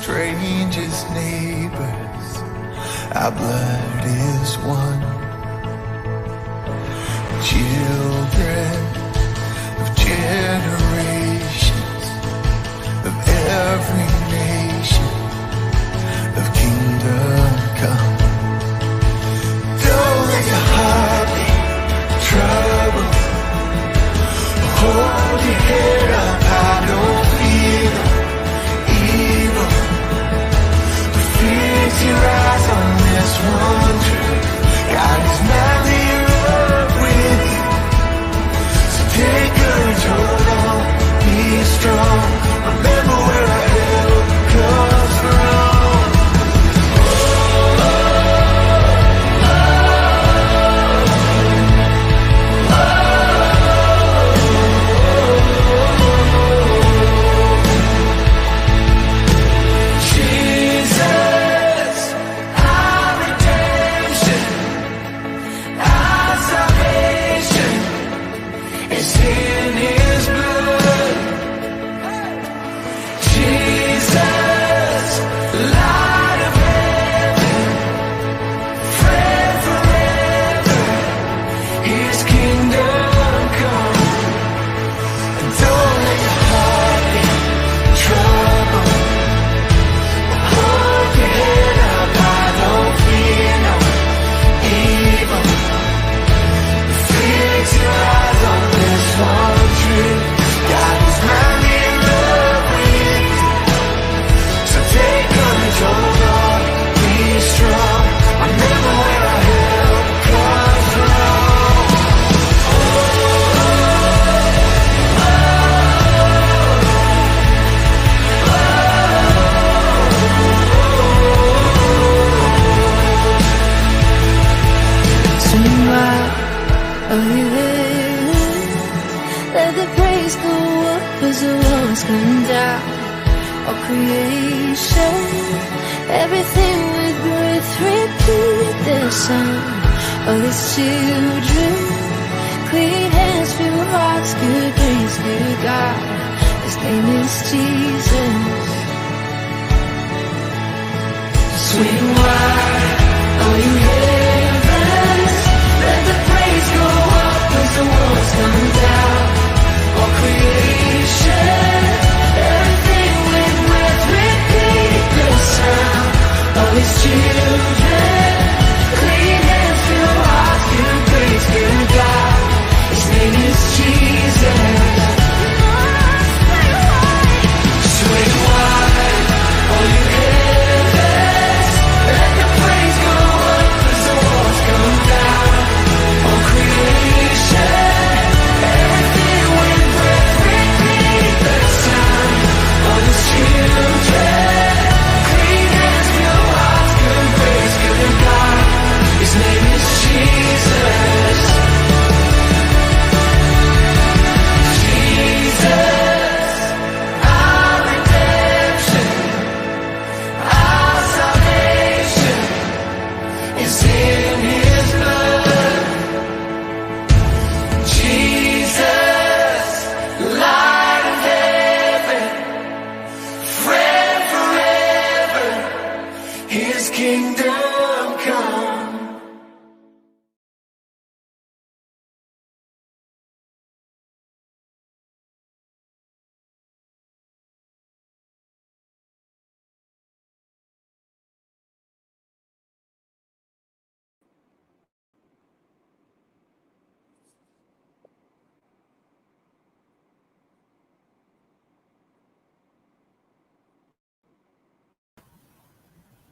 strangest neighbors, our blood is one. Children of generations, of every nation, of kingdom come. Don't let your heart be troubled. Hold your head up high, don't fear evil. Fix your eyes on this one truth. God is madly in love with you. So take courage, hold on, be strong. Remember where our help comes from.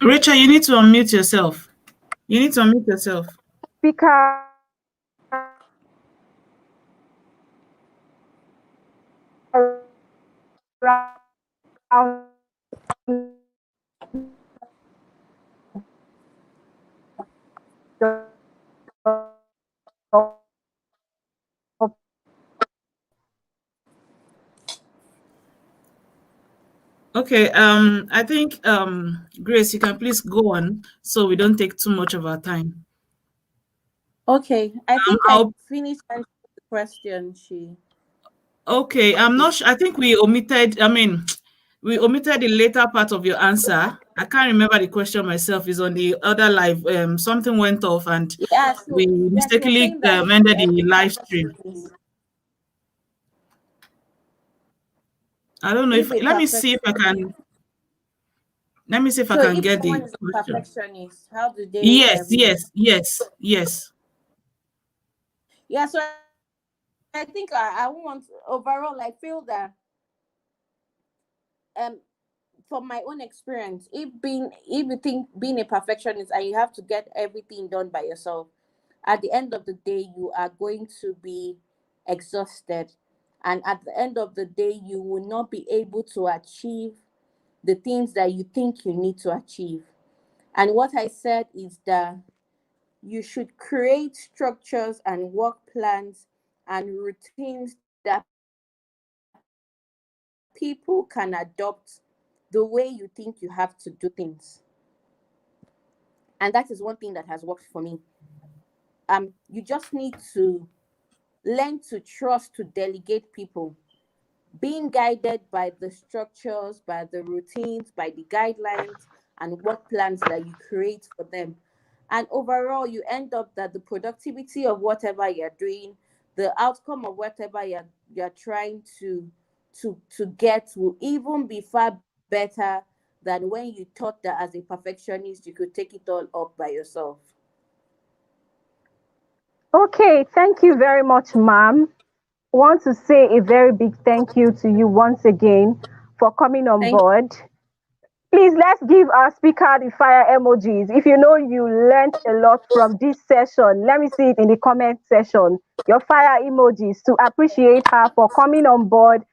Rachel, you need to unmute yourself. You need to unmute yourself. Because Okay, I think Grace, you can please go on so we don't take too much of our time. Okay, I think I finished answering the question, Okay, I'm not sure. I think we omitted, We omitted the later part of your answer. I can't remember the question myself. Is on the other live. Something went off and Yeah, so we yes, you're mistakenly saying that ended the being live stream. perfectionist, I don't know if if a let me see if I perfectionist. can. Let me see if I So can if get someone the is a question. perfectionist, how do they Yes, yes, yes, yes. yeah, so I think I want overall I feel that um from my own experience, if you think being a perfectionist and you have to get everything done by yourself, at the end of the day you are going to be exhausted, and at the end of the day you will not be able to achieve the things that you think you need to achieve. And what I said is that you should create structures and work plans and routines that people can adopt the way you think you have to do things. And that is one thing that has worked for me. You just need to learn to trust to delegate people, being guided by the structures, by the routines, by the guidelines and work plans that you create for them. And overall, you end up that the productivity of whatever you're doing, the outcome of whatever you're trying to get will even be far better than when you thought that as a perfectionist you could take it all up by yourself. Okay, thank you very much, ma'am. Want to say a very big thank you to you once again for coming on Thank board. Please let's give our speaker the fire emojis. If you know you learned a lot from this session, let me see it in the comment section. Your fire emojis to appreciate her for coming on board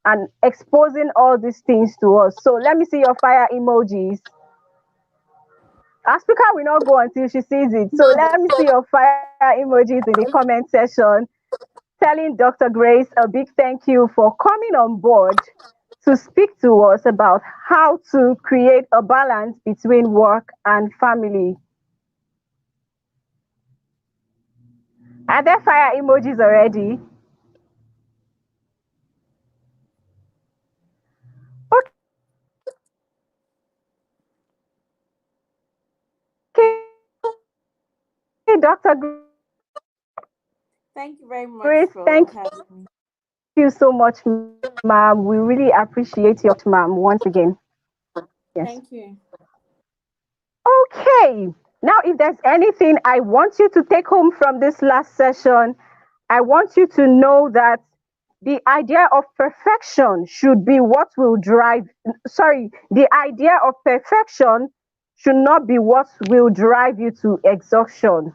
and exposing all these things to us. So let me see your fire emojis. Our speaker will not go until she sees it. So let me see your fire emojis in the comment section telling Dr. Grace a big thank you for coming on board to speak to us about how to create a balance between work and family. Are there fire emojis already? Okay, Dr. Grace, thank you so much, ma'am. We thank you really very much appreciate for your having me. time once again. Yes. Thank you. Okay. Now, if there's anything I want you to take home from this last session, I want you to know that the idea of perfection should be what will drive, sorry, the idea of perfection should not be what will drive you to exhaustion.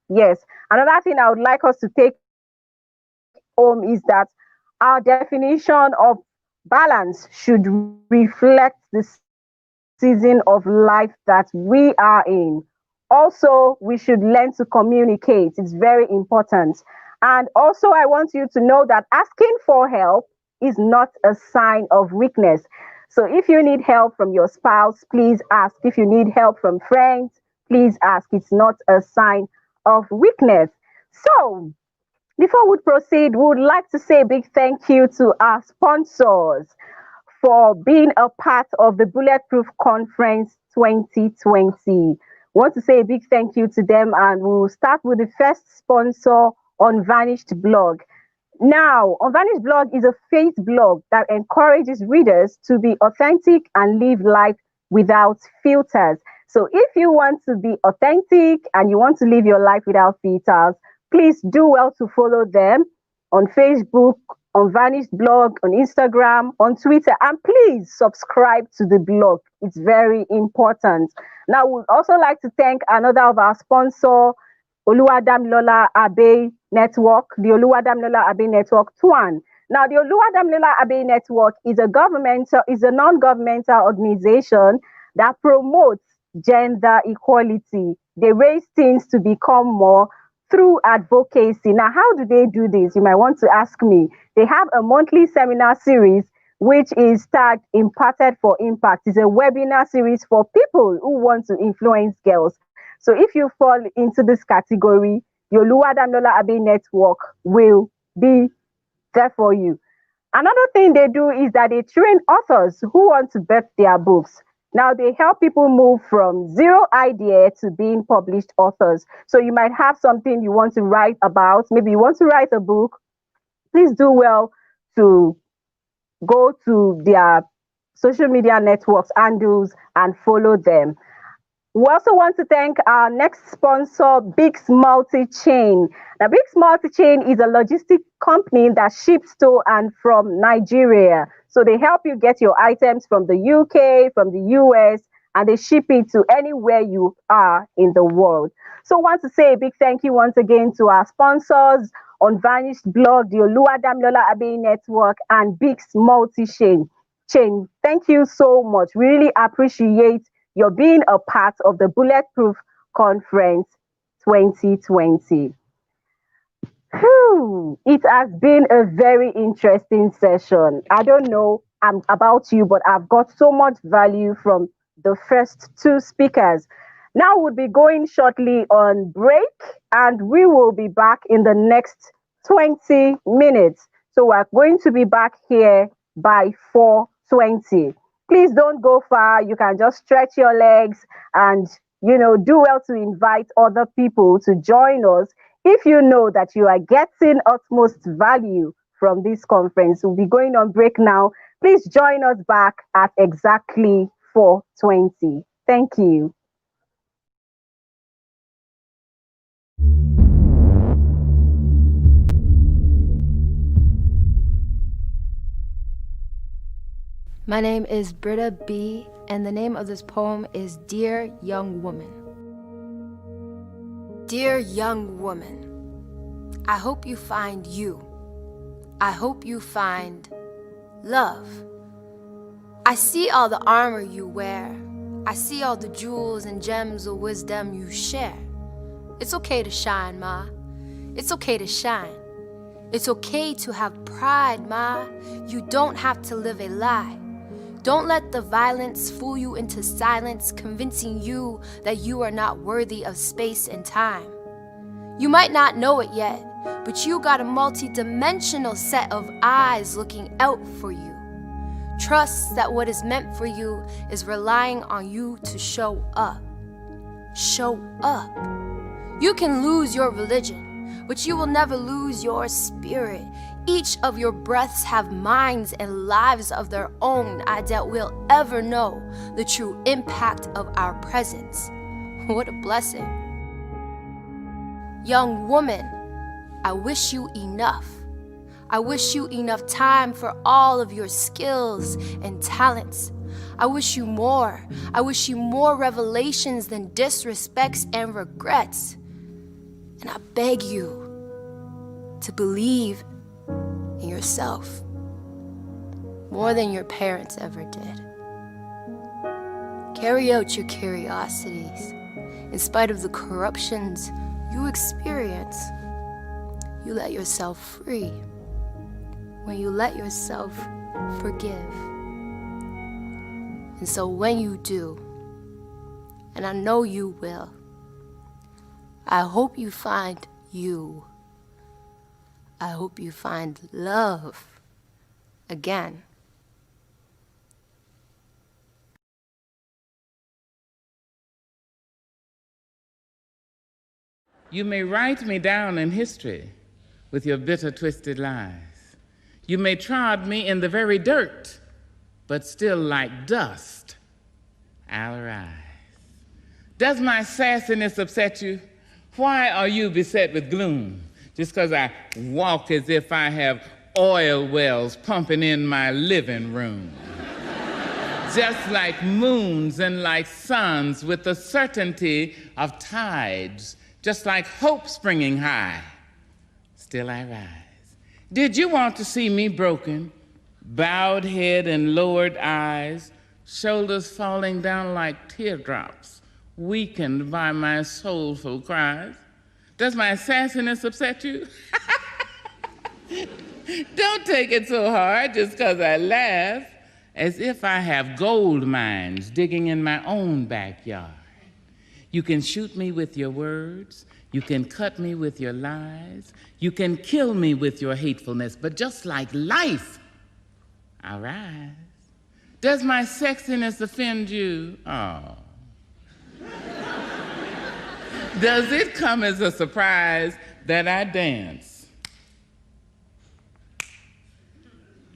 Yes. Another thing I would like us to take home is that our definition of balance should reflect the season of life that we are in. Also, we should learn to communicate. It's very important. And also, I want you to know that asking for help is not a sign of weakness. So if you need help from your spouse, please ask. If you need help from friends, please ask. It's not a sign of weakness. So, before we proceed, we would like to say a big thank you to our sponsors for being a part of the Bulletproof Conference 2020. Want to say a big thank you to them, and we'll start with the first sponsor, Unvanished Blog. Now, Unvanished Blog is a faith blog that encourages readers to be authentic and live life without filters. So, if you want to be authentic and you want to live your life without filters, please do well to follow them on Facebook, on Vanished Blog, on Instagram, on Twitter, and please subscribe to the blog. It's very important. Now, we'd also like to thank another of our sponsor, Oluwadamilola Abe Network, the Oluwadamilola Abe Network, TWAN. Now, the Oluwadamilola Abe Network is a non-governmental organization that promotes gender equality. They raise things to become more through advocacy. Now, how do they do this? You might want to ask me. They have a monthly seminar series which is tagged Imparted for Impact. It's a webinar series for people who want to influence girls. So if you fall into this category, your Luwadamlola Abbey network will be there for you. Another thing they do is that they train authors who want to birth their books. Now they help people move from zero idea to being published authors. So you might have something you want to write about. Maybe you want to write a book. Please do well to go to their social media networks handles and follow them. We also want to thank our next sponsor, Big's Multi Chain. Now, Big's Multi Chain is a logistic company that ships to and from Nigeria. So they help you get your items from the UK, from the US, and they ship it to anywhere you are in the world. So I want to say a big thank you once again to our sponsors, Unvanished Blog, the Oluwadamilola Abbey Network, and Big's Multi Chain. Thank you so much. We really appreciate your being a part of the Bulletproof Conference 2020. Whew, it has been a very interesting session. I don't know about you, but I've got so much value from the first two speakers. Now we'll be going shortly on break, and we will be back in the next 20 minutes. So we're going to be back here by 4:20. Please don't go far. You can just stretch your legs and, do well to invite other people to join us. If you know that you are getting utmost value from this conference, we'll be going on break now. Please join us back at exactly 4:20. Thank you. My name is Britta B, and the name of this poem is Dear Young Woman. Dear young woman, I hope you find you. I hope you find love. I see all the armor you wear. I see all the jewels and gems of wisdom you share. It's okay to shine, Ma. It's okay to shine. It's okay to have pride, Ma. You don't have to live a lie. Don't let the violence fool you into silence, convincing you that you are not worthy of space and time. You might not know it yet, but you got a multi-dimensional set of eyes looking out for you. Trust that what is meant for you is relying on you to show up. Show up. You can lose your religion, but you will never lose your spirit. Each of your breaths have minds and lives of their own. I doubt we'll ever know the true impact of our presence. What a blessing. Young woman, I wish you enough. I wish you enough time for all of your skills and talents. I wish you more. I wish you more revelations than disrespects and regrets. And I beg you to believe in yourself more than your parents ever did. Carry out your curiosities in spite of the corruptions you experience. You let yourself free when you let yourself forgive. And so when you do, and I know you will, I hope you find you. I hope you find love again. You may write me down in history with your bitter, twisted lies. You may trod me in the very dirt, but still like dust, I'll rise. Does my sassiness upset you? Why are you beset with gloom? Just because I walk as if I have oil wells pumping in my living room. Just like moons and like suns with the certainty of tides, just like hope springing high, still I rise. Did you want to see me broken, bowed head and lowered eyes, shoulders falling down like teardrops, weakened by my soulful cries? Does my sassiness upset you? Don't take it so hard just because I laugh, as if I have gold mines digging in my own backyard. You can shoot me with your words, you can cut me with your lies, you can kill me with your hatefulness, but just like life, I'll rise. Does my sexiness offend you? Oh. Does it come as a surprise that I dance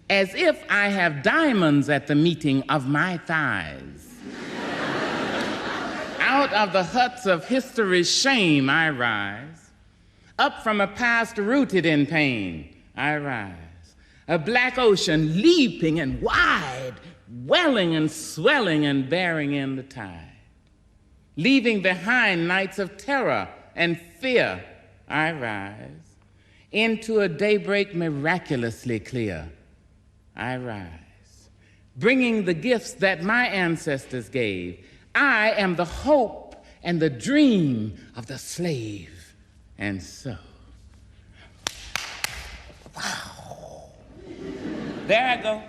as if I have diamonds at the meeting of my thighs? Out of the huts of history's shame I rise. Up from a past rooted in pain I rise. A black ocean leaping and wide, welling and swelling and bearing in the tide. Leaving behind nights of terror and fear I rise. Into a daybreak miraculously clear I rise. Bringing the gifts that my ancestors gave. I am the hope and the dream of the slave. And so, wow. There I go.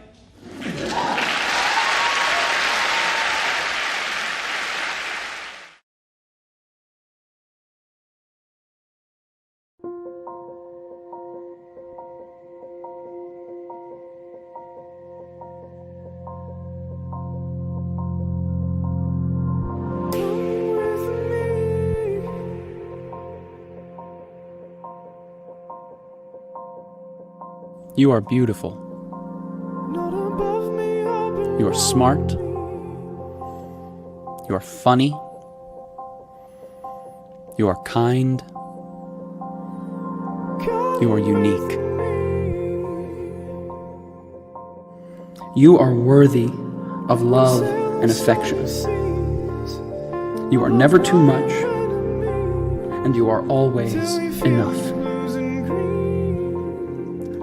You are beautiful. You are smart. You are funny. You are kind. You are unique. You are worthy of love and affection. You are never too much, and you are always enough.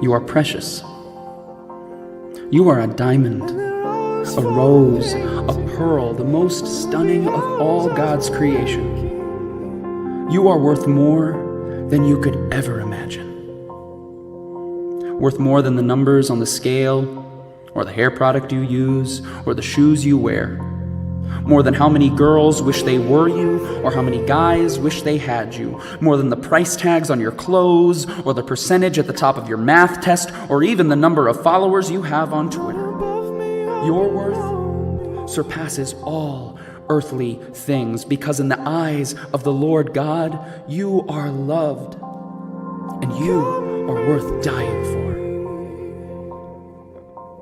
You are precious. You are a diamond, a rose, a pearl, the most stunning of all God's creation. You are worth more than you could ever imagine. Worth more than the numbers on the scale, or the hair product you use, or the shoes you wear. More than how many girls wish they were you, or how many guys wish they had you. More than the price tags on your clothes, or the percentage at the top of your math test, or even the number of followers you have on Twitter. Your worth surpasses all earthly things, because in the eyes of the Lord God, you are loved, and you are worth dying for.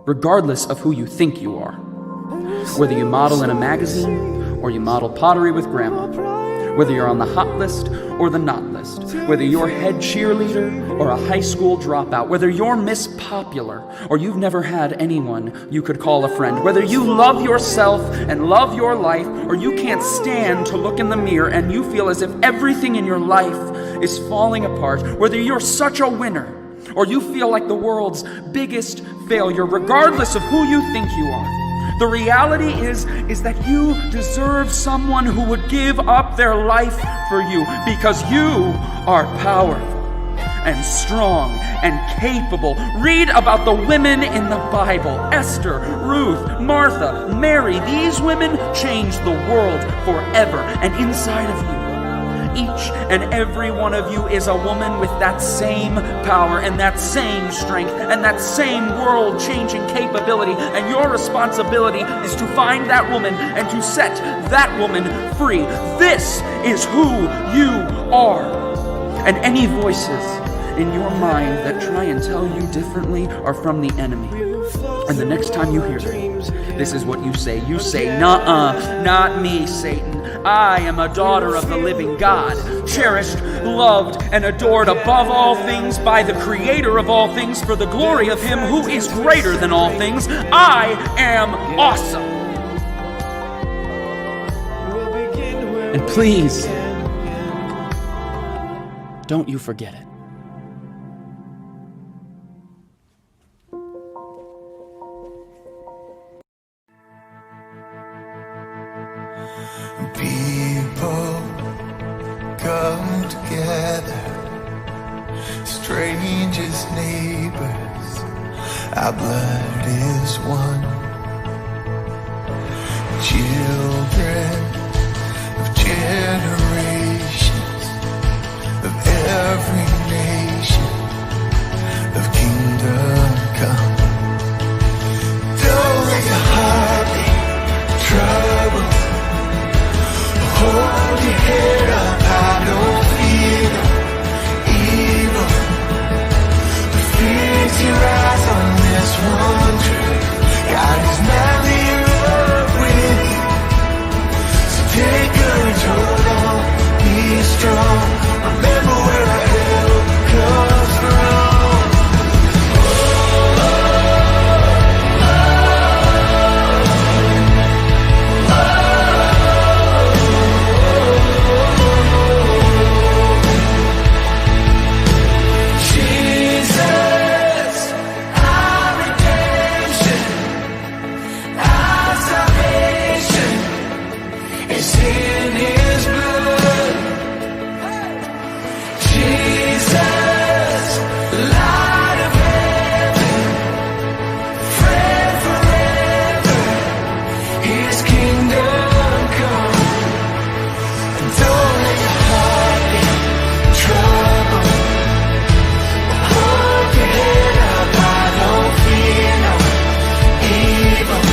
Regardless of who you think you are. Whether you model in a magazine, or you model pottery with grandma. Whether you're on the hot list or the not list. Whether you're head cheerleader or a high school dropout. Whether you're Miss Popular or you've never had anyone you could call a friend. Whether you love yourself and love your life, or you can't stand to look in the mirror and you feel as if everything in your life is falling apart. Whether you're such a winner or you feel like the world's biggest failure, regardless of who you think you are. The reality is that you deserve someone who would give up their life for you, because you are powerful and strong and capable. Read about the women in the Bible. Esther, Ruth, Martha, Mary. These women changed the world forever. And inside of you, each and every one of you is a woman with that same power and that same strength and that same world-changing capability. And your responsibility is to find that woman and to set that woman free. This is who you are. And any voices in your mind that try and tell you differently are from the enemy. And the next time you hear them, this is what you say. You say, "Nuh-uh, not me, Satan. I am a daughter of the living God, cherished, loved, and adored above all things by the Creator of all things, for the glory of Him who is greater than all things. I am awesome." And please, don't you forget it. People come together, strangers, neighbors, our blood is one. Children of generations, of every nation, of kingdom come. in his blood. Jesus, light of heaven, friend forever, his kingdom come. And don't let your heart get in trouble. Hold your head up high, don't fear no evil.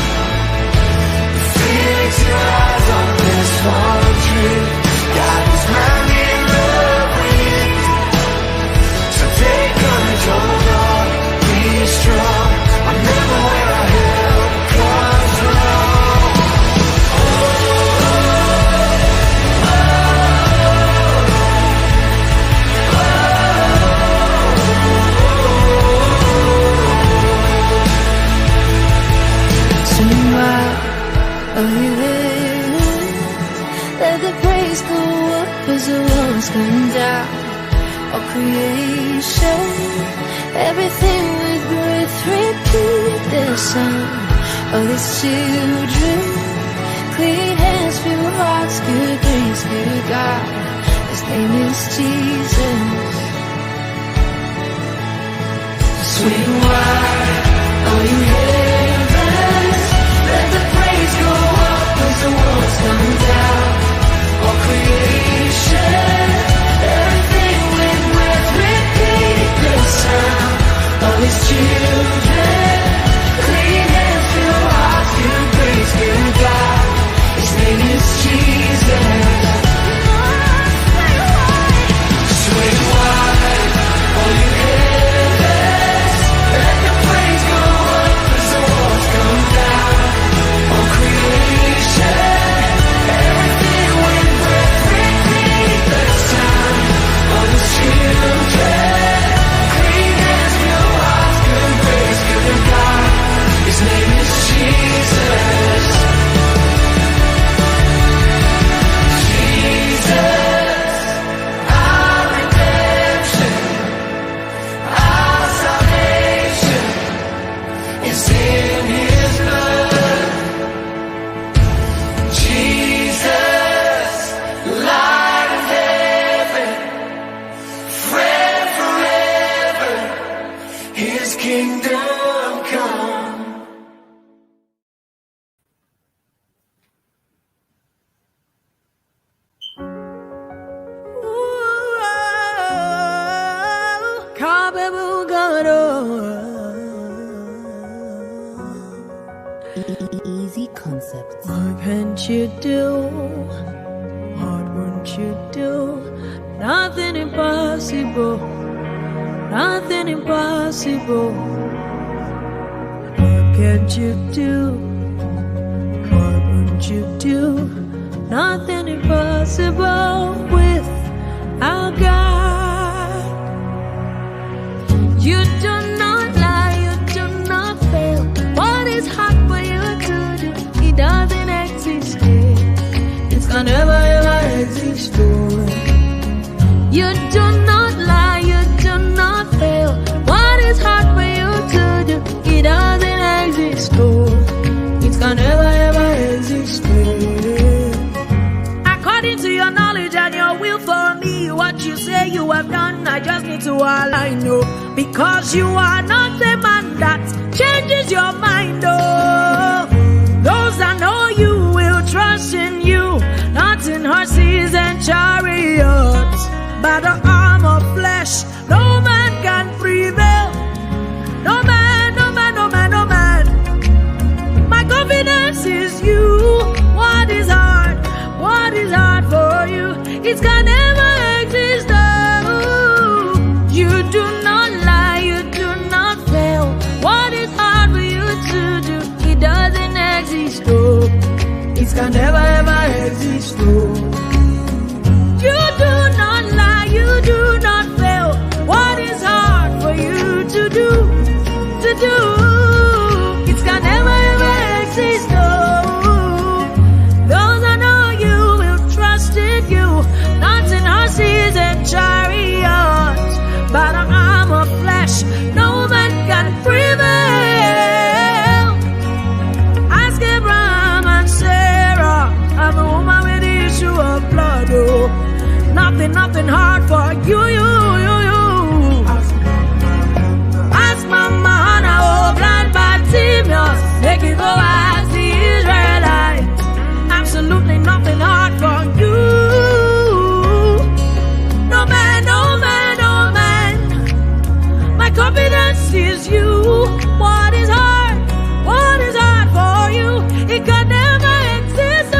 Fix your eyes on this one truth. God is madly in love with you. So take control, Lord, be strong. Remember where our help comes from. Swing wild, are you there? Let the praise go up as the walls come down. All creation, everything with breath, repeat the sound of His children. Clean hands, pure hearts, good grace, good God. His name is Jesus. Swing wide, all you heavens, let the praise go up as the walls come down. All creation, everything with breath, repeat the sound of His children. Clean hands, pure hearts, good grace, good God. His name is Jesus. Swing wide, all you heavens, let the praise go up as the walls come down. All creation, everything with breath, repeat the sound of His children. Clean hands, pure hearts, good grace, good God. His name is Jesus. Jesus, our redemption, our salvation is in His blood. Jesus, light of heaven, friend forever, His kingdom come. Easy concepts. What can't you do? What won't you do? Nothing impossible. Nothing impossible. What can't you do? What won't you do? Nothing impossible with our God. You do not lie, you do not fail. What is hard for you to do? It doesn't exist. It's gonna never ever exist. You do not lie, you do not fail. What is hard for you to do? It doesn't exist. It's gonna never ever exist. According to your knowledge and your will for me, what you say you have done, I just need to align you. Because you are not a man that changes your mind, oh. Those that know you will trust in you, not in horses and chariots. By the arm of flesh, no man can prevail. No man, no man, no man, no man. My confidence is you. What is hard? What is hard for you? It's gonna never exist. Oh, you do not lie, you do not fail. What is hard for you to do? It doesn't exist. Oh, it's gonna never ever exist. Oh, you do not lie, you do not fail. nothing hard for you. Ask Mama Hannah, oh, blind Bartimaeus, make it go as the Israelites. Absolutely nothing hard for you. No man, no man, no man. My confidence is you. What is hard? What is hard for you? It could never exist. Oh,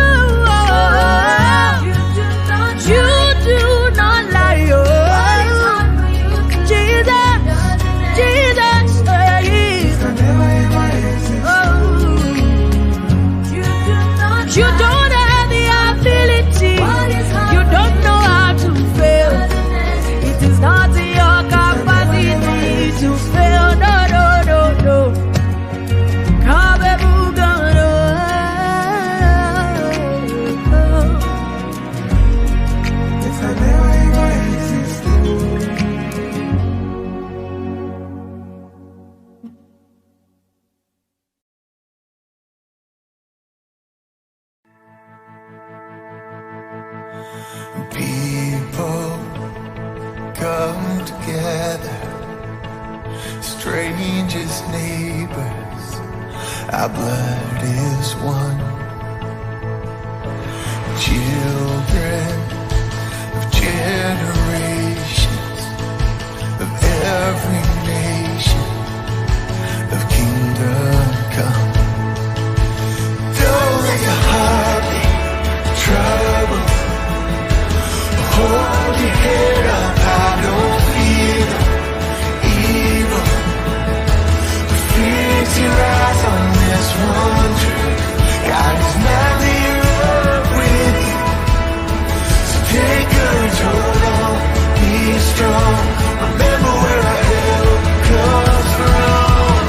you do not lie. Oh, Jesus, Jesus, you don't have the ability. You don't know how to fail. It is not in your capacity to fail. No, no, no, no. People come together, strangers, neighbors, our blood is one. Children of generations, of every nation, of kingdom come. Don't let your heart be troubled. Hold your head up, I don't fear no evil. Fix your eyes on this one truth. God is never up with you. So take courage, hold on, be strong. Remember where our help comes from.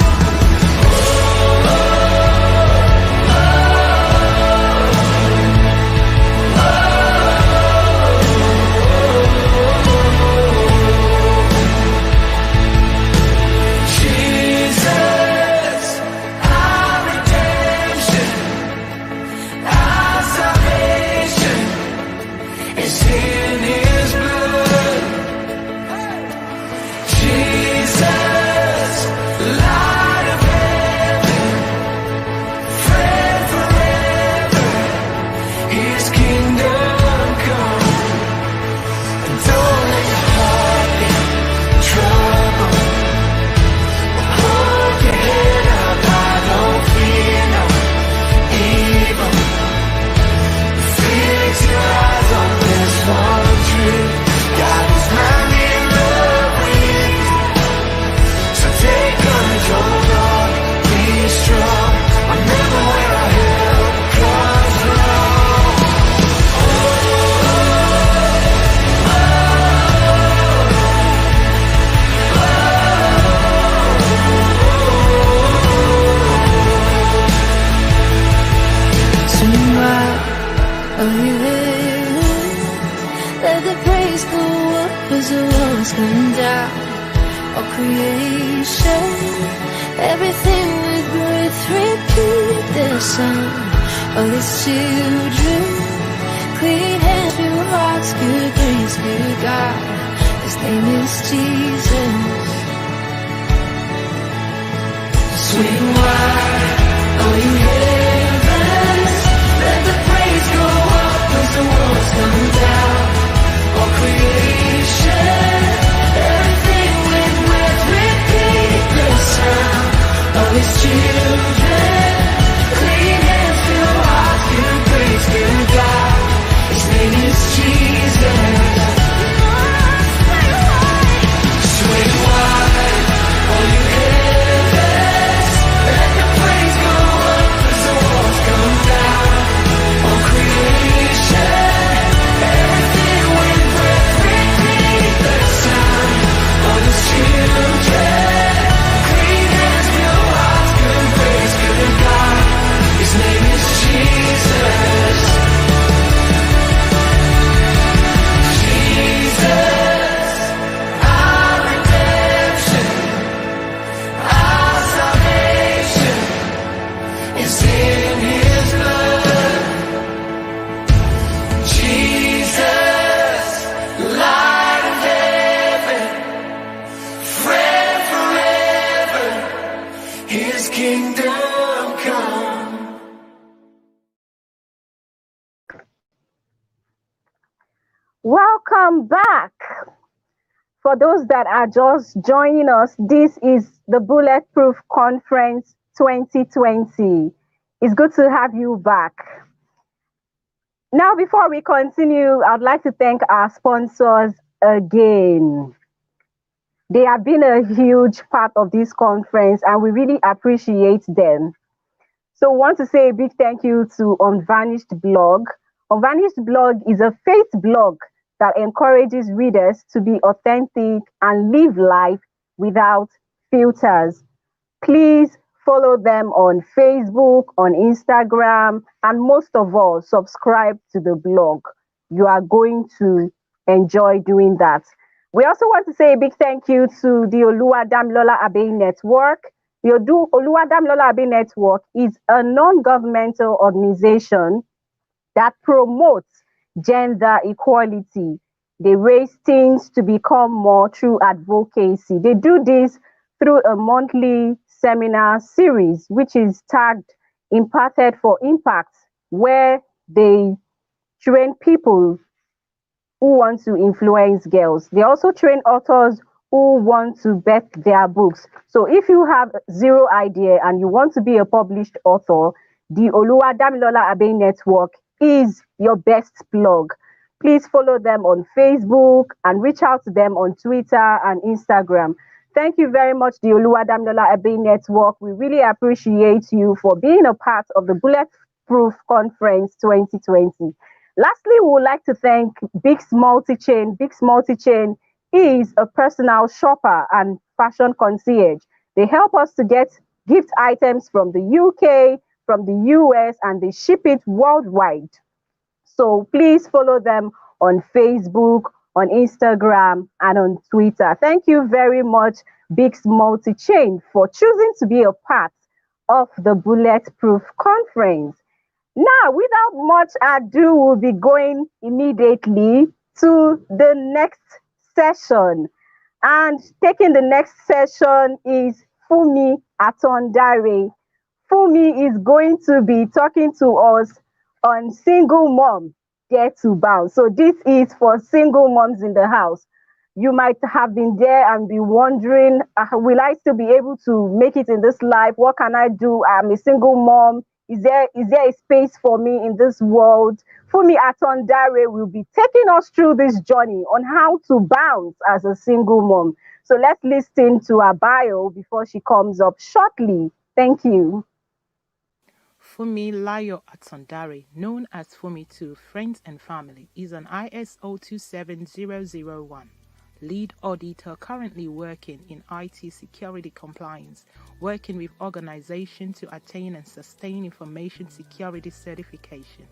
Let the praise go up as the walls come down. All creation, everything with breath, repeat the sound of His children. Clean hands, pure hearts, good grace, good God. His name is Jesus. Swing wide, all you heavens. Let the praise go up as the walls come down. All creation, everything with breath, repeat the sound of His children. Clean hands, pure hearts, good grace, good God. His name is Jesus. Swing wide, all you heavens. Let the praise go up. Welcome back. For those that are just joining us, this is the Bulletproof Conference 2020. It's good to have you back. Now, before we continue, I'd like to thank our sponsors again. They have been a huge part of this conference and we really appreciate them. So, I want to say a big thank you to Unvarnished Blog. Unvarnished Blog is a faith blog that encourages readers to be authentic and live life without filters. Please follow them on Facebook, on Instagram, and most of all, subscribe to the blog. You are going to enjoy doing that. We also want to say a big thank you to the Oluwadamilola Abbey Network. The Oluwadamilola Abbey Network is a non-governmental organization that promotes gender equality. They raise things to become more through advocacy. They do this through a monthly seminar series, which is tagged Imparted for Impact, where they train people who want to influence girls. They also train authors who want to bet their books. So if you have zero idea and you want to be a published author, the Oluwadamilola Abbey Network is your best blog. Please follow them on Facebook and reach out to them on Twitter and Instagram. Thank you very much, the Oluwadamilola Abbey Network. We really appreciate you for being a part of the Bulletproof Conference 2020. Lastly, we would like to thank Big's Multi-Chain. Big's Multi-Chain is a personal shopper and fashion concierge. They help us to get gift items from the UK, from the US, and they ship it worldwide. So please follow them on Facebook, on Instagram, and on Twitter. Thank you very much, Big's Multi-Chain, for choosing to be a part of the Bulletproof Conference. Now, without much ado, we'll be going immediately to the next session. And taking the next session is Fumi Atondare. Fumi is going to be talking to us on single mom get to bounce. So this is for single moms in the house. You might have been there and be wondering, will I still be able to make it in this life? What can I do? I'm a single mom. Is there a space for me in this world? Fumi Atondare will be taking us through this journey on how to bounce as a single mom. So let's listen to her bio before she comes up shortly. Thank you. Fumi Layo Atondare, known as Fumi to friends and family, is an ISO 27001 lead auditor currently working in IT security compliance, working with organizations to attain and sustain information security certification.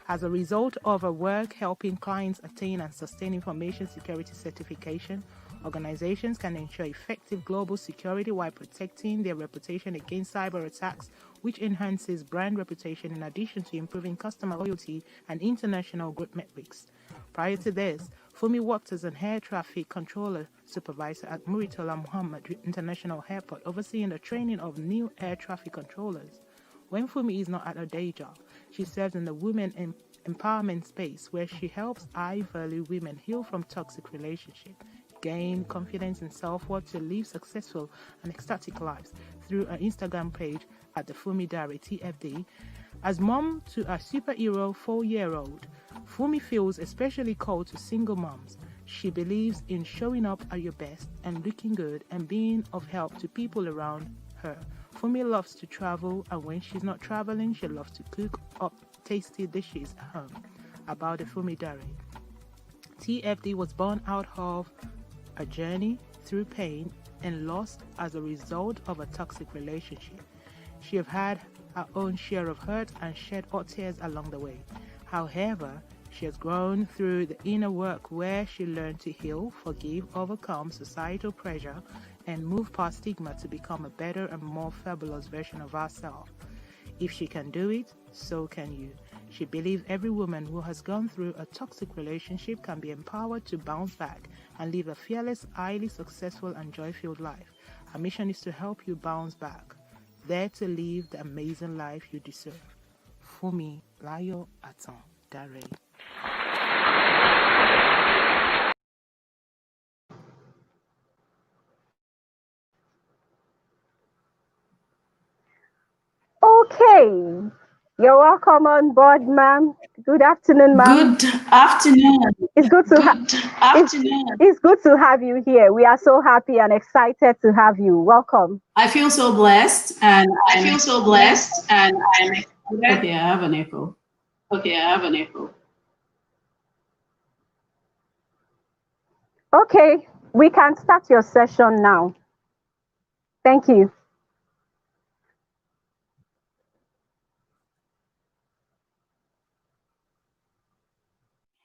As a result of her work helping clients attain and sustain information security certification, organizations can ensure effective global security while protecting their reputation against cyber attacks, which enhances brand reputation in addition to improving customer loyalty and international growth metrics. Prior to this, Fumi worked as an air traffic controller supervisor at Murtala Muhammad International Airport, overseeing the training of new air traffic controllers. When Fumi is not at her day job, she serves in the women empowerment space where she helps high-value women heal from toxic relationships, gain confidence and self-worth to live successful and ecstatic lives through her Instagram page at the Fumi Dare TFD. As mom to a superhero 4-year-old, Fumi feels especially called to single moms. She believes in showing up at your best and looking good and being of help to people around her. Fumi loves to travel, and when she's not traveling, she loves to cook up tasty dishes at home. About the Fumi Dare. TFD was born out of a journey through pain and loss as a result of a toxic relationship. She have had her own share of hurt and shed hot tears along the way. However, she has grown through the inner work where she learned to heal, forgive, overcome societal pressure, and move past stigma to become a better and more fabulous version of herself. If she can do it, so can you. She believes every woman who has gone through a toxic relationship can be empowered to bounce back and live a fearless, highly successful and joy-filled life. Her mission is to help you bounce back, there to live the amazing life you deserve. Fumi Layo Atondare. You're welcome on board, ma'am. Good afternoon, ma'am. Good afternoon. It's good to it's good to have you here. We are so happy and excited to have you. Welcome. I feel so blessed, and I feel so blessed, and I'm okay. I have an echo. Okay, I have an echo. Okay, we can start your session now. Thank you.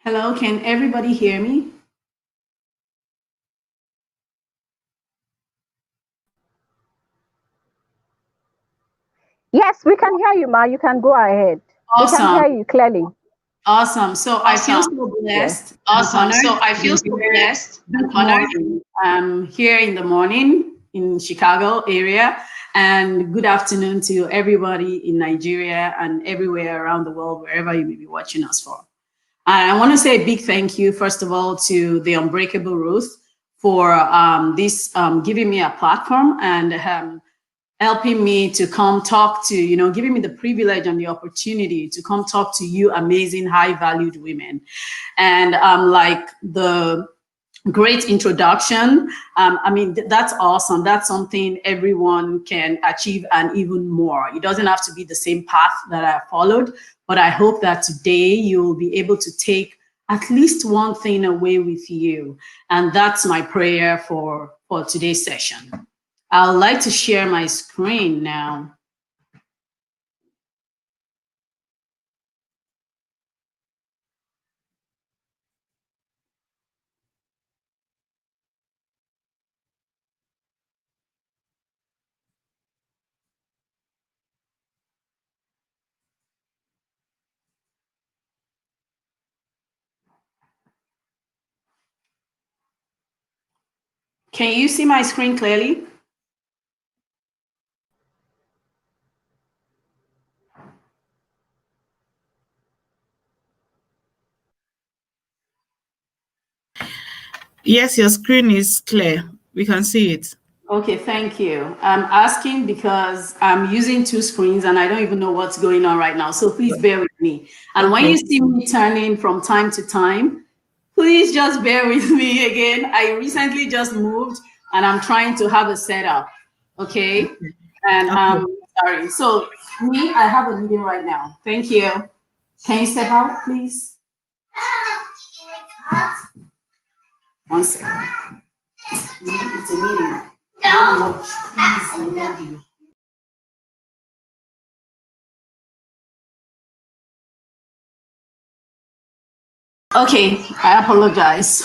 Hello, can everybody hear me? Yes, we can hear you, Ma. You can go ahead. Awesome. We can hear you clearly. Awesome. So I feel so blessed. Yes. Awesome. So I feel so blessed. Good morning. I'm here in the morning in Chicago area, and good afternoon to everybody in Nigeria and everywhere around the world, wherever you may be watching us from. And I want to say a big thank you, first of all, to the Unbreakable Ruth for giving me a platform and helping me to come talk to, giving me the privilege and the opportunity to come talk to you amazing, high valued women. And like the great introduction. I mean, that's awesome. That's something everyone can achieve and even more. It doesn't have to be the same path that I followed, but I hope that today you'll be able to take at least one thing away with you. And that's my prayer for today's session. I'd like to share my screen now. Can you see my screen clearly? Yes, your screen is clear. We can see it. Okay, thank you. I'm asking because I'm using two screens and I don't even know what's going on right now. So please bear with me. And when you see me turning from time to time, please just bear with me again. I recently just moved and I'm trying to have a setup. Okay. And sorry. So me, I have a meeting right now. Thank you. Can you step out, please? One second. It's a meeting. No. Please, I love you. Okay, I apologize.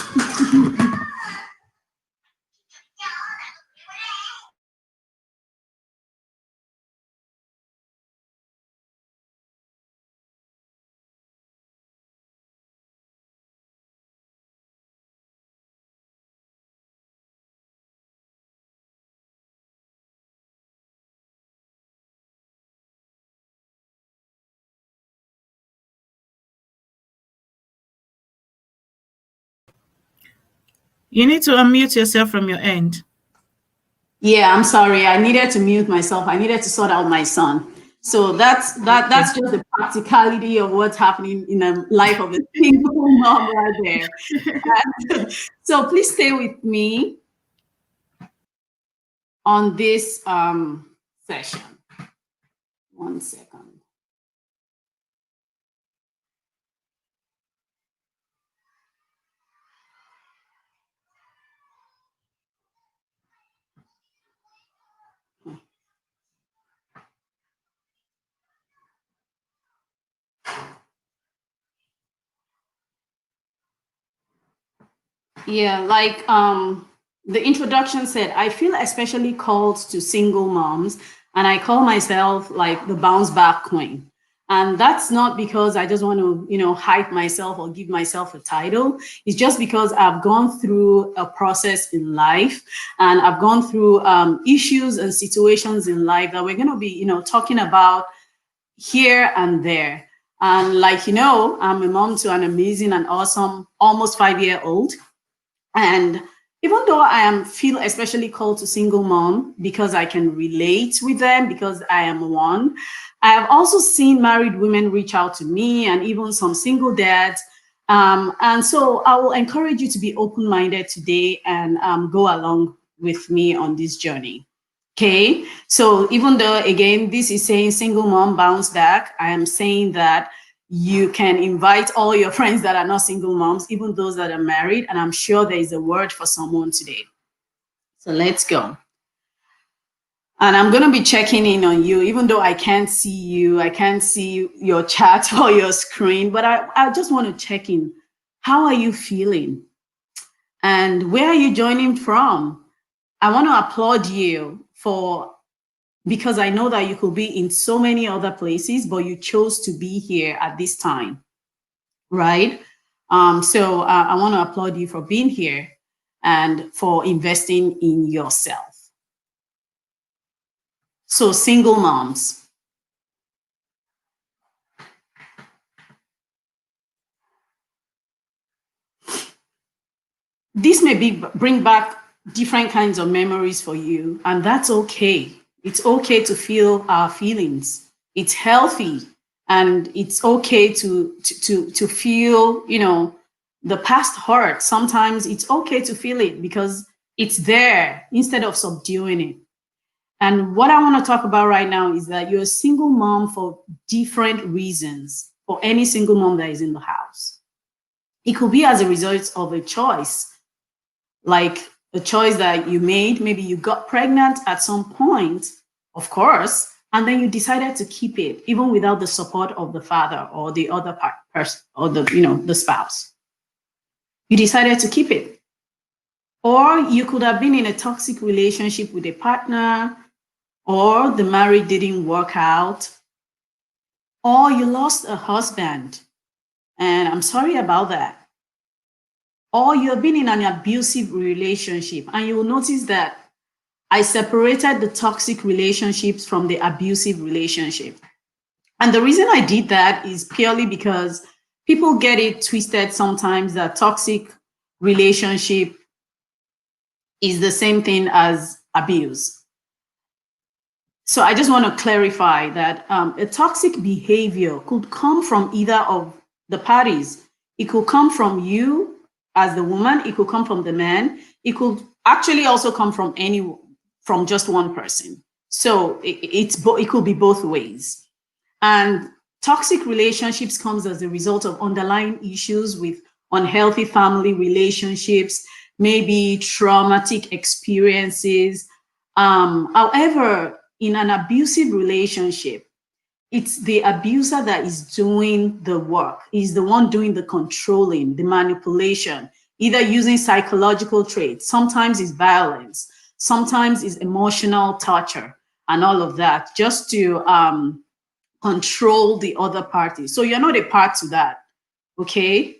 You need to unmute yourself from your end. Yeah, I'm sorry. I needed to mute myself. I needed to sort out my son. So that's just the practicality of what's happening in the life of a single mom right there. So please stay with me on this session. 1 second. Yeah, like the introduction said, I feel especially called to single moms, and I call myself like the bounce back queen. And that's not because I just want to, hype myself or give myself a title. It's just because I've gone through a process in life, and I've gone through issues and situations in life that we're going to be, talking about here and there. And like, I'm a mom to an amazing and awesome, almost 5-year-old. And even though I feel especially called to single mom because I can relate with them, because I am one, I have also seen married women reach out to me and even some single dads. And so I will encourage you to be open-minded today and go along with me on this journey. Okay, so even though, again, this is saying single mom bounce back, I am saying that you can invite all your friends that are not single moms, even those that are married, and I'm sure there is a word for someone today. So let's go. And I'm going to be checking in on you, even though I can't see you, I can't see your chat or your screen, but I just want to check in. How are you feeling? And where are you joining from? I want to applaud you because I know that you could be in so many other places, but you chose to be here at this time, right? So I want to applaud you for being here and for investing in yourself. So single moms. This may bring back different kinds of memories for you, and that's okay. It's okay to feel our feelings. It's healthy, and it's okay to feel, you know, the past hurt. Sometimes it's okay to feel it because it's there instead of subduing it. And what I want to talk about right now is that you're a single mom for different reasons, for any single mom that is in the house. It could be as a result of a choice, like a choice that you made. Maybe you got pregnant at some point, of course, and then you decided to keep it, even without the support of the father or the other person or the spouse. You decided to keep it. Or you could have been in a toxic relationship with a partner, or the marriage didn't work out, or you lost a husband, and I'm sorry about that. Or you've been in an abusive relationship, and you will notice that I separated the toxic relationships from the abusive relationship. And the reason I did that is purely because people get it twisted sometimes that toxic relationship is the same thing as abuse. So I just want to clarify that a toxic behavior could come from either of the parties. It could come from you as the woman, it could come from the man, it could actually also come from from just one person. So it could be both ways. And toxic relationships comes as a result of underlying issues with unhealthy family relationships, maybe traumatic experiences. However, in an abusive relationship, it's the abuser that is doing the work, is the one doing the controlling, the manipulation, either using psychological traits. Sometimes it's violence, sometimes it's emotional torture and all of that, just to control the other party. So you're not a part to that, okay?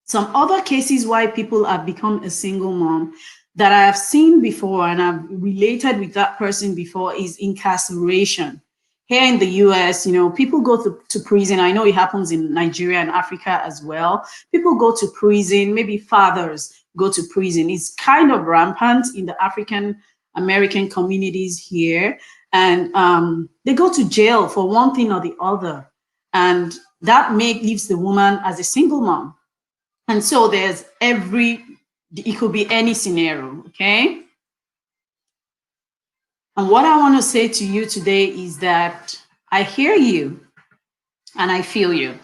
Some other cases why people have become a single mom that I have seen before and I've related with that person before is incarceration. Here in the US, people go to prison. I know it happens in Nigeria and Africa as well. People go to prison, maybe fathers go to prison. It's kind of rampant in the African American communities here. And they go to jail for one thing or the other. And that leaves the woman as a single mom. And so it could be any scenario, okay? And what I want to say to you today is that I hear you and I feel you.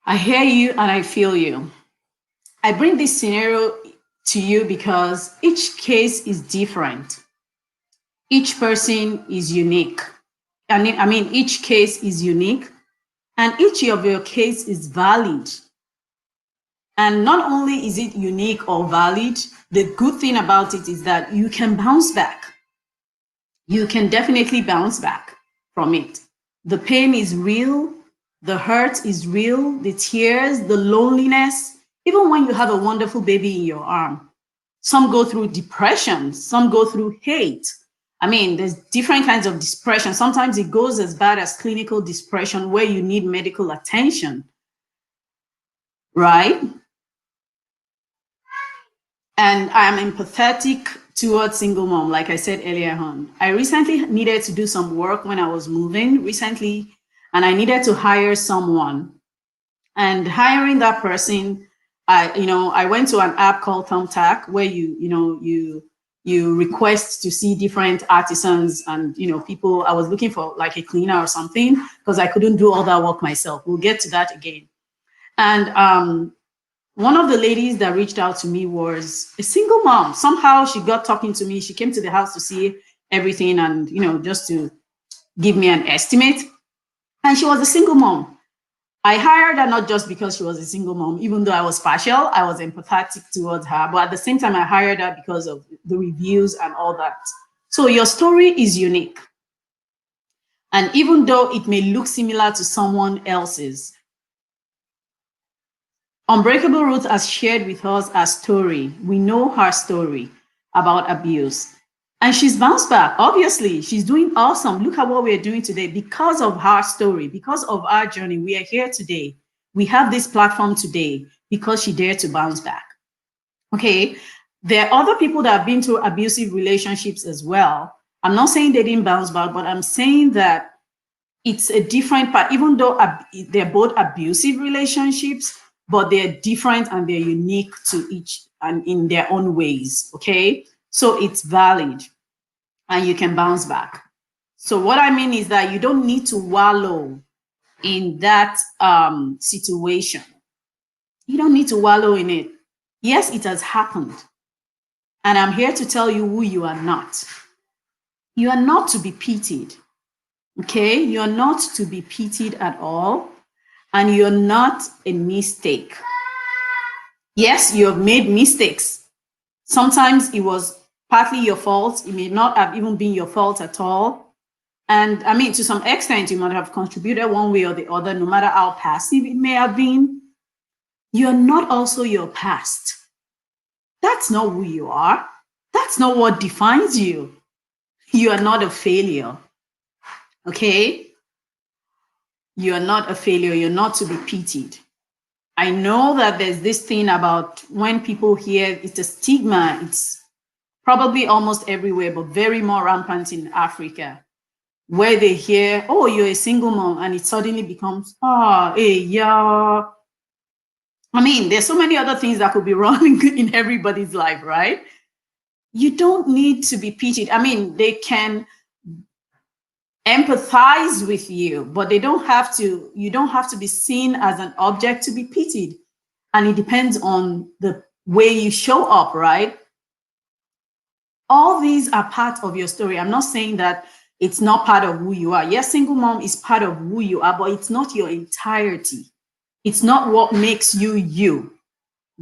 I hear you and I feel you. I bring this scenario to you because each case is different. Each person is unique. I mean, each case is unique and each of your case is valid. And not only is it unique or valid, the good thing about it is that you can bounce back. You can definitely bounce back from it. The pain is real, the hurt is real, the tears, the loneliness, even when you have a wonderful baby in your arm. Some go through depression, some go through hate. I mean, there's different kinds of depression. Sometimes it goes as bad as clinical depression where you need medical attention, right? And I am empathetic towards single mom, like I said earlier on. I recently needed to do some work when I was moving recently, and I needed to hire someone. And hiring that person, I went to an app called Thumbtack where you request to see different artisans and people. I was looking for like a cleaner or something because I couldn't do all that work myself. We'll get to that again. And one of the ladies that reached out to me was a single mom. Somehow she got talking to me. She came to the house to see everything and just to give me an estimate. And she was a single mom. I hired her not just because she was a single mom, even though I was partial, I was empathetic towards her. But at the same time, I hired her because of the reviews and all that. So your story is unique. And even though it may look similar to someone else's, Unbreakable Ruth has shared with us her story. We know her story about abuse. And she's bounced back. Obviously, she's doing awesome. Look at what we're doing today. Because of her story, because of our journey, we are here today. We have this platform today because she dared to bounce back. Okay, there are other people that have been through abusive relationships as well. I'm not saying they didn't bounce back, but I'm saying that it's a different part, even though they're both abusive relationships, but they're different and they're unique to each and in their own ways, okay? So it's valid and you can bounce back. So what I mean is that you don't need to wallow in that situation. You don't need to wallow in it. Yes, it has happened. And I'm here to tell you who you are not. You are not to be pitied, okay? You're not to be pitied at all. And you're not a mistake. Yes, you have made mistakes. Sometimes it was partly your fault. It may not have even been your fault at all. And I mean, to some extent, you might have contributed one way or the other, no matter how passive it may have been. You're not also your past. That's not who you are. That's not what defines you. You are not a failure, okay? You are not a failure. You're not to be pitied. I know that there's this thing about when people hear it's a stigma, it's probably almost everywhere, but very more rampant in Africa, where they hear, oh, you're a single mom, and it suddenly becomes, hey, yeah. I mean, there's so many other things that could be wrong in everybody's life, right? You don't need to be pitied. I mean, they can empathize with you, but you don't have to be seen as an object to be pitied. And it depends on the way you show up, right? All these are part of your story. I'm not saying that it's not part of who you are. Yes, single mom is part of who you are, but it's not your entirety. It's not what makes you you.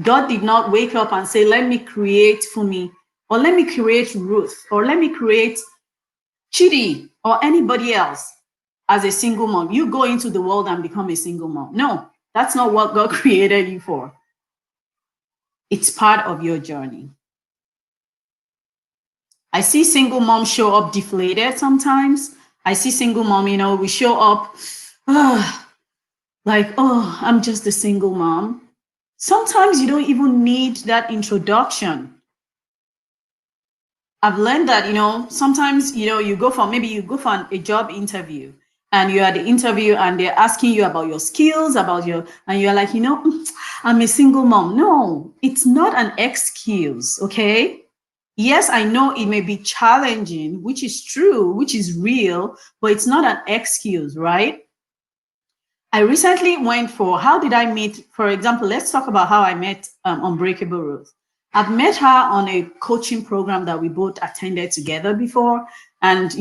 God did not wake up and say, let me create Fumi, or let me create Ruth, or let me create Chidi, or anybody else as a single mom. You go into the world and become a single mom. No, that's not what God created you for. It's part of your journey. I see single moms show up deflated sometimes. I see single mom, we show up like, oh, I'm just a single mom. Sometimes you don't even need that introduction. I've learned that, sometimes, you go for a job interview and you're at the interview and they're asking you about your skills, and you're like, I'm a single mom. No, it's not an excuse, okay? Yes, I know it may be challenging, which is true, which is real, but it's not an excuse, right? I recently went for, how did I meet, for example, let's talk about how I met Unbreakable Ruth. I've met her on a coaching program that we both attended together before. And,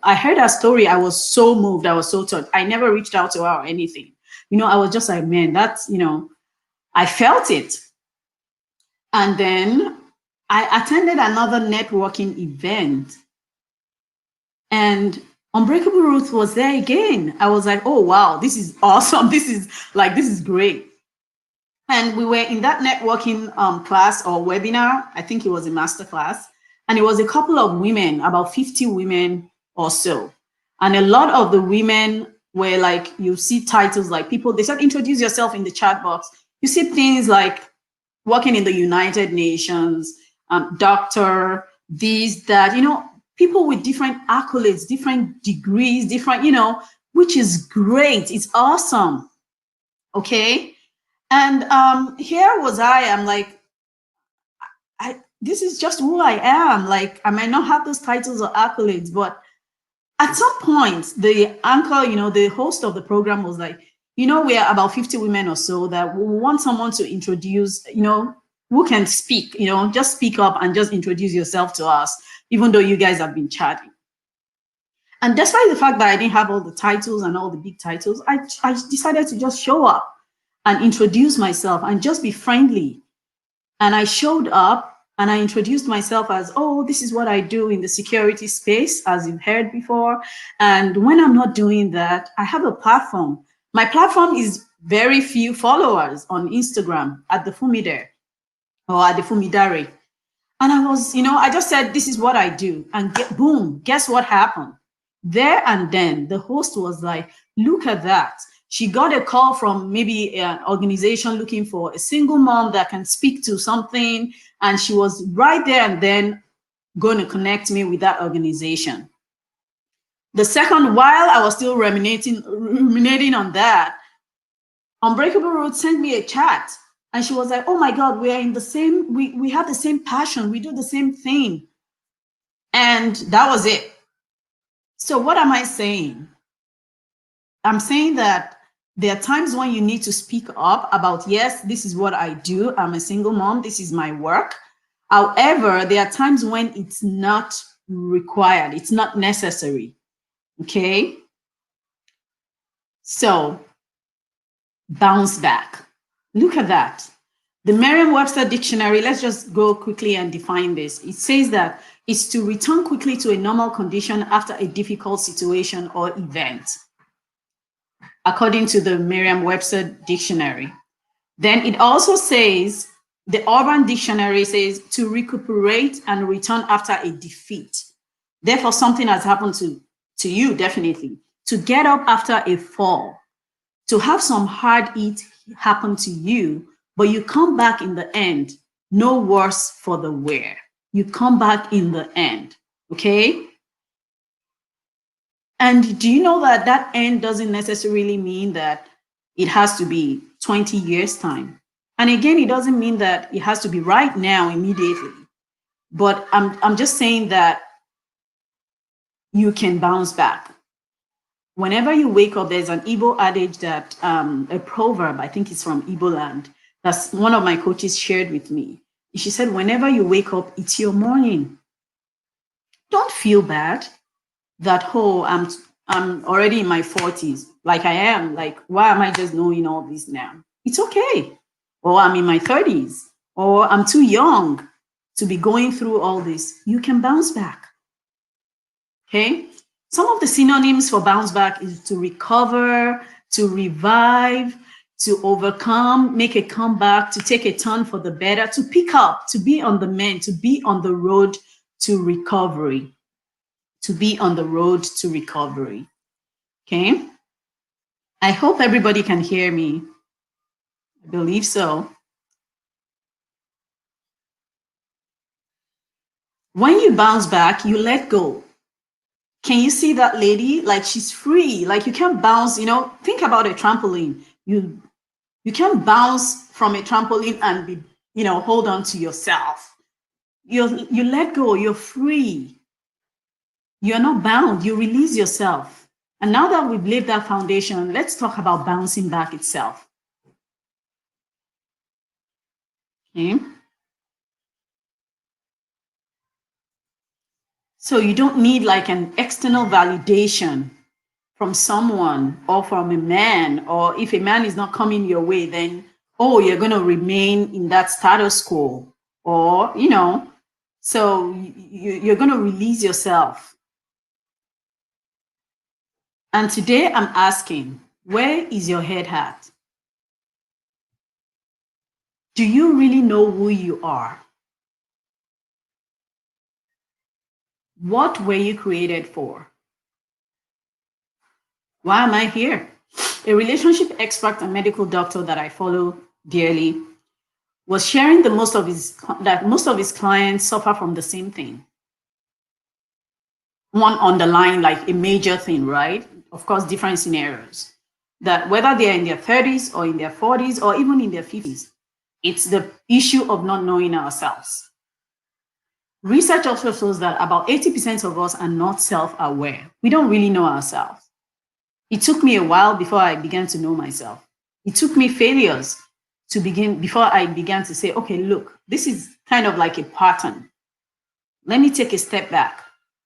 I heard her story. I was so moved. I was so touched. I never reached out to her or anything. I was just like, man, that's, I felt it. And then I attended another networking event and Unbreakable Ruth was there again. I was like, oh, wow, this is awesome. This is great. And we were in that networking class or webinar. I think it was a master class. And it was a couple of women, about 50 women or so. And a lot of the women were like, you see titles like people, they said, introduce yourself in the chat box. You see things like working in the United Nations, doctor, this, that, people with different accolades, different degrees, different, which is great. It's awesome. Okay. And here was I'm like, this is just who I am. Like, I might not have those titles or accolades, but at some point, the anchor, the host of the program was like, we are about 50 women or so that we want someone to introduce, who can speak, just speak up and just introduce yourself to us, even though you guys have been chatting. And despite the fact that I didn't have all the titles and all the big titles, I decided to just show up and introduce myself and just be friendly. And I showed up and I introduced myself as, this is what I do in the security space, as you've heard before. And when I'm not doing that, I have a platform. My platform is very few followers on Instagram at the Fumide or at the Fumidare. And I was, I just said, this is what I do. And boom, guess what happened? There and then, the host was like, look at that. She got a call from maybe an organization looking for a single mom that can speak to something. And she was right there and then going to connect me with that organization. The second, while I was still ruminating on that, Unbreakable Ruth sent me a chat. And she was like, oh my God, we are in the same, we have the same passion. We do the same thing. And that was it. So what am I saying? I'm saying that there are times when you need to speak up about, yes, this is what I do. I'm a single mom. This is my work. However, there are times when it's not required. It's not necessary. Okay. So bounce back. Look at that. The Merriam-Webster dictionary, let's just go quickly and define this. It says that it's to return quickly to a normal condition after a difficult situation or event, according to the Merriam-Webster dictionary. Then it also says, the Urban Dictionary says, to recuperate and return after a defeat. Therefore, something has happened to you, definitely. To get up after a fall, to have some hard hit happen to you, but you come back in the end, no worse for the wear. You come back in the end, okay? And do you know that that end doesn't necessarily mean that it has to be 20 years' time? And again, it doesn't mean that it has to be right now, immediately. But I'm just saying that you can bounce back. Whenever you wake up, there's an Igbo adage that, a proverb, I think it's from Igbo land, that's one of my coaches shared with me. She said, whenever you wake up, it's your morning. Don't feel bad that, I'm already in my 40s, like I am, like, why am I just knowing all this now? It's okay. Or I'm in my 30s, or I'm too young to be going through all this. You can bounce back, okay? Some of the synonyms for bounce back is to recover, to revive, to overcome, make a comeback, to take a turn for the better, to pick up, to be on the mend, to be on the road to recovery, to be on the road to recovery, okay? I hope everybody can hear me. I believe so. When you bounce back, you let go. Can you see that lady? Like, she's free. Like, you can't bounce, think about a trampoline. You can't bounce from a trampoline and be, hold on to yourself. You let go, you're free. You're not bound, you release yourself. And now that we've laid that foundation, let's talk about bouncing back itself. Okay. So you don't need like an external validation from someone or from a man, or if a man is not coming your way, then, you're going to remain in that status quo, or, so you're going to release yourself. And today I'm asking, where is your head at? Do you really know who you are? What were you created for? Why am I here? A relationship expert and medical doctor that I follow dearly was sharing that most of his clients suffer from the same thing. one underlying, like a major thing, right? Of course, different scenarios. That whether they're in their 30s or in their 40s or even in their 50s, it's the issue of not knowing ourselves. Research also shows that about 80% of us are not self-aware. We don't really know ourselves. It took me a while before I began to know myself. It took me failures to begin, before I began to say, okay, look, this is kind of like a pattern. Let me take a step back.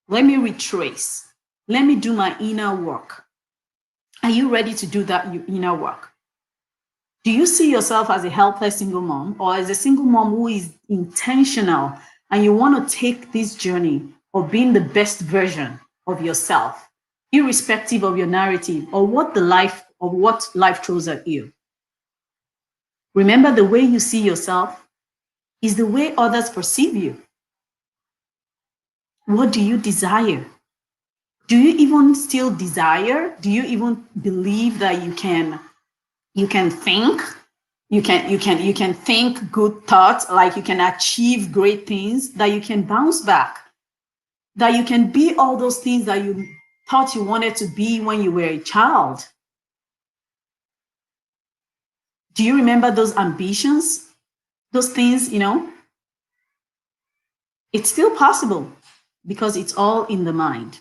Let me retrace. Let me do my inner work. Are you ready to do that inner work? Do you see yourself as a helpless single mom, or as a single mom who is intentional and you want to take this journey of being the best version of yourself, irrespective of your narrative or what life throws at you? Remember, the way you see yourself is the way others perceive you. What do you desire? Do you even still desire? Do you even believe that you can think? You can think good thoughts, like you can achieve great things, that you can bounce back, that you can be all those things that you thought you wanted to be when you were a child. Do you remember those ambitions? Those things, it's still possible because it's all in the mind.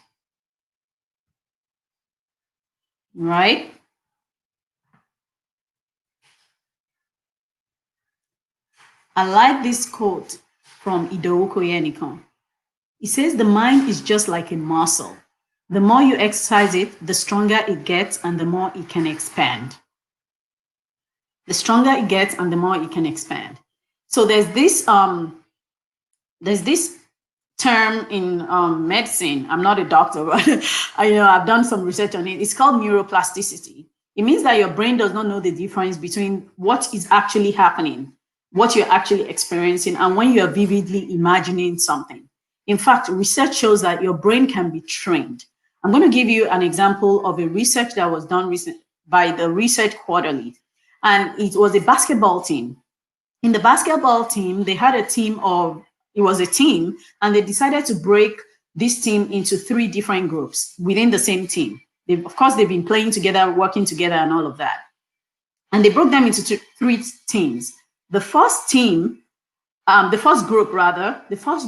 Right? I like this quote from Idowu Koyenikon. It says, the mind is just like a muscle. The more you exercise it, the stronger it gets and the more it can expand. The stronger it gets and the more it can expand. So there's this term in medicine. I'm not a doctor, but I've done some research on it. It's called neuroplasticity. It means that your brain does not know the difference between what is actually happening, what you're actually experiencing, and when you're vividly imagining something. In fact, research shows that your brain can be trained. I'm going to give you an example of a research that was done by the Research Quarterly, and it was a basketball team. In the basketball team, they had a team, and they decided to break this team into 3 different groups within the same team. Of course, they've been playing together, working together, and all of that. And they broke them into 3 teams. The first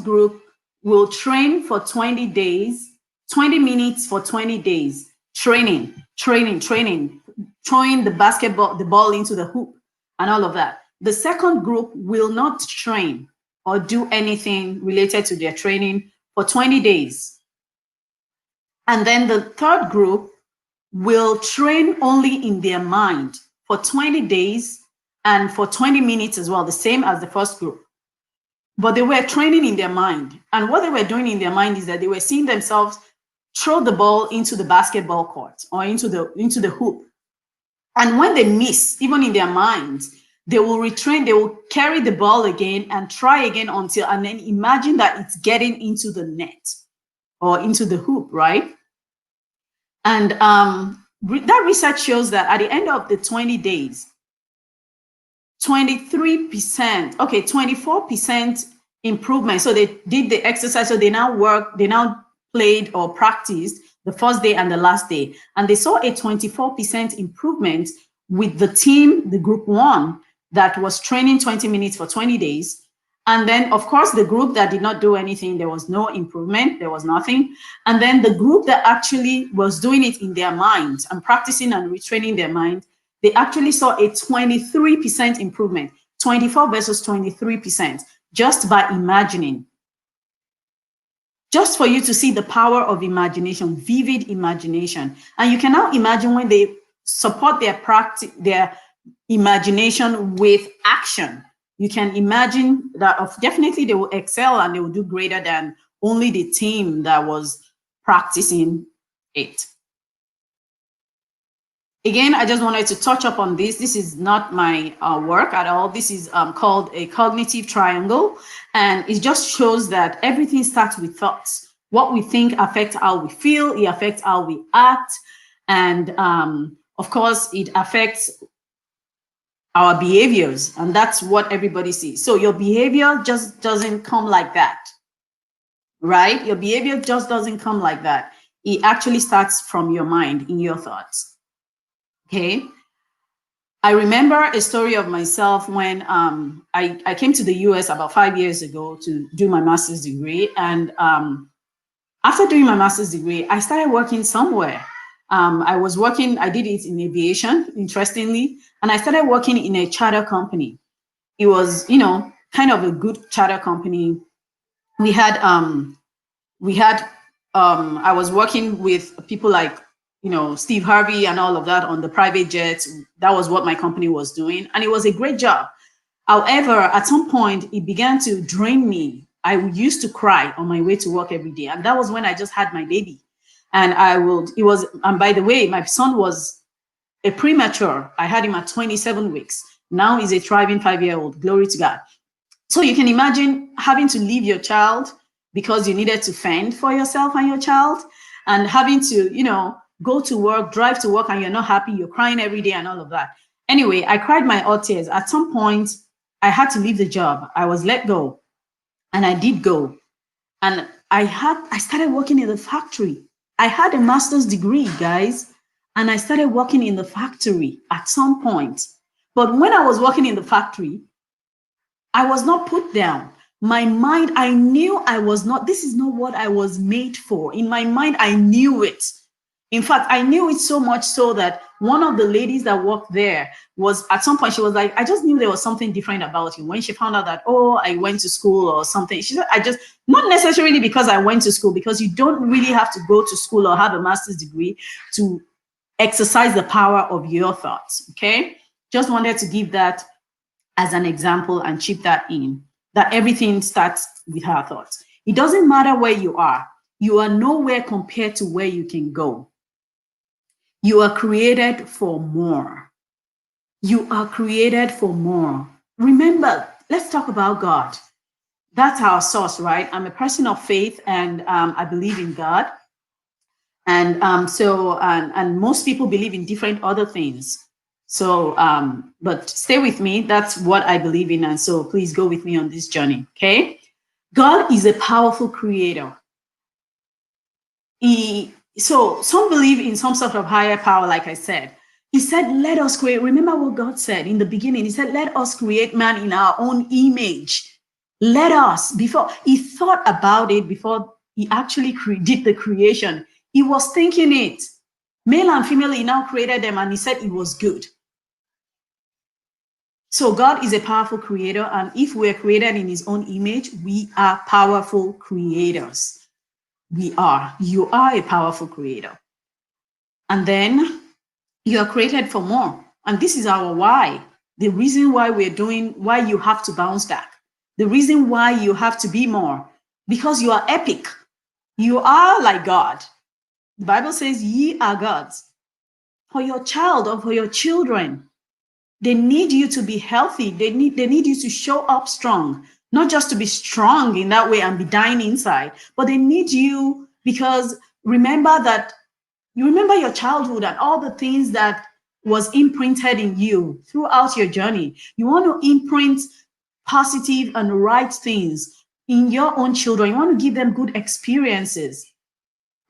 group will train for 20 days, 20 minutes for 20 days, training, throwing the ball into the hoop and all of that. The second group will not train or do anything related to their training for 20 days. And then the third group will train only in their mind for 20 days and for 20 minutes as well, the same as the first group. But they were training in their mind. And what they were doing in their mind is that they were seeing themselves throw the ball into the basketball court or into the hoop. And when they miss, even in their minds, they will retrain, they will carry the ball again and try again and then imagine that it's getting into the net or into the hoop, right? And that research shows that at the end of the 20 days, 24% improvement. So they did the exercise. So they now played or practiced the first day and the last day. And they saw a 24% improvement with the team, the group 1, that was training 20 minutes for 20 days. And then, of course, the group that did not do anything, there was no improvement, there was nothing. And then the group that actually was doing it in their minds and practicing and retraining their mind, they actually saw a 23% improvement, 24 versus 23%, just by imagining. Just for you to see the power of imagination, vivid imagination. And you can now imagine when they support their imagination with action. You can imagine that definitely they will excel and they will do greater than only the team that was practicing it. Again, I just wanted to touch up on this. This is not my work at all. This is called a cognitive triangle. And it just shows that everything starts with thoughts. What we think affects how we feel, it affects how we act. And of course, it affects our behaviors. And that's what everybody sees. So your behavior just doesn't come like that. right? Your behavior just doesn't come like that. It actually starts from your mind, in your thoughts. Okay. I remember a story of myself when I came to the US about 5 years ago to do my master's degree. And after doing my master's degree, I started working somewhere. I did it in aviation, interestingly, and I started working in a charter company. It was, kind of a good charter company. I was working with people like, Steve Harvey and all of that on the private jets. That was what my company was doing. And it was a great job. However, at some point, it began to drain me. I used to cry on my way to work every day. And that was when I just had my baby. And and by the way, my son was a premature. I had him at 27 weeks. Now he's a thriving 5-year-old. Glory to God. So you can imagine having to leave your child because you needed to fend for yourself and your child, and having to, go to work, drive to work, and you're not happy, you're crying every day and all of that. Anyway, I cried my own tears. At some point, I had to leave the job. I was let go, and I did go. And I started working in the factory. I had a master's degree, guys, and I started working in the factory at some point. But when I was working in the factory, I was not put down. My mind, I knew this is not what I was made for. In my mind, I knew it. In fact, I knew it so much so that one of the ladies that worked there was, at some point, she was like, I just knew there was something different about you. When she found out that, I went to school or something, she said, not necessarily because I went to school, because you don't really have to go to school or have a master's degree to exercise the power of your thoughts, okay? Just wanted to give that as an example and chip that in, that everything starts with our thoughts. It doesn't matter where you are nowhere compared to where you can go. You are created for more. You are created for more. Remember, let's talk about God. That's our source, right? I'm a person of faith, and I believe in God. And and most people believe in different other things. So, but stay with me. That's what I believe in. And so please go with me on this journey, okay? God is a powerful creator. So some believe in some sort of higher power, like I said. He said, let us create. Remember what God said in the beginning. He said, let us create man in our own image. Let us. Before he thought about it, before he actually did the creation, he was thinking it. Male and female, he now created them, and he said it was good. So God is a powerful creator, and if we're created in his own image, we are powerful creators. We are. You are a powerful creator. And then you are created for more. And this is our why. The reason why why you have to bounce back. The reason why you have to be more. Because you are epic. You are like God. The Bible says, ye are gods. For your child or for your children, they need you to be healthy. They need you to show up strong. Not just to be strong in that way and be dying inside, but they need you because you remember your childhood and all the things that was imprinted in you throughout your journey. You want to imprint positive and right things in your own children. You want to give them good experiences.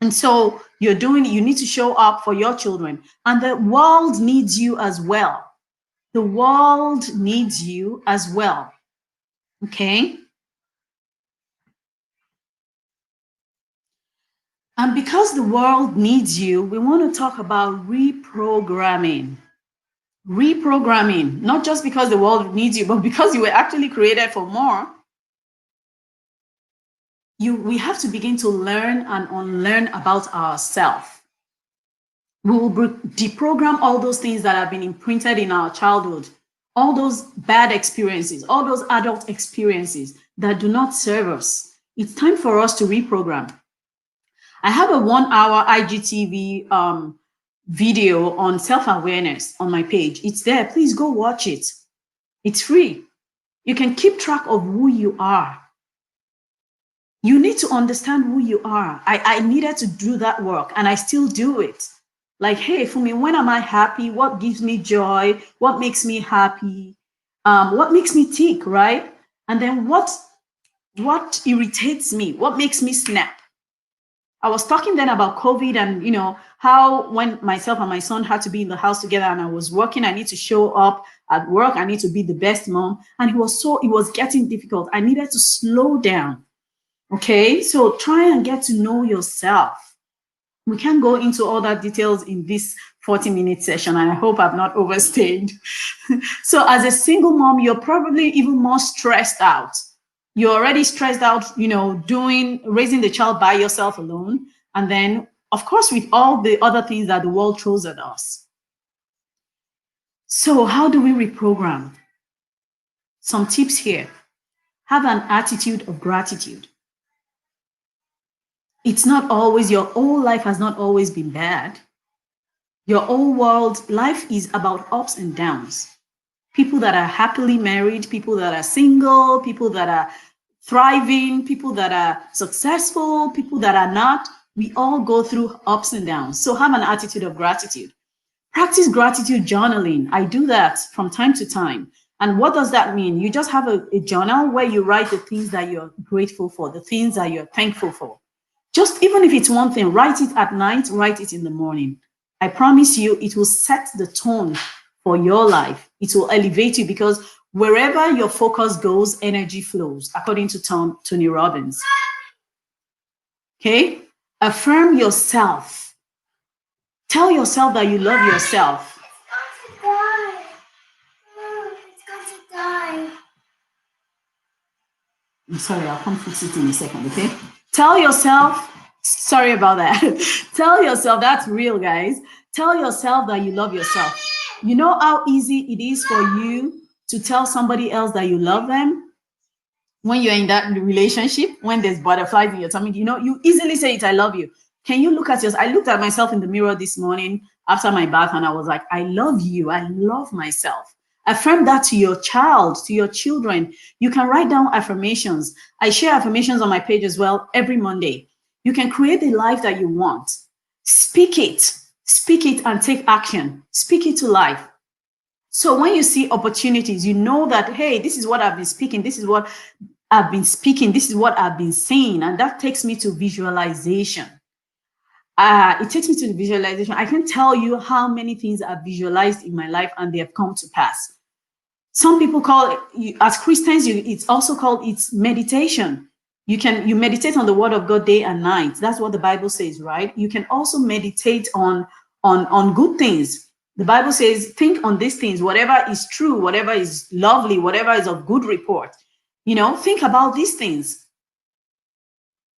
And so you need to show up for your children. And the world needs you as well. The world needs you as well. Okay? And because the world needs you, we want to talk about reprogramming. Reprogramming, not just because the world needs you, but because you were actually created for more. We have to begin to learn and unlearn about ourselves. We will deprogram all those things that have been imprinted in our childhood, all those bad experiences, all those adult experiences that do not serve us. It's time for us to reprogram. I have a 1-hour IGTV video on self-awareness on my page. It's there. Please go watch it. It's free. You can keep track of who you are. You need to understand who you are. I needed to do that work, and I still do it. Like, hey, Fumi, when am I happy? What gives me joy? What makes me happy? What makes me tick, right? And then what what irritates me, what makes me snap. I was talking then about COVID and, you know, how when myself and my son had to be in the house together and I was working, I need to show up at work. I need to be the best mom. And it was getting difficult. I needed to slow down. Okay. So try and get to know yourself. We can't go into all that details in this 40-minute session. And I hope I've not overstayed. So as a single mom, you're probably even more stressed out. You're already stressed out, you know, raising the child by yourself alone. And then, of course, with all the other things that the world throws at us. So how do we reprogram? Some tips here. Have an attitude of gratitude. It's not always, your whole life has not always been bad. Your whole world, life is about ups and downs. People that are happily married, people that are single, people that are thriving, people that are successful, people that are not, we all go through ups and downs. So have an attitude of gratitude. Practice gratitude journaling. I do that from time to time. And what does that mean? You just have a journal where you write the things that you're grateful for, the things that you're thankful for. Just even if it's one thing, write it at night, write it in the morning. I promise you, it will set the tone for your life. It will elevate you because wherever your focus goes, energy flows, according to Tony Robbins. Okay? Affirm yourself. Tell yourself that you love yourself. It's going to die. It's going to die. I'm sorry, I'll come fix it in a second, okay? Tell yourself, sorry about that. Tell yourself, that's real, guys. Tell yourself that you love yourself. You know how easy it is for you to tell somebody else that you love them? When you're in that relationship, when there's butterflies in your tummy, you know, you easily say it, I love you. Can you look at yourself? I looked at myself in the mirror this morning after my bath and I was like, I love you. I love myself. Affirm that to your child, to your children. You can write down affirmations. I share affirmations on my page as well every Monday. You can create the life that you want. Speak it and take action. Speak it to life. So when you see opportunities, you know that, hey, this is what I've been speaking. This is what I've been speaking. This is what I've been saying. And that takes me to visualization. It takes me to the visualization. I can tell you how many things I've visualized in my life and they have come to pass. Some people call it, as Christians, it's also called it's meditation. You meditate on the word of God day and night. That's what the Bible says, right? You can also meditate on good things. The Bible says, think on these things, whatever is true, whatever is lovely, whatever is of good report. You know, think about these things.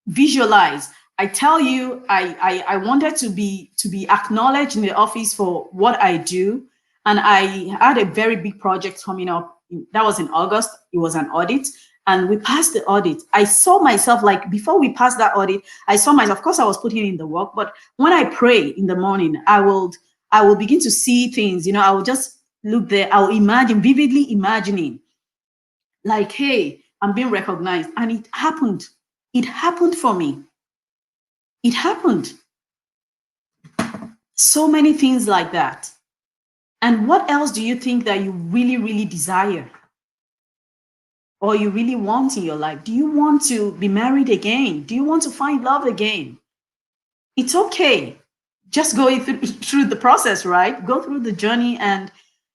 Visualize. I tell you, I wanted to be acknowledged in the office for what I do. And I had a very big project coming up. That was in August. It was an audit. And we passed the audit. I saw myself, like, before we passed that audit, I saw myself, of course, I was putting in the work. But when I pray in the morning, I will begin to see things. You know, I will just look there. I will imagine, vividly imagining, like, hey, I'm being recognized. And it happened. It happened for me. It happened. So many things like that. And what else do you think that you really, really desire? Or you really want in your life? Do you want to be married again? Do you want to find love again? It's okay. Just go through the process, right? Go through the journey, and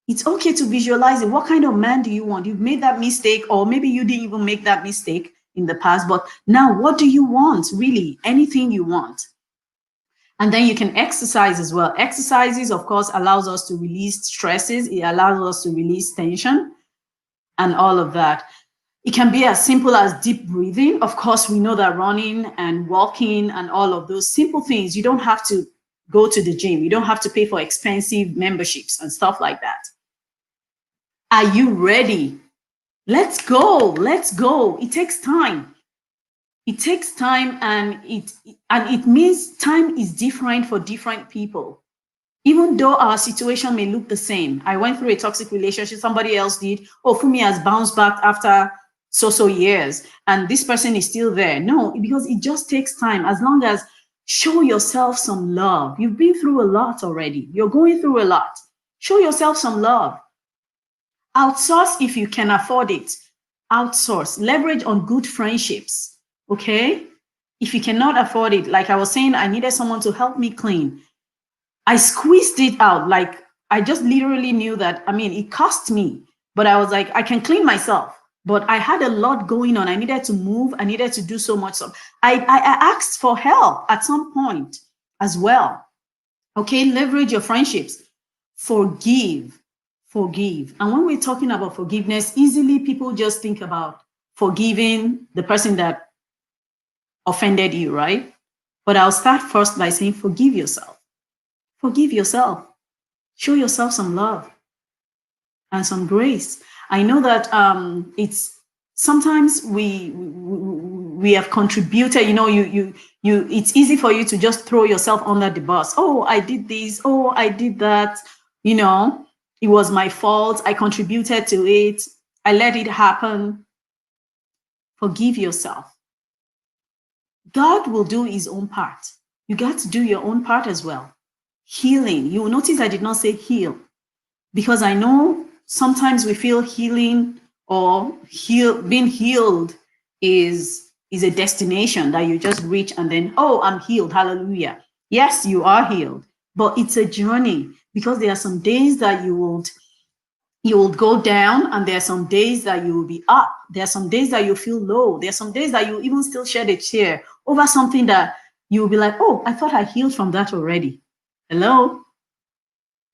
it's okay to visualize it. What kind of man do you want? You've made that mistake, or maybe you didn't even make that mistake in the past, but now what do you want? Really, anything you want. And then you can exercise as well. Exercises, of course, allows us to release stresses. It allows us to release tension and all of that. It can be as simple as deep breathing. Of course, we know that running and walking and all of those simple things, you don't have to go to the gym. You don't have to pay for expensive memberships and stuff like that. Are you ready? Let's go. Let's go. It takes time. It takes time, and it means time is different for different people. Even though our situation may look the same. I went through a toxic relationship, somebody else did. Oh, Fumi has bounced back after so years, and this person is still there. No, because it just takes time. As long as show yourself some love. You've been through a lot already. You're going through a lot. Show yourself some love. Outsource if you can afford it. outsource, leverage on good friendships, okay? If you cannot afford it, like I was saying, I needed someone to help me clean. I squeezed it out. Like, I just literally knew that, I mean, it cost me, but I was like, I can clean myself. But I had a lot going on. I needed to move. I needed to do so much. So I asked for help at some point as well. Okay, leverage your friendships. Forgive. And when we're talking about forgiveness, easily people just think about forgiving the person that offended you, right? But I'll start first by saying, forgive yourself. Forgive yourself. Show yourself some love and some grace. I know that it's sometimes we have contributed. It's easy for you to just throw yourself under the bus. Oh, I did this. Oh, I did that. It was my fault. I contributed to it. I let it happen. Forgive yourself. God will do his own part. You got to do your own part as well. Healing. You will notice I did not say heal, because I know sometimes we feel healing or being healed is a destination that you just reach and then, oh, I'm healed. Hallelujah. Yes, you are healed, but it's a journey, because there are some days that you will go down, and there are some days that you will be up. There are some days that you feel low. There are some days that you even still shed a tear over something that you will be like, oh, I thought I healed from that already. Hello?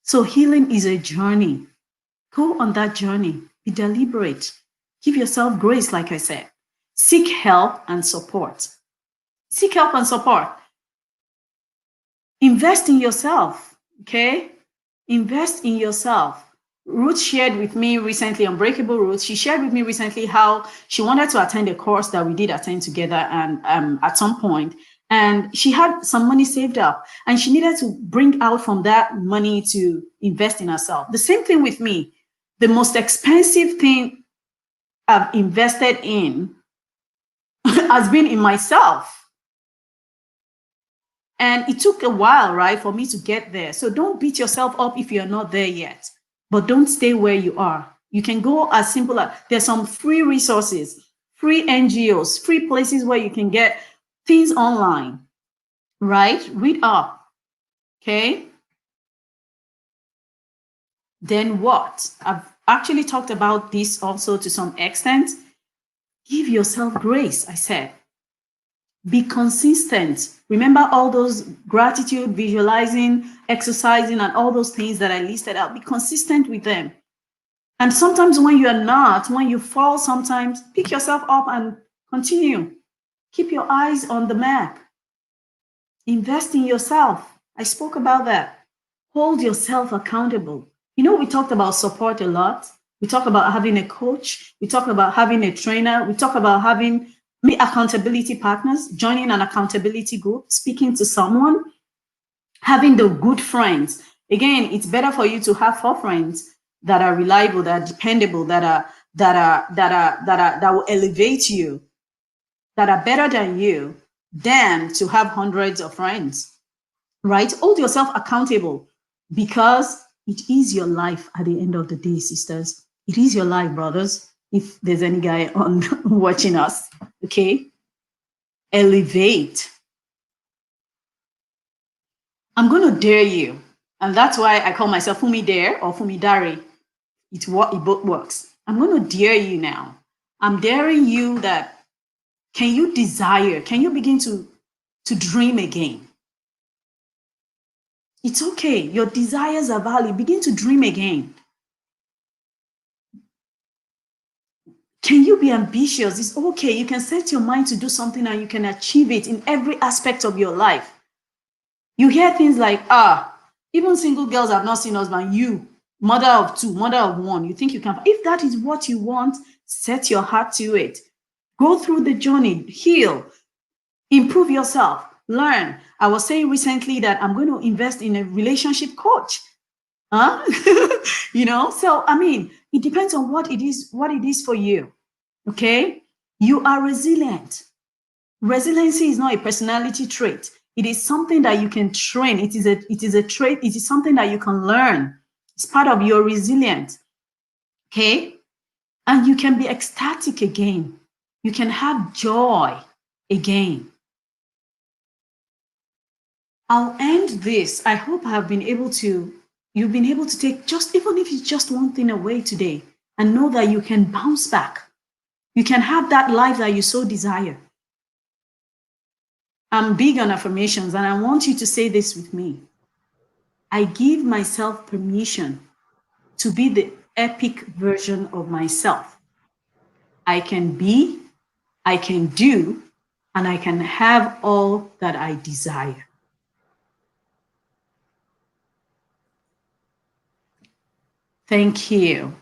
So healing is a journey. Go on that journey. Be deliberate. Give yourself grace, like I said. Seek help and support. Seek help and support. Invest in yourself, okay? Invest in yourself. Ruth shared with me recently, Unbreakable Ruth, she shared with me recently how she wanted to attend a course that we did attend together and at some point, and she had some money saved up and she needed to bring out from that money to invest in herself. The same thing with me. The most expensive thing I've invested in has been in myself. And it took a while, right, for me to get there. So don't beat yourself up if you're not there yet, but don't stay where you are. You can go as simple as, there's some free resources, free NGOs, free places where you can get things online, right? Read up, okay? Then what? I've actually talked about this also to some extent. Give yourself grace, I said. Be consistent. Remember all those gratitude, visualizing, exercising, and all those things that I listed out. Be consistent with them. And sometimes when you're not, when you fall, sometimes pick yourself up and continue. Keep your eyes on the map. Invest in yourself. I spoke about that. Hold yourself accountable. We talked about support a lot. We talk about having a coach. We talk about having a trainer. We talk about having accountability partners, joining an accountability group, speaking to someone, having the good friends. Again, it's better for you to have 4 friends that are reliable, that are dependable, that will elevate you, that are better than you, than to have hundreds of friends, right? Hold yourself accountable, because it is your life at the end of the day, sisters. It is your life, brothers. If there's any guy on watching us, okay? Elevate. I'm going to dare you. And that's why I call myself Fumi Dare or Fumi Dari. It both works. I'm going to dare you now. I'm daring you that, can you desire? Can you begin to dream again? It's okay. Your desires are valid. Begin to dream again. Can you be ambitious? It's okay. You can set your mind to do something and you can achieve it in every aspect of your life. You hear things like, even single girls have not seen husband. You, mother of 2, mother of 1, you think you can. If that is what you want, set your heart to it. Go through the journey, heal, improve yourself, learn. I was saying recently that I'm going to invest in a relationship coach. So I mean, it depends on what it is for you. Okay, you are resilient. Resiliency is not a personality trait. It is something that you can train. It is a trait. It is something that you can learn. It's part of your resilience. Okay, And you can be ecstatic again. You can have joy again. I'll end this. I hope you've been able to take just, even if it's just one thing away today, and know that you can bounce back. You can have that life that you so desire. I'm big on affirmations, and I want you to say this with me. I give myself permission to be the epic version of myself. I can be, I can do, and I can have all that I desire. Thank you.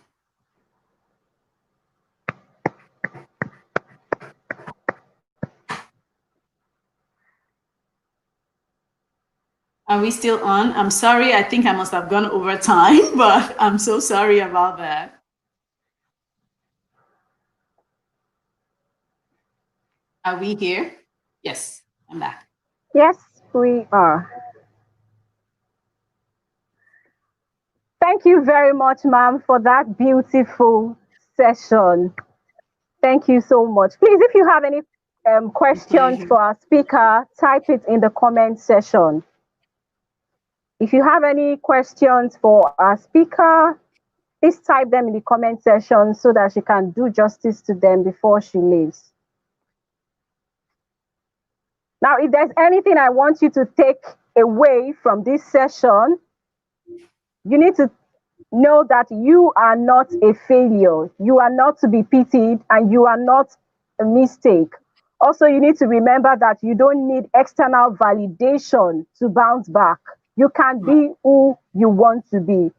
Are we still on? I'm sorry, I think I must have gone over time, but I'm so sorry about that. Are we here? Yes, I'm back. Yes, we are. Thank you very much, ma'am, for that beautiful session. Thank you so much. Please, if you have any questions Pleasure. for our speaker, type it in the comment section. If you have any questions for our speaker, please type them in the comment section so that she can do justice to them before she leaves. Now, if there's anything I want you to take away from this session, you need to know that you are not a failure. You are not to be pitied, and you are not a mistake. Also, you need to remember that you don't need external validation to bounce back. You can be who you want to be.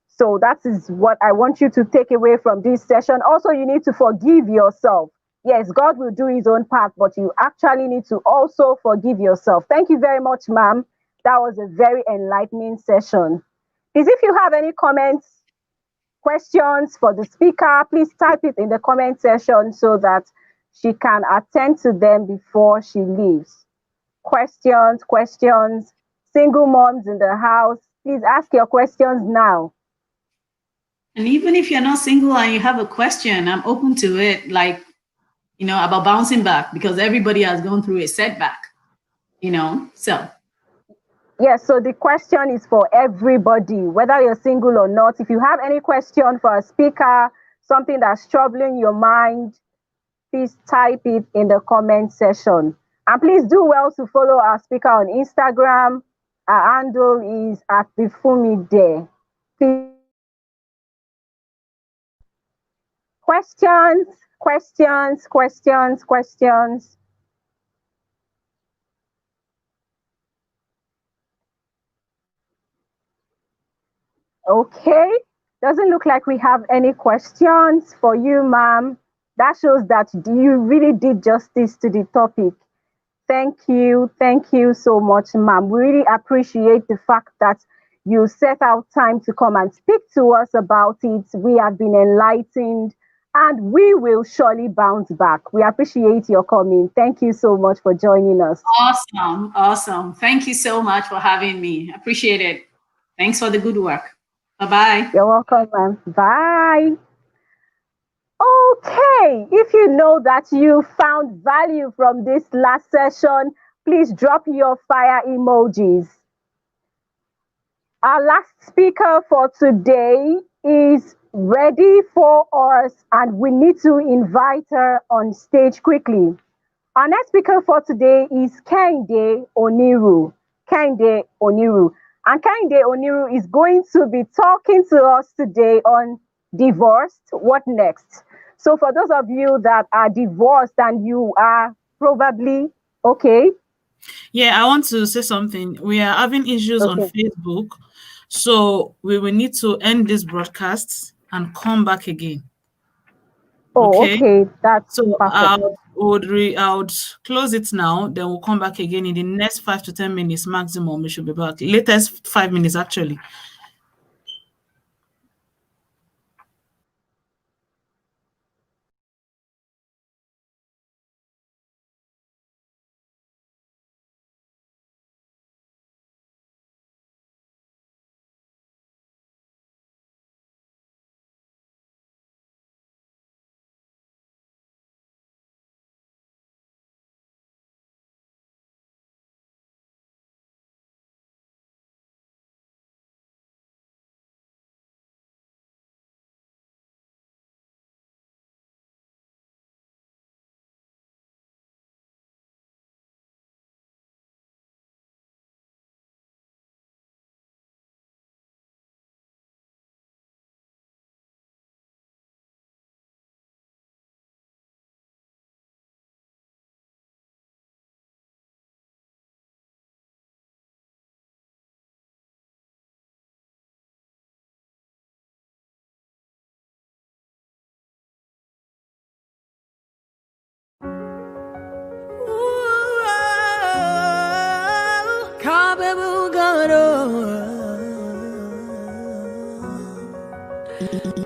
So that is what I want you to take away from this session. Also, you need to forgive yourself. Yes, God will do his own part, but you actually need to also forgive yourself. Thank you very much, ma'am. That was a very enlightening session. Please, if you have any comments, questions for the speaker, please type it in the comment section so that she can attend to them before she leaves. Questions, single moms in the house, please ask your questions now. And even if you're not single and you have a question, I'm open to it, like, about bouncing back, because everybody has gone through a setback, so. Yes, so the question is for everybody, whether you're single or not. If you have any question for a speaker, something that's troubling your mind, please type it in the comment section. And please do well to follow our speaker on Instagram. Our handle is at @befumide. Please. Questions. Okay, doesn't look like we have any questions for you, ma'am. That shows that you really did justice to the topic. Thank you so much, ma'am. We really appreciate the fact that you set out time to come and speak to us about it. We have been enlightened, and we will surely bounce back. We appreciate your coming. Thank you so much for joining us. Awesome. Thank you so much for having me. Appreciate it. Thanks for the good work. Bye-bye. You're welcome, ma'am. Bye. Okay, if you know that you found value from this last session, please drop your fire emojis. Our last speaker for today is ready for us, and we need to invite her on stage quickly. Our next speaker for today is Kehinde Oniru. Kehinde Oniru. And Kehinde Oniru is going to be talking to us today on divorced. What next? So for those of you that are divorced and you are probably okay. Yeah, I want to say something. We are having issues on Okay. Facebook, so we will need to end this broadcast and come back again. Oh, Okay. okay. That's So perfect. I would close it now. Then we'll come back again in the next 5 to 10 minutes maximum. We should be back. Latest 5 minutes actually.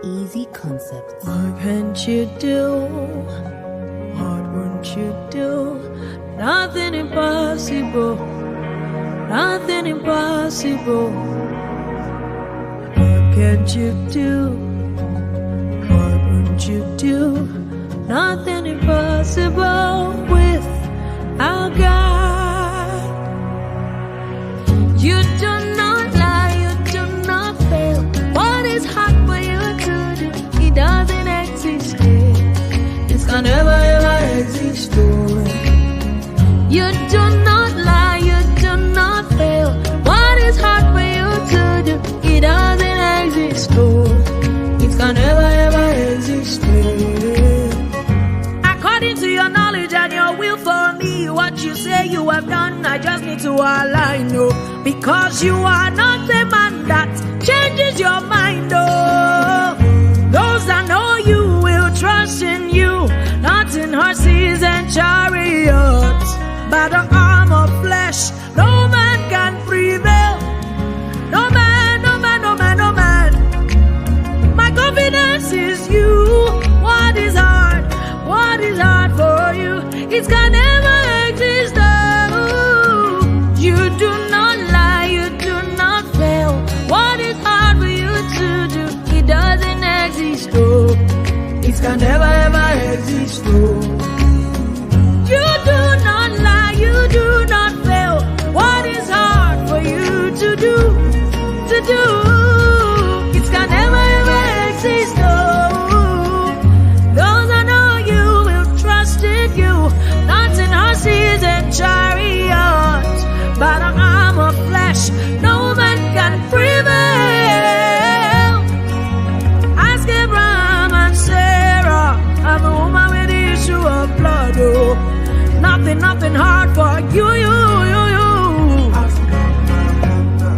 Easy concepts. What can't you do? What won't you do? Nothing impossible. Nothing impossible. What can't you do? What won't you do? Nothing impossible with our God. You do not lie, you do not fail. What is hard for you to do? It doesn't exist. It can never ever exist. You do not lie, you do not fail. What is hard for you to do? It doesn't exist. It can never ever exist. According to your knowledge and your will for me, what you say you have done, I just need to align, because you are not a man that changes your mind, Those that know you will trust in you, not in horses and chariots. By the arm of flesh, no man can prevail. No man, no man, no man, no man. My confidence is you. What is hard? What is hard for you? It can never exist. You do not lie, you do not fail. What is hard for you to do? It doesn't exist. It can never ever exist. You do not lie, you do not fail. What is hard for you to do? It can never ever exist. Those I know you will trust in you, not in horses and chariots. By the arm of flesh, no man can prevail. Ask Abraham and Sarah, and the woman with the issue of blood. Nothing hard for you.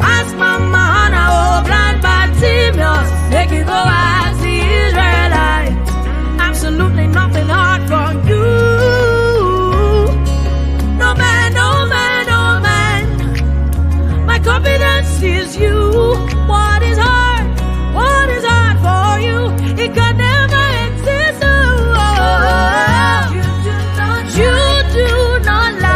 Ask Mama Hannah, blind Bartimaeus, make it go as the Israelites. Absolutely nothing hard for you. No man, no man, no man. My confidence is you. What is hard? What is hard for you? It can never exist. You do not lie.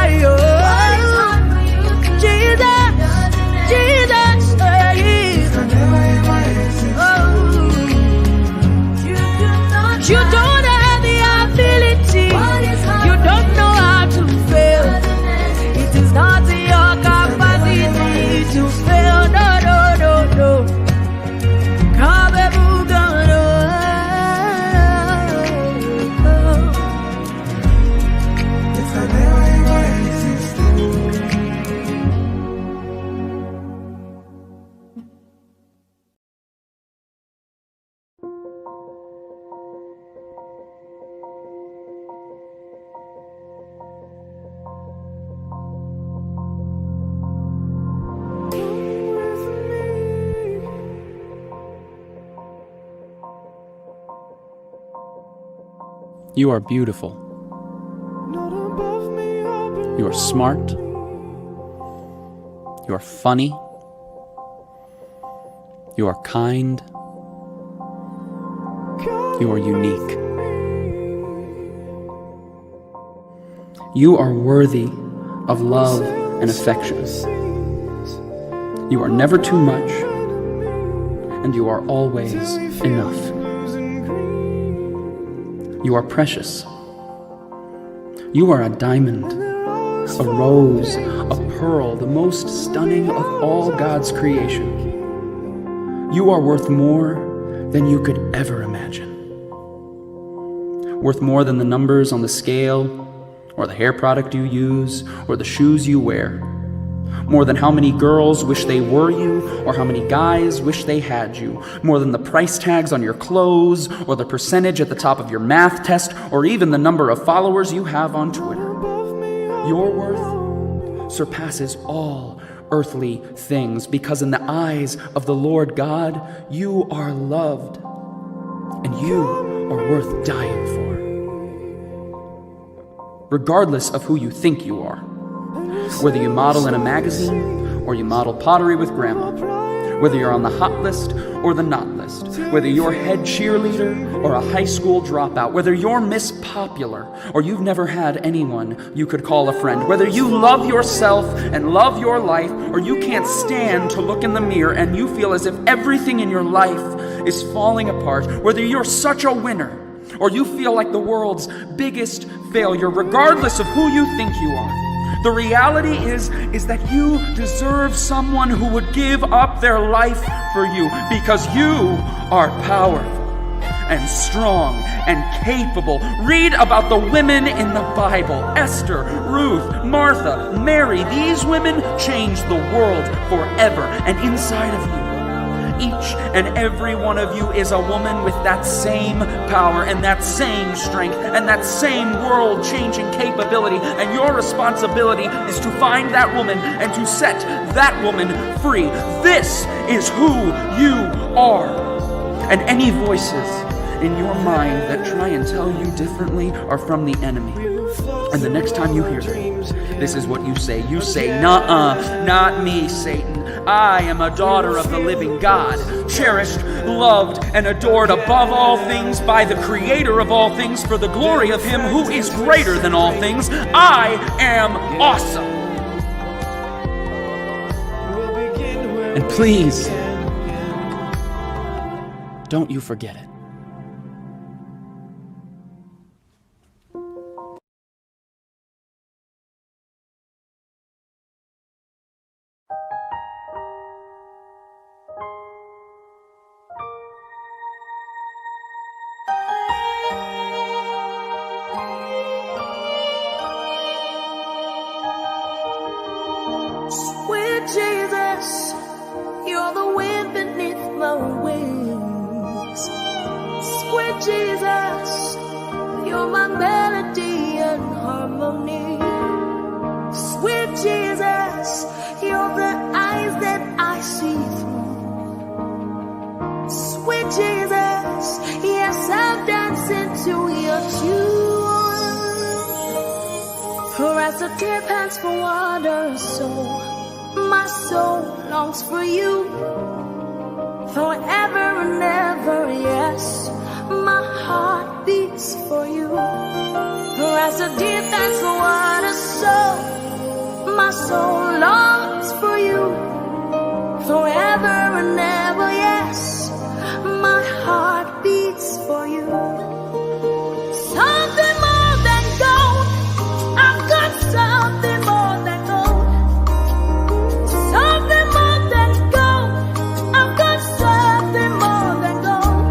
Jesus, you don't have the ability. You don't know how to fail. It is not in your capacity to fail. No. You are beautiful. You are smart. You are funny. You are kind. You are unique. You are worthy of love and affection. You are never too much, and you are always enough. You are precious. You are a diamond, a rose, a pearl, the most stunning of all God's creation. You are worth more than you could ever imagine. Worth more than the numbers on the scale, or the hair product you use, or the shoes you wear. More than how many girls wish they were you, or how many guys wish they had you. More than the price tags on your clothes, or the percentage at the top of your math test, or even the number of followers you have on Twitter. Your worth surpasses all earthly things, because in the eyes of the Lord God, you are loved, and you are worth dying for. Regardless of who you think you are, whether you model in a magazine or you model pottery with grandma. Whether you're on the hot list or the not list, whether you're head cheerleader or a high school dropout, whether you're Miss Popular or you've never had anyone you could call a friend, whether you love yourself and love your life, or you can't stand to look in the mirror and you feel as if everything in your life is falling apart, whether you're such a winner or you feel like the world's biggest failure, regardless of who you think you are, the reality is that you deserve someone who would give up their life for you, because you are powerful and strong and capable. Read about the women in the Bible: Esther, Ruth, Martha, Mary. These women changed the world forever. And inside of you, each and every one of you is a woman with that same power and that same strength and that same world-changing capability. And your responsibility is to find that woman and to set that woman free. This is who you are. And any voices in your mind that try and tell you differently are from the enemy. And the next time you hear them, this is what you say. You say, "Nuh-uh, not me, Satan. I am a daughter of the living God, cherished, loved, and adored above all things by the Creator of all things, for the glory of Him who is greater than all things. I am awesome." And please, don't you forget it. Sweet Jesus, you're the wind beneath my wings. Sweet Jesus, you're my melody and harmony. Sweet Jesus, you're the eyes that I see through. Sweet Jesus, yes, I'm dancing to your tune. For as the deer pants for water, so my soul longs for you. Forever and ever, yes, my heart beats for you. For as the deer pants for water, so my soul longs for you. Forever and ever, yes, my heart beats for you. Something more than gold, I've got something more than gold. Something more than gold, I've got something more than gold.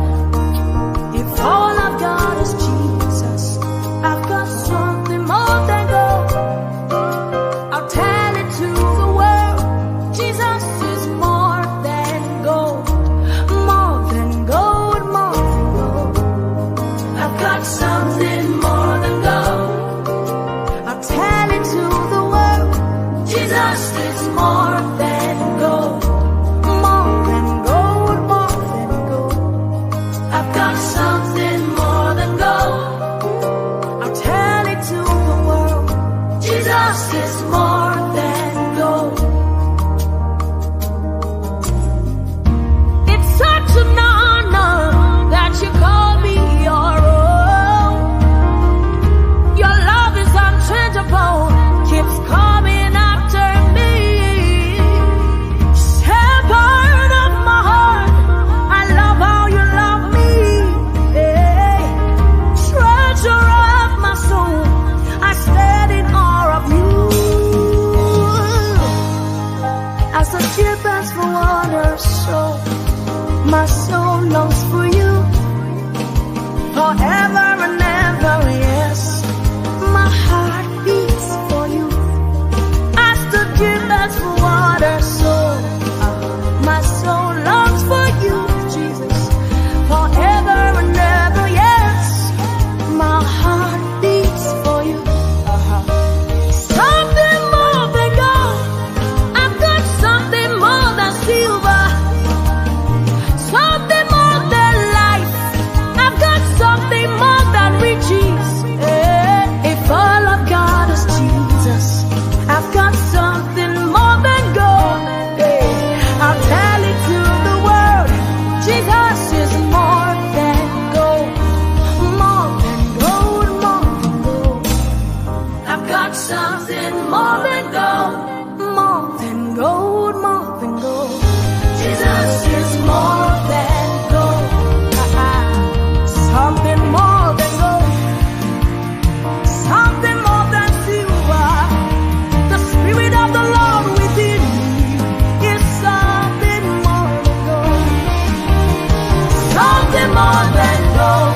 something more than gold,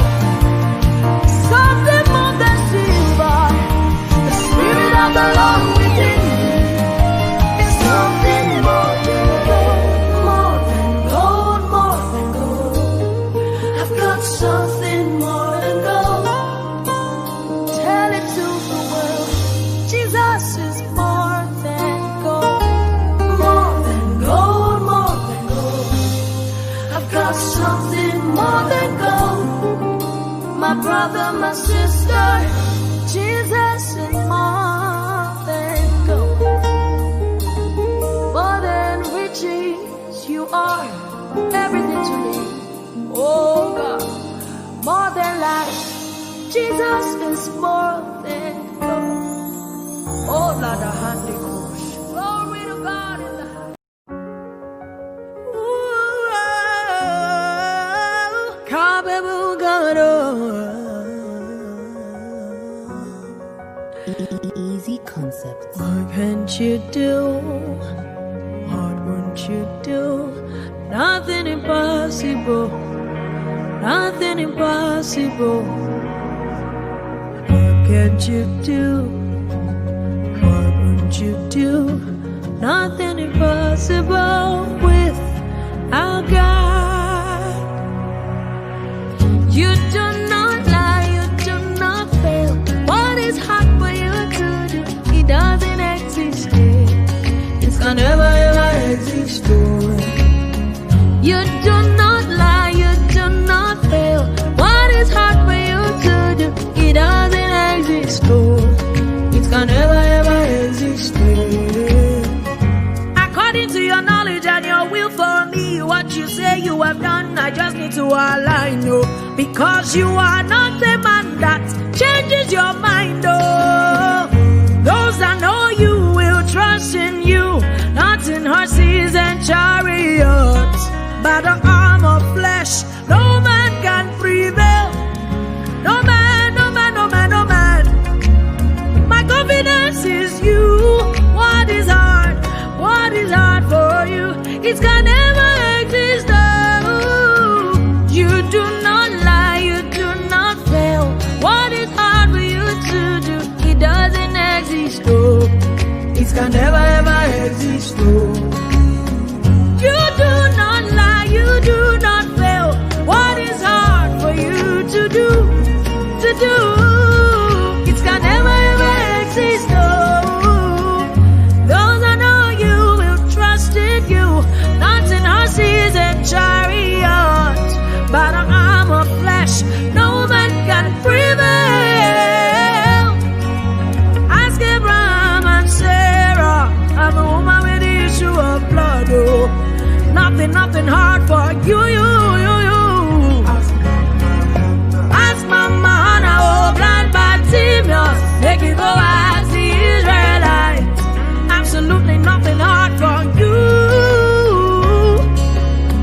something more than silver. The Spirit of the Lord within me is something more than gold, more than gold, more than gold. I've got something more than gold. Tell it to the world, Jesus is more than gold, more than gold, more than gold. I've got something more than gold. My brother, my sister, Jesus is more than gold. More than riches, you are everything to me. Oh God, more than life, Jesus is more than gold. Oh Lord, a handy coach. Glory to God in the house. Easy concepts. What can't you do? What won't you do? Nothing impossible. Nothing impossible. What can't you do? What won't you do? Nothing impossible with our God. You do not lie, you do not fail. What is hard for you to do? It doesn't exist yet. It can never ever exist. You do not lie, you do not fail. What is hard for you to do? It doesn't exist. It can never ever exist. According to your knowledge and your will for me, what you say you have done, I just need to align you. Because you are not a man that changes your mind, oh. Those that know you will trust in you, not in horses and chariots. By the arm of flesh, no man can prevail. No man, no man, no man, no man. My confidence is you. What is hard? What is hard for you? It can never exist. Oh, you do not lie, you do not fail. What is hard for you to do? It doesn't exist. Oh, it can never ever exist. Oh, you do not lie, you do not fail. What is hard for you to do? To do? It can never ever exist. Oh, those I know you will trust in you, not in horses and chariots. By the arm of flesh, no man can prevail. Ask Abraham and Sarah, and the woman with the issue of blood. Oh, nothing hard for you. Ask Mama Hannah, oh, blind Bartimaeus, make it go as the Israelites. Absolutely nothing hard for you.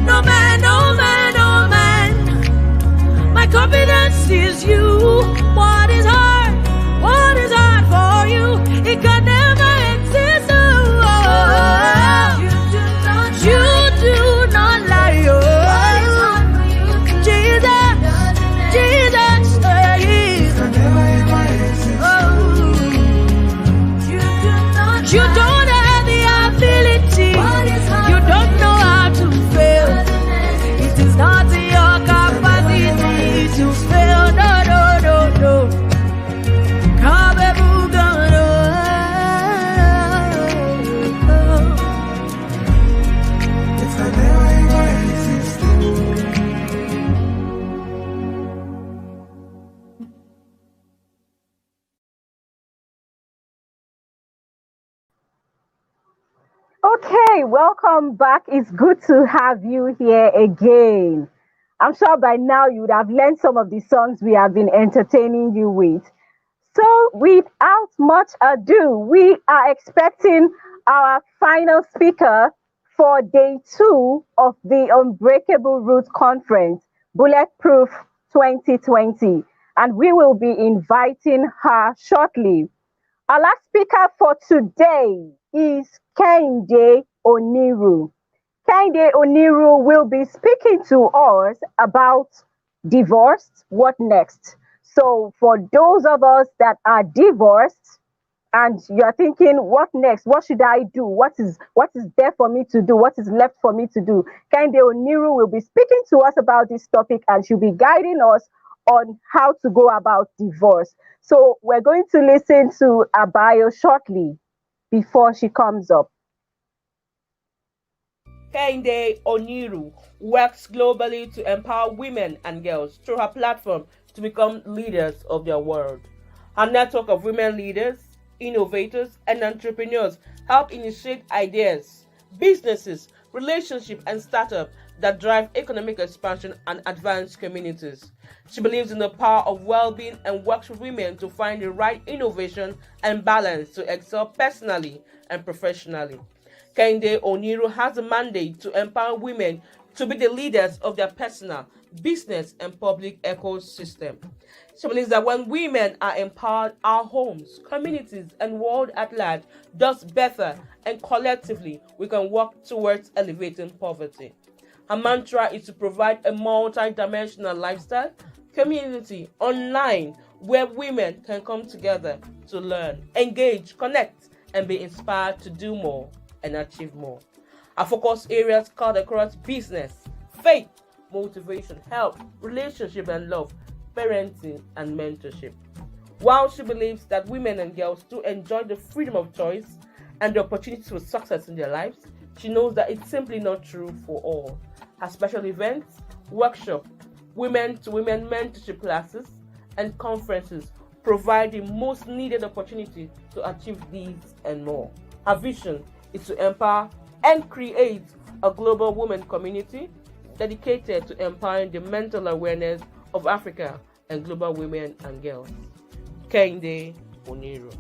No man, no man, no man. My confidence is you. What is hard? What is hard for you? It can never exist. Oh, you do not lie. Oh, Jesus, Jesus, you don't have the ability. You don't know how to fail. It is not in your capacity to fail. No, no, no, no. Okay, welcome back. It's good to have you here again. I'm sure by now you would have learned some of the songs we have been entertaining you with. So, without much ado, we are expecting our final speaker for day 2 of the Unbreakable Ruth Conference, Bulletproof 2020. And we will be inviting her shortly. Our last speaker for today is Kehinde Oniru. Kehinde Oniru will be speaking to us about divorced, what next? So for those of us that are divorced, and you're thinking, what next? What should I do? What is there for me to do? What is left for me to do? Kende Oniru will be speaking to us about this topic, and she'll be guiding us on how to go about divorce. So we're going to listen to a bio shortly before she comes up. Kende Oniru works globally to empower women and girls through her platform to become leaders of their world. Her network of women leaders, innovators, and entrepreneurs help initiate ideas, businesses, relationships, and startups that drive economic expansion and advance communities. She believes in the power of well-being and works with women to find the right innovation and balance to excel personally and professionally. Kende Oniru has a mandate to empower women to be the leaders of their personal, business, and public ecosystem. She believes that when women are empowered, our homes, communities, and world at large does better, and collectively we can work towards elevating poverty. Her mantra is to provide a multi-dimensional lifestyle community online where women can come together to learn, engage, connect, and be inspired to do more and achieve more. Our focus areas cut across business, faith, motivation, health, relationship and love, parenting, and mentorship. While she believes that women and girls do enjoy the freedom of choice and the opportunities for success in their lives, she knows that it's simply not true for all. Her special events, workshops, women-to-women mentorship classes, and conferences provide the most needed opportunity to achieve these and more. Her vision is to empower and create a global women community dedicated to empowering the mental awareness of Africa and global women and girls. Kende Oniru.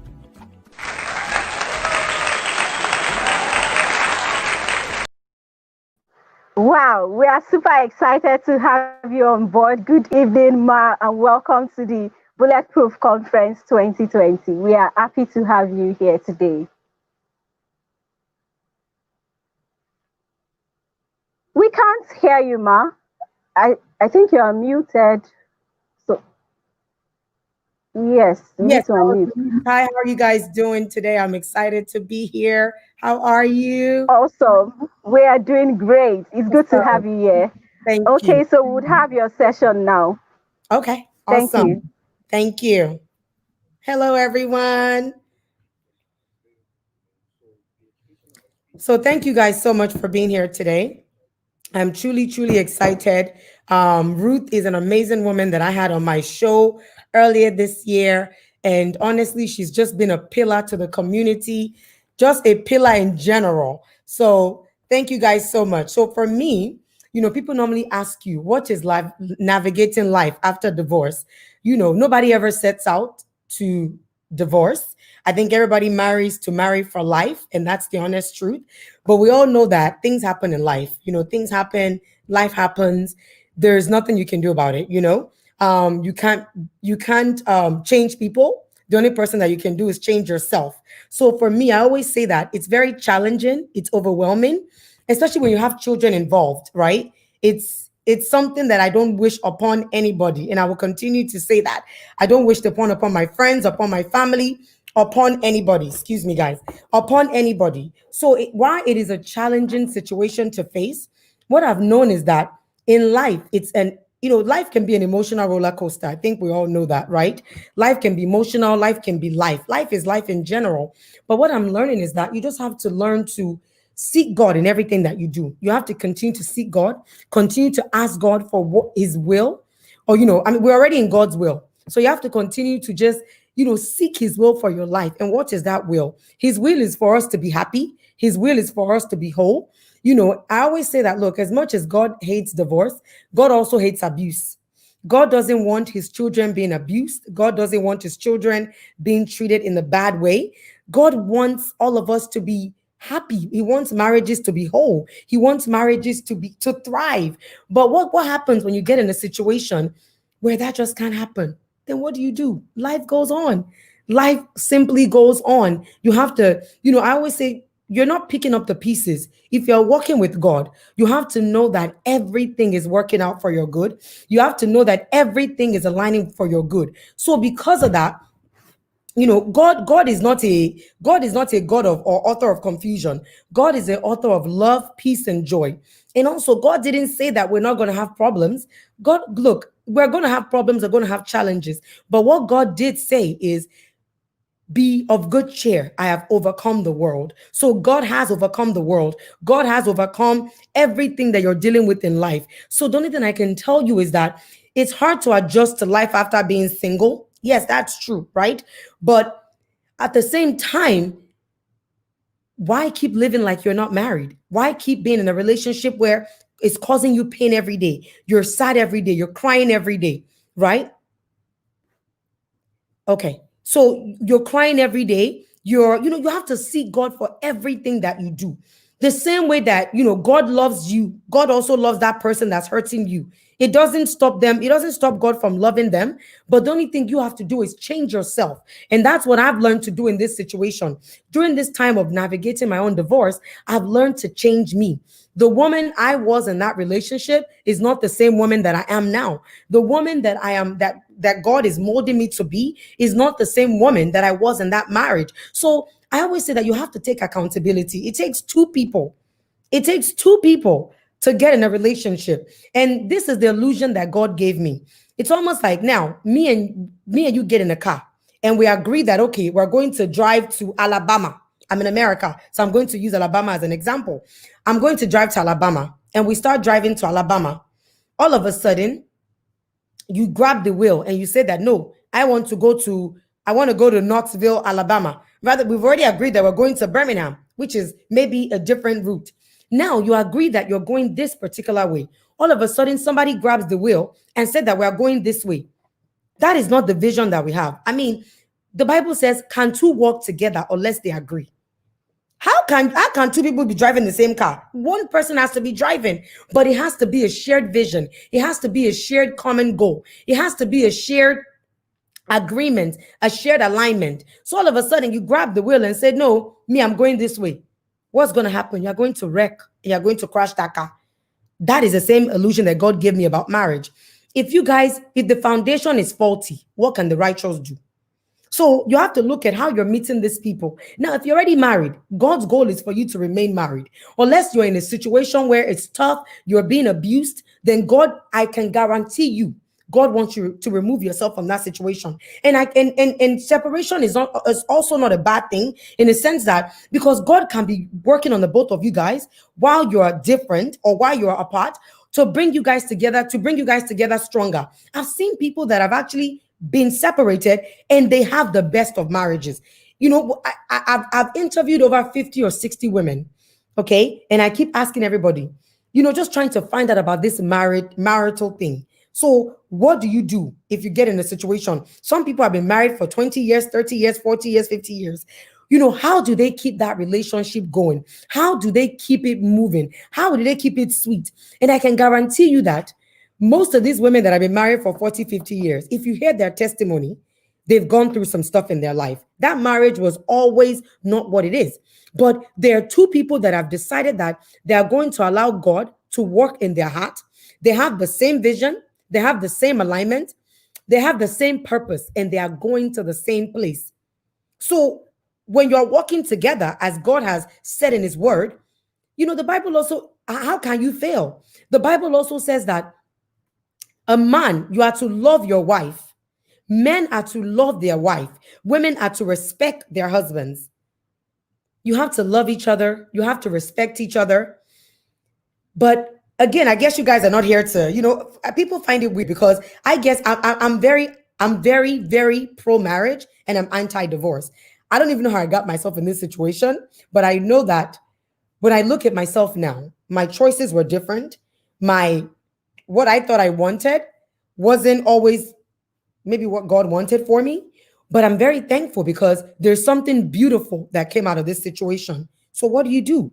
Wow, we are super excited to have you on board. Good evening, Ma, and welcome to the Bulletproof Conference 2020. We are happy to have you here today. We can't hear you, Ma. I think you're muted. So, yes, you need to unmute. Hi, how are you guys doing today? I'm excited to be here. How are you? Awesome. We are doing great. It's good to have you here. Thank you. Okay, so we would have your session now. Okay, Thank awesome. you. Thank you. Hello, everyone. So thank you guys so much for being here today. I'm truly, truly excited. Ruth is an amazing woman that I had on my show earlier this year. And honestly, she's just been a pillar to the community, just a pillar in general. So thank you guys so much. So for me, people normally ask you, what is life, navigating life after divorce? Nobody ever sets out to divorce. I think everybody marries to marry for life, and that's the honest truth. But we all know that things happen in life. Things happen, life happens. There's nothing you can do about it. You can't change people. The only person that you can do is change yourself. So for me, I always say that it's very challenging. It's overwhelming, especially when you have children involved, right? It's something that I don't wish upon anybody. And I will continue to say that. I don't wish upon my friends, upon my family, upon anybody. Excuse me, guys. Upon anybody. So while it is a challenging situation to face, what I've known is that in life, life can be an emotional roller coaster. I think we all know that, right? Life can be emotional. Life can be life. Life is life in general. But what I'm learning is that you just have to learn to seek God in everything that you do. You have to continue to seek God, continue to ask God for what His will, or, we're already in God's will. So you have to continue to just, seek His will for your life. And what is that will? His will is for us to be happy. His will is for us to be whole. I always say that, look, as much as God hates divorce, God also hates abuse. God doesn't want His children being abused. God doesn't want His children being treated in a bad way. God wants all of us to be happy. He wants marriages to be whole. He wants marriages to thrive. But what happens when you get in a situation where that just can't happen? Then what do? Life goes on. Life simply goes on. You have to, I always say, you're not picking up the pieces. If you're walking with God, you have to know that everything is working out for your good. You have to know that everything is aligning for your good. So because of that, God is not a God of or author of confusion. God is the author of love, peace, and joy. And also, God didn't say that we're not going to have problems. God, look, we're going to have problems, we're going to have challenges. But what God did say is, be of good cheer. I have overcome the world. So God has overcome the world. God has overcome everything that you're dealing with in life. So the only thing I can tell you is that it's hard to adjust to life after being single. Yes, that's true, right? But at the same time, why keep living like you're not married? Why keep being in a relationship where it's causing you pain every day? You're sad every day. You're crying every day, right? Okay. So you're crying every day. You have to seek God for everything that you do. The same way that, God loves you, God also loves that person that's hurting you. It doesn't stop them. It doesn't stop God from loving them. But the only thing you have to do is change yourself. And that's what I've learned to do in this situation. During this time of navigating my own divorce, I've learned to change me. The woman I was in that relationship is not the same woman that I am now. The woman that I am, that God is molding me to be, is not the same woman that I was in that marriage. So I always say that you have to take accountability. It takes two people. It takes two people to get in a relationship. And this is the illusion that God gave me. It's almost like now, me and you get in a car and we agree that, okay, we're going to drive to Alabama. I'm in America, so I'm going to use Alabama as an example. I'm going to drive to Alabama, and we start driving to Alabama. All of a sudden, you grab the wheel and you say that, no, I want to go to Knoxville, Alabama. Rather, we've already agreed that we're going to Birmingham, which is maybe a different route. Now you agree that you're going this particular way. All of a sudden, somebody grabs the wheel and said that we're going this way. That is not the vision that we have. I mean, the Bible says, can two walk together unless they agree? How can two people be driving the same car? One person has to be driving, but it has to be a shared vision. It has to be a shared common goal. It has to be a shared agreement, a shared alignment. So all of a sudden you grab the wheel and say, no, me, I'm going this way. What's going to happen? You're going to wreck. You're going to crash that car. That is the same illusion that God gave me about marriage. If the foundation is faulty, what can the righteous do? So you have to look at how you're meeting these people. Now, if you're already married, God's goal is for you to remain married. Unless you're in a situation where it's tough, you're being abused, then God, I can guarantee you, God wants you to remove yourself from that situation. And separation is also not a bad thing, in the sense that, because God can be working on the both of you guys while you're different or while you're apart, to bring you guys together stronger. I've seen people that have actually been separated and they have the best of marriages. I've interviewed over 50 or 60 women, okay? And I keep asking everybody, just trying to find out about this marital thing. So what do you do if you get in a situation? Some people have been married for 20 years, 30 years, 40 years, 50 years. How do they keep that relationship going? How do they keep it moving? How do they keep it sweet? And I can guarantee you that most of these women that have been married for 40, 50 years, if you hear their testimony, they've gone through some stuff in their life. That marriage was always not what it is. But there are two people that have decided that they are going to allow God to work in their heart. They have the same vision. They have the same alignment. They have the same purpose, and they are going to the same place. So when you're walking together, as God has said in his word, the Bible also, how can you fail? The Bible also says that a man, you are to love your wife. Men are to love their wife. Women are to respect their husbands. You have to love each other. You have to respect each other. But again, I guess you guys are not here to, people find it weird, because I guess I'm very, very pro-marriage and I'm anti-divorce. I don't even know how I got myself in this situation, but I know that when I look at myself now, my choices were different. What I thought I wanted wasn't always maybe what God wanted for me, but I'm very thankful because there's something beautiful that came out of this situation. So what do you do?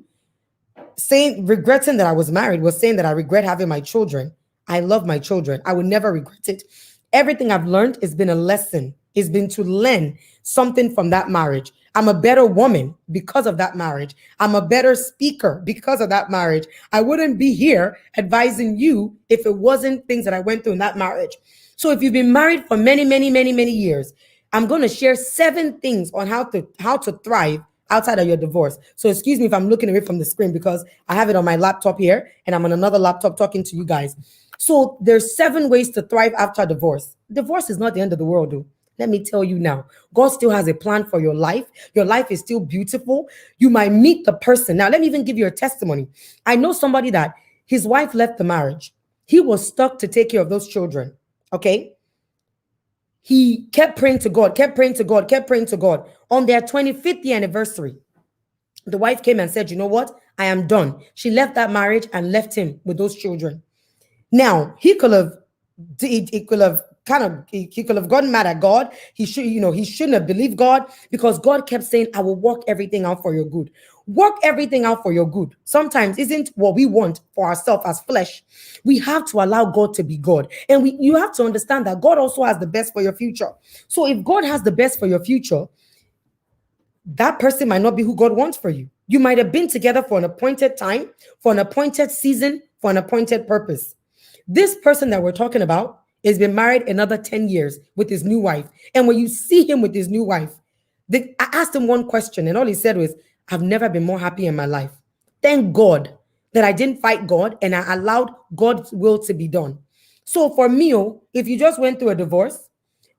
Regretting that I was married was saying that I regret having my children. I love my children. I would never regret it. Everything I've learned has been a lesson. It's been to learn something from that marriage. I'm a better woman because of that marriage. I'm a better speaker because of that marriage. I wouldn't be here advising you if it wasn't things that I went through in that marriage. So if you've been married for many, many, many, many years, I'm going to share 7 things on how to thrive outside of your divorce. So excuse me if I'm looking away from the screen because I have it on my laptop here and I'm on another laptop talking to you guys. So there's 7 ways to thrive after divorce. Divorce is not the end of the world, though. Let me tell you now, God still has a plan for your life. Your life is still beautiful. You might meet the person. Now, let me even give you a testimony. I know somebody that his wife left the marriage. He was stuck to take care of those children. Okay. He kept praying to God, kept praying to God, kept praying to God. On their 25th year anniversary, the wife came and said, you know what? I am done. She left that marriage and left him with those children. Now, he could have gotten mad at God. He shouldn't have believed God because God kept saying, I will work everything out for your good. Work everything out for your good. Sometimes isn't what we want for ourselves as flesh. We have to allow God to be God. And you have to understand that God also has the best for your future. So if God has the best for your future, that person might not be who God wants for you. You might have been together for an appointed time, for an appointed season, for an appointed purpose. This person that we're talking about has been married another 10 years with his new wife. And when you see him with his new wife, I asked him one question and all he said was, I've never been more happy in my life. Thank God that I didn't fight God and I allowed God's will to be done. So for me, if you just went through a divorce,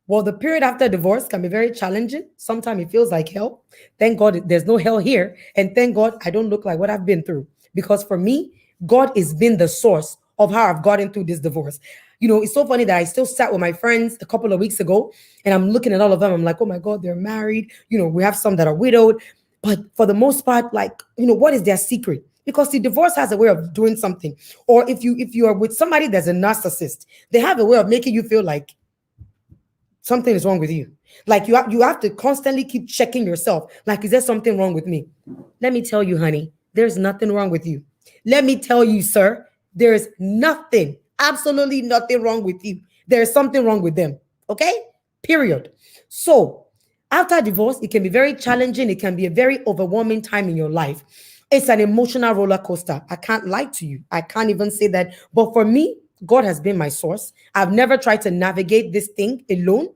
well, the period after divorce can be very challenging. Sometimes it feels like hell. Thank God there's no hell here. And thank God I don't look like what I've been through. Because for me, God has been the source of how I've gotten through this divorce. You know, it's so funny that I still sat with my friends a couple of weeks ago and I'm looking at all of them. I'm like, oh my God, they're married. You know, we have some that are widowed. But for the most part, like, you know, what is their secret? Because the divorce has a way of doing something. Or if you are with somebody that's a narcissist, they have a way of making you feel like something is wrong with you. Like you have to constantly keep checking yourself. Like, is there something wrong with me? Let me tell you, honey, there's nothing wrong with you. Let me tell you, sir, there's nothing, absolutely nothing wrong with you. There's something wrong with them. Okay? Period. So after divorce, it can be very challenging. It can be a very overwhelming time in your life. It's an emotional roller coaster. I can't lie to you. I can't even say that. But for me, God has been my source. I've never tried to navigate this thing alone.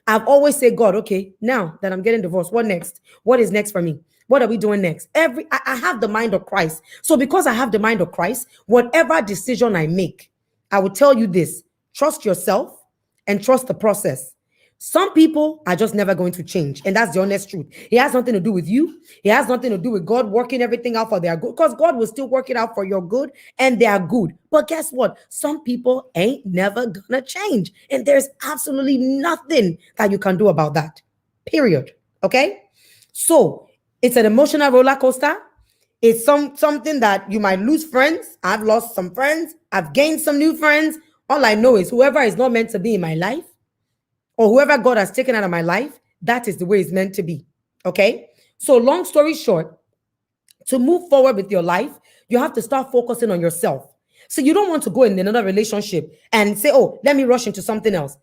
I've always said, God, okay, now that I'm getting divorced, what next? What is next for me? What are we doing next? I have the mind of Christ. So because I have the mind of Christ, whatever decision I make, I will tell you this: trust yourself and trust the process. Some people are just never going to change. And that's the honest truth. It has nothing to do with you. It has nothing to do with God working everything out for their good. Because God will still work it out for your good and their good. But guess what? Some people ain't never gonna change. And there's absolutely nothing that you can do about that. Period. Okay? So it's an emotional roller coaster. It's something that you might lose friends. I've lost some friends. I've gained some new friends. All I know is whoever is not meant to be in my life, or whoever God has taken out of my life, that is the way it's meant to be. Okay? So long story short, to move forward with your life, you have to start focusing on yourself. So you don't want to go in another relationship and say, oh, let me rush into something else.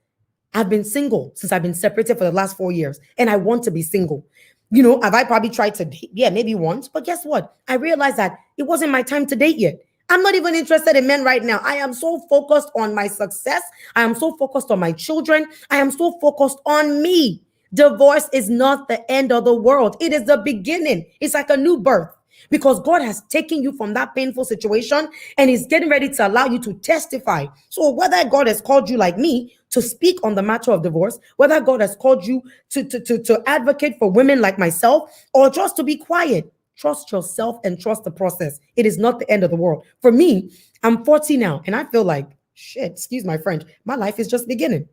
I've been single since I've been separated for the last 4 years, and I want to be single. You know, have I probably tried to date? Yeah, maybe once. But guess what? I realized that it wasn't my time to date yet. I'm not even interested in men right now. I am so focused on my success. I am so focused on my children. I am so focused on me. Divorce is not the end of the world. It is the beginning. It's like a new birth. Because God has taken you from that painful situation and is getting ready to allow you to testify. So whether God has called you like me to speak on the matter of divorce, whether God has called you to advocate for women like myself, or just to be quiet, trust yourself and trust the process. It is not the end of the world. For me, I'm 40 now and I feel like, shit, excuse my French, my life is just beginning.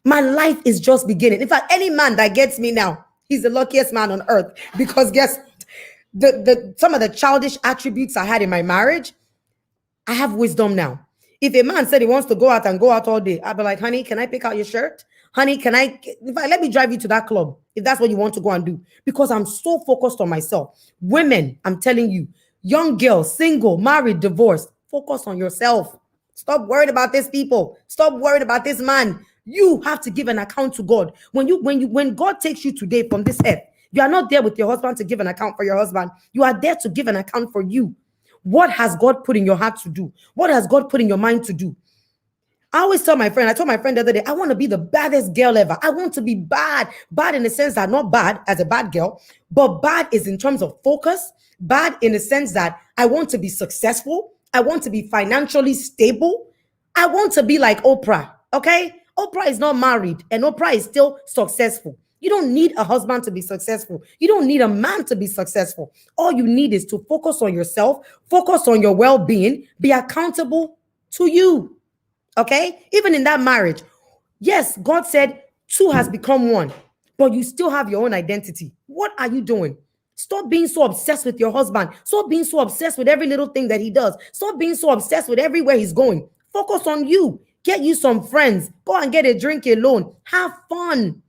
My life is just beginning. In fact, any man that gets me now, he's the luckiest man on earth, because guess some of the childish attributes I had in my marriage, I have wisdom now. If a man said he wants to go out all day, I'd be like, honey, can I pick out your shirt? Honey, let me drive you to that club if that's what you want to go and do? Because I'm so focused on myself. Women, I'm telling you, young girls, single, married, divorced, focus on yourself. Stop worried about these people. Stop worried about this man. You have to give an account to God. When God takes you today from this earth, You are not there with your husband to give an account for your husband. You are there to give an account for you. What has God put in your heart to do? What has God put in your mind to do? I always tell my friend, I told my friend the other day, I want to be the baddest girl ever. I want to be bad. Bad in the sense that not bad as a bad girl, but bad is in terms of focus. Bad in the sense that I want to be successful. I want to be financially stable. I want to be like Oprah, okay? Oprah is not married and Oprah is still successful. You don't need a husband to be successful. You don't need a man to be successful. All you need is to focus on yourself, focus on your well-being, be accountable to you. Okay? Even in that marriage, yes, God said two has become one, but you still have your own identity. What are you doing? Stop being so obsessed with your husband. Stop being so obsessed with every little thing that he does. Stop being so obsessed with everywhere he's going. Focus on you. Get you some friends. Go and get a drink alone. Have fun.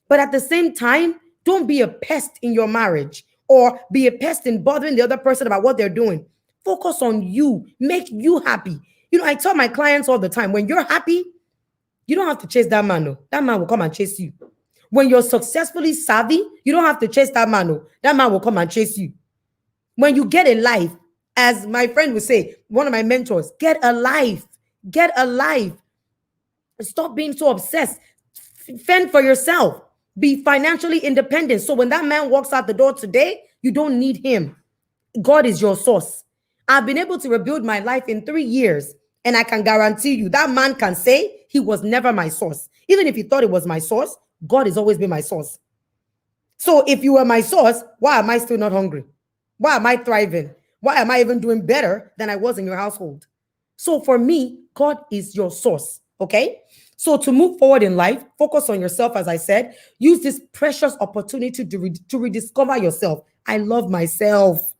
But at the same time, don't be a pest in your marriage or be a pest in bothering the other person about what they're doing. Focus on you. Make you happy. You know, I tell my clients all the time, when you're happy, you don't have to chase that man. No. That man will come and chase you. When you're successfully savvy, you don't have to chase that man. No. That man will come and chase you. When you get a life, as my friend would say, one of my mentors, get a life. Get a life. Stop being so obsessed. Fend for yourself. Be financially independent. So when that man walks out the door today, you don't need him. God is your source. I've been able to rebuild my life in 3 years. And I can guarantee you that man can say he was never my source. Even if he thought it was my source, God has always been my source. So if you were my source, why am I still not hungry? Why am I thriving? Why am I even doing better than I was in your household? So for me, God is your source. Okay? So to move forward in life, focus on yourself, as I said. Use this precious opportunity to rediscover yourself. I love myself.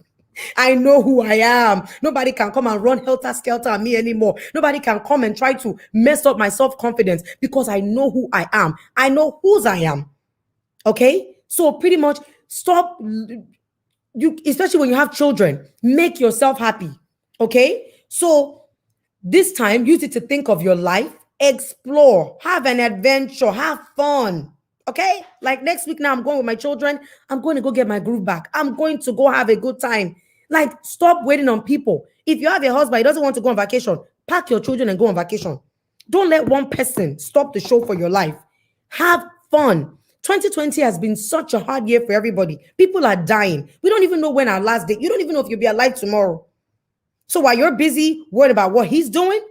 I know who I am. Nobody can come and run helter-skelter on me anymore. Nobody can come and try to mess up my self-confidence because I know who I am. I know whose I am. Okay? So pretty much stop, especially when you have children, make yourself happy. Okay? So this time, use it to think of your life, explore, have an adventure, have fun. Okay? Like next week now, I'm going with my children. I'm going to go get my groove back. I'm going to go have a good time. Like, stop waiting on people. If you have a husband, he doesn't want to go on vacation, pack your children and go on vacation. Don't let one person stop the show for your life. Have fun. 2020 has been such a hard year for everybody. People are dying. We don't even know when our last day. You don't even know if you'll be alive tomorrow. So while you're busy worried about what he's doing,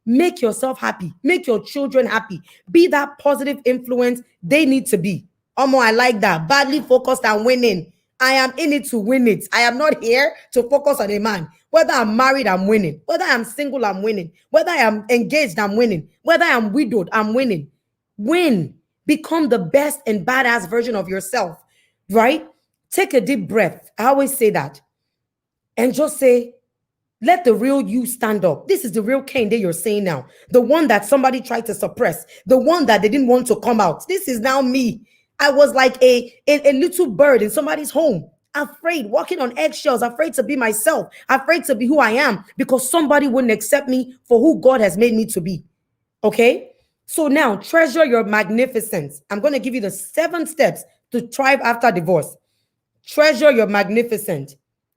make yourself happy. Make your children happy. Be that positive influence they need to be. I like that. Badly focused and winning. I am in it to win it. I am not here to focus on a man. Whether I'm married, I'm winning. Whether I'm single, I'm winning. Whether I am engaged, I'm winning. Whether I'm widowed, I'm winning. Win. Become the best and badass version of yourself, right? Take a deep breath. I always say that. And just say, let the real you stand up. This is the real Cain that you're saying now. The one that somebody tried to suppress. The one that they didn't want to come out. This is now me. I was like a little bird in somebody's home. Afraid, walking on eggshells, afraid to be myself, afraid to be who I am because somebody wouldn't accept me for who God has made me to be. Okay? So now, treasure your magnificence. I'm going to give you the 7 steps to thrive after divorce. Treasure your magnificence.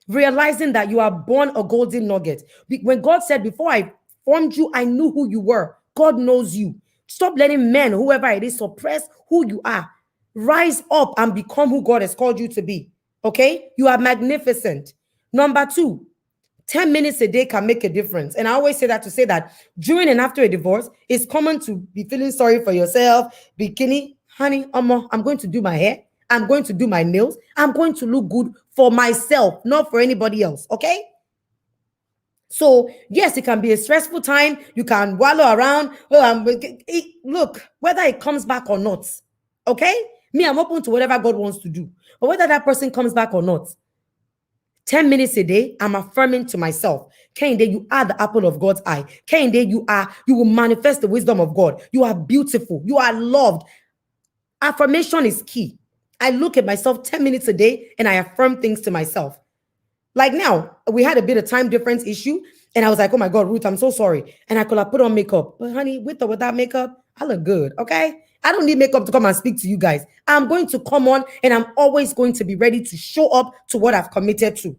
Realizing that you are born a golden nugget. When God said, before I formed you, I knew who you were. God knows you. Stop letting men, whoever it is, suppress who you are. Rise up and become who God has called you to be. Okay? You are magnificent. Number 2, 10 minutes a day can make a difference. And I always say that to say that during and after a divorce, it's common to be feeling sorry for yourself. Bikini, honey, I'm going to do my hair. I'm going to do my nails. I'm going to look good for myself, not for anybody else. Okay? So, yes, it can be a stressful time. You can wallow around. Look, whether it comes back or not. Okay? Me, I'm open to whatever God wants to do. But whether that person comes back or not, 10 minutes a day, I'm affirming to myself, Kehinde, you are the apple of God's eye. Kehinde, you will manifest the wisdom of God. You are beautiful. You are loved. Affirmation is key. I look at myself 10 minutes a day and I affirm things to myself. Like now, we had a bit of time difference issue and I was like, oh my God, Ruth, I'm so sorry. And I could have put on makeup. But honey, with or without makeup, I look good, okay? I don't need makeup to come and speak to you guys. I'm going to come on and I'm always going to be ready to show up to what I've committed to.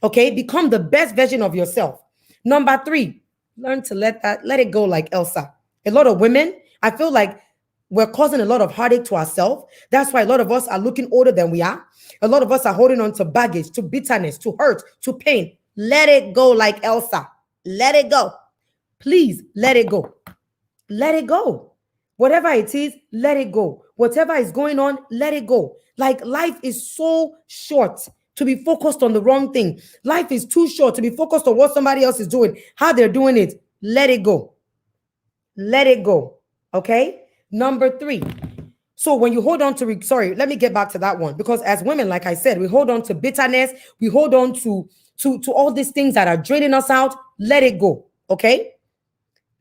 Okay? Become the best version of yourself. Number 3, learn to let it go like Elsa. A lot of women, I feel like we're causing a lot of heartache to ourselves. That's why a lot of us are looking older than we are. A lot of us are holding on to baggage, to bitterness, to hurt, to pain. Let it go like Elsa. Let it go. Please let it go. Let it go. Whatever it is, let it go. Whatever is going on, let it go. Like, life is so short to be focused on the wrong thing. Life is too short to be focused on what somebody else is doing, how they're doing it. Let it go. Let it go. Okay? Number 3. So when you hold on to, let me get back to that one. Because as women, like I said, we hold on to bitterness. We hold on to all these things that are draining us out. Let it go. Okay?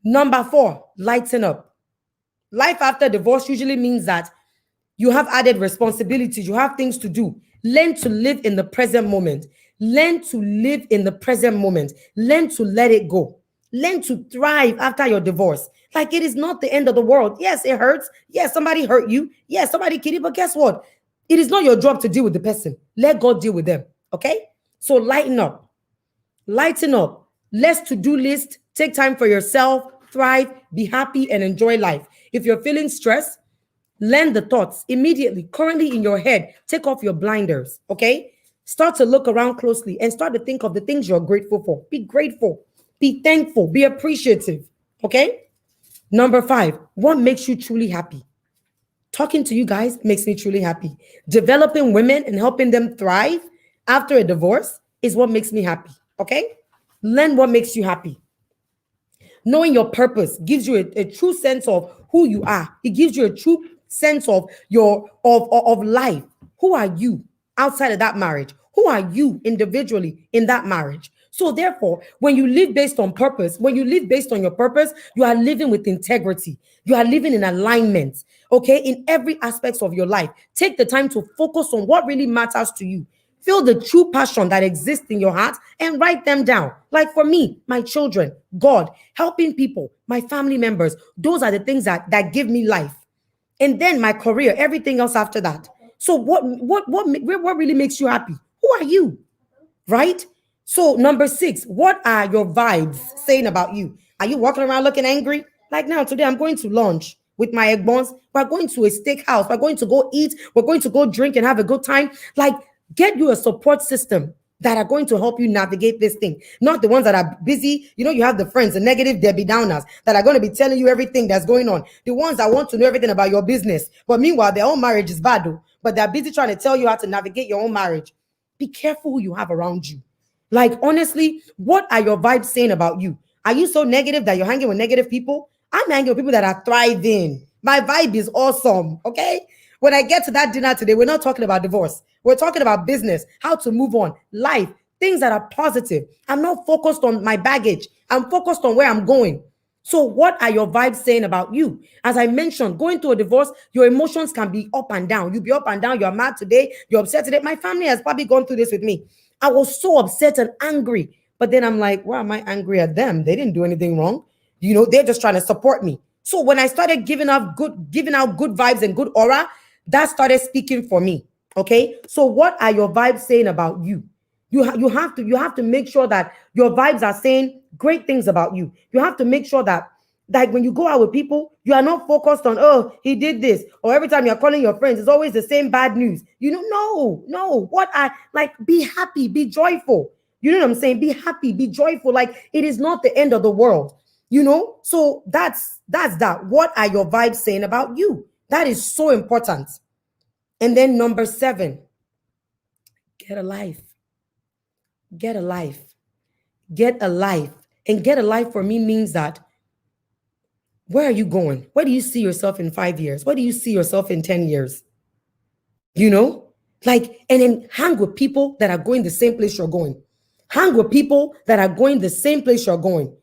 Number 4, lighten up. Life after divorce usually means that you have added responsibilities. You have things to do. Learn to live in the present moment. Learn to live in the present moment. Learn to let it go. Learn to thrive after your divorce. Like, it is not the end of the world. Yes, it hurts. Yes, somebody hurt you. Yes, somebody killed you. But guess what? It is not your job to deal with the person. Let God deal with them. Okay? So lighten up. Lighten up. Less to-do list. Take time for yourself. Thrive. Be happy and enjoy life. If you're feeling stressed, learn the thoughts immediately, currently in your head. Take off your blinders. Okay? Start to look around closely and start to think of the things you're grateful for. Be grateful. Be thankful. Be appreciative. Okay? Number 5, what makes you truly happy? Talking to you guys makes me truly happy. Developing women and helping them thrive after a divorce is what makes me happy. Okay? Learn what makes you happy. Knowing your purpose gives you a true sense of who you are. It gives you a true sense of of life. Who are you outside of that marriage? Who are you individually in that marriage? So therefore, when you live based on purpose, when you live based on your purpose, you are living with integrity. You are living in alignment, okay, in every aspect of your life. Take the time to focus on what really matters to you. Feel the true passion that exists in your heart and write them down. Like for me, my children, God, helping people, my family members, those are the things that give me life. And then my career, everything else after that. So what really makes you happy? Who are you? Right? So number 6, what are your vibes saying about you? Are you walking around looking angry? Like now, today I'm going to lunch with my egg buns. We're going to a steakhouse. We're going to go eat. We're going to go drink and have a good time. Like, get you a support system that are going to help you navigate this thing. Not the ones that are busy. You know, you have the friends, the negative Debbie Downers that are going to be telling you everything that's going on. The ones that want to know everything about your business. But meanwhile, their own marriage is bad, though. But they're busy trying to tell you how to navigate your own marriage. Be careful who you have around you. Like, honestly, what are your vibes saying about you? Are you so negative that you're hanging with negative people? I'm hanging with people that are thriving. My vibe is awesome, okay? When I get to that dinner today, we're not talking about divorce. We're talking about business, how to move on, life, things that are positive. I'm not focused on my baggage. I'm focused on where I'm going. So what are your vibes saying about you? As I mentioned, going through a divorce, your emotions can be up and down. You'll be up and down. You're mad today. You're upset today. My family has probably gone through this with me. I was so upset and angry. But then I'm like, why am I angry at them? They didn't do anything wrong. You know, they're just trying to support me. So when I started giving out good vibes and good aura, that started speaking for me. Okay. So what are your vibes saying about you? You have to make sure that your vibes are saying great things about you. You have to make sure that, like, when you go out with people, you are not focused on, oh, he did this, or every time you're calling your friends, it's always the same bad news. You know, no. Be happy, be joyful. You know what I'm saying? Be happy, be joyful. Like, it is not the end of the world. You know, so that's that. What are your vibes saying about you? That is so important. And then number 7, get a life. Get a life. Get a life. And get a life for me means that, where are you going? Where do you see yourself in 5 years? Where do you see yourself in 10 years? You know, like, and then hang with people that are going the same place you're going. Hang with people that are going the same place you're going.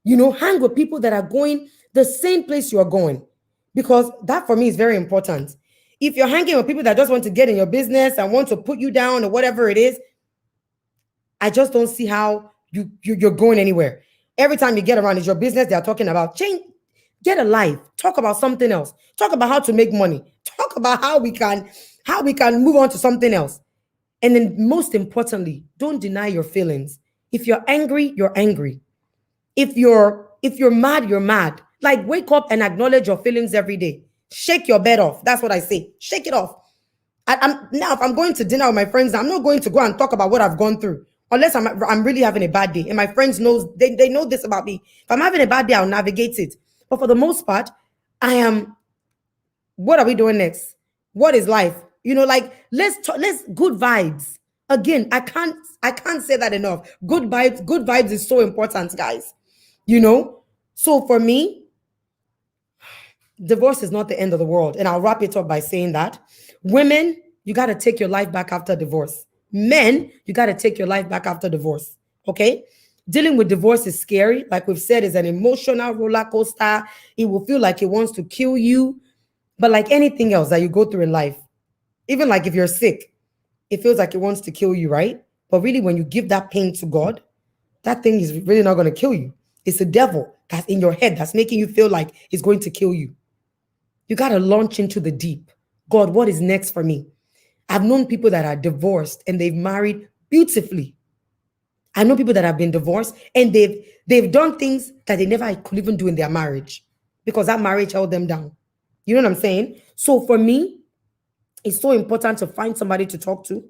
You know, hang with people that are going the same place you're going. Because that for me is very important. If you're hanging with people that just want to get in your business and want to put you down or whatever it is, I just don't see how you're going anywhere. Every time you get around, it's your business they're talking about. Change. Get a life. Talk about something else. Talk about how to make money. Talk about how we can move on to something else. And then most importantly, don't deny your feelings. If you're angry, you're angry. If you're mad, you're mad. Like, wake up and acknowledge your feelings every day. Shake your bed off. That's what I say. Shake it off. I'm now, if I'm going to dinner with my friends, I'm not going to go and talk about what I've gone through. Unless I'm really having a bad day. And my friends knows they know this about me. If I'm having a bad day, I'll navigate it. But for the most part, I am. What are we doing next? What is life? Like, let's good vibes. Again, I can't say that enough. Good vibes is so important, guys. So for me, divorce is not the end of the world. And I'll wrap it up by saying that women, you got to take your life back after divorce. Men, you got to take your life back after divorce. Okay? Dealing with divorce is scary. Like we've said, it's an emotional roller coaster. It will feel like it wants to kill you. But like anything else that you go through in life, even like if you're sick, it feels like it wants to kill you, right? But really, when you give that pain to God, that thing is really not going to kill you. It's the devil that's in your head that's making you feel like it's going to kill you. You got to launch into the deep. God, what is next for me? I've known people that are divorced and they've married beautifully. I know people that have been divorced and they've done things that they never could even do in their marriage because that marriage held them down. You know what I'm saying? So for me, it's so important to find somebody to talk to.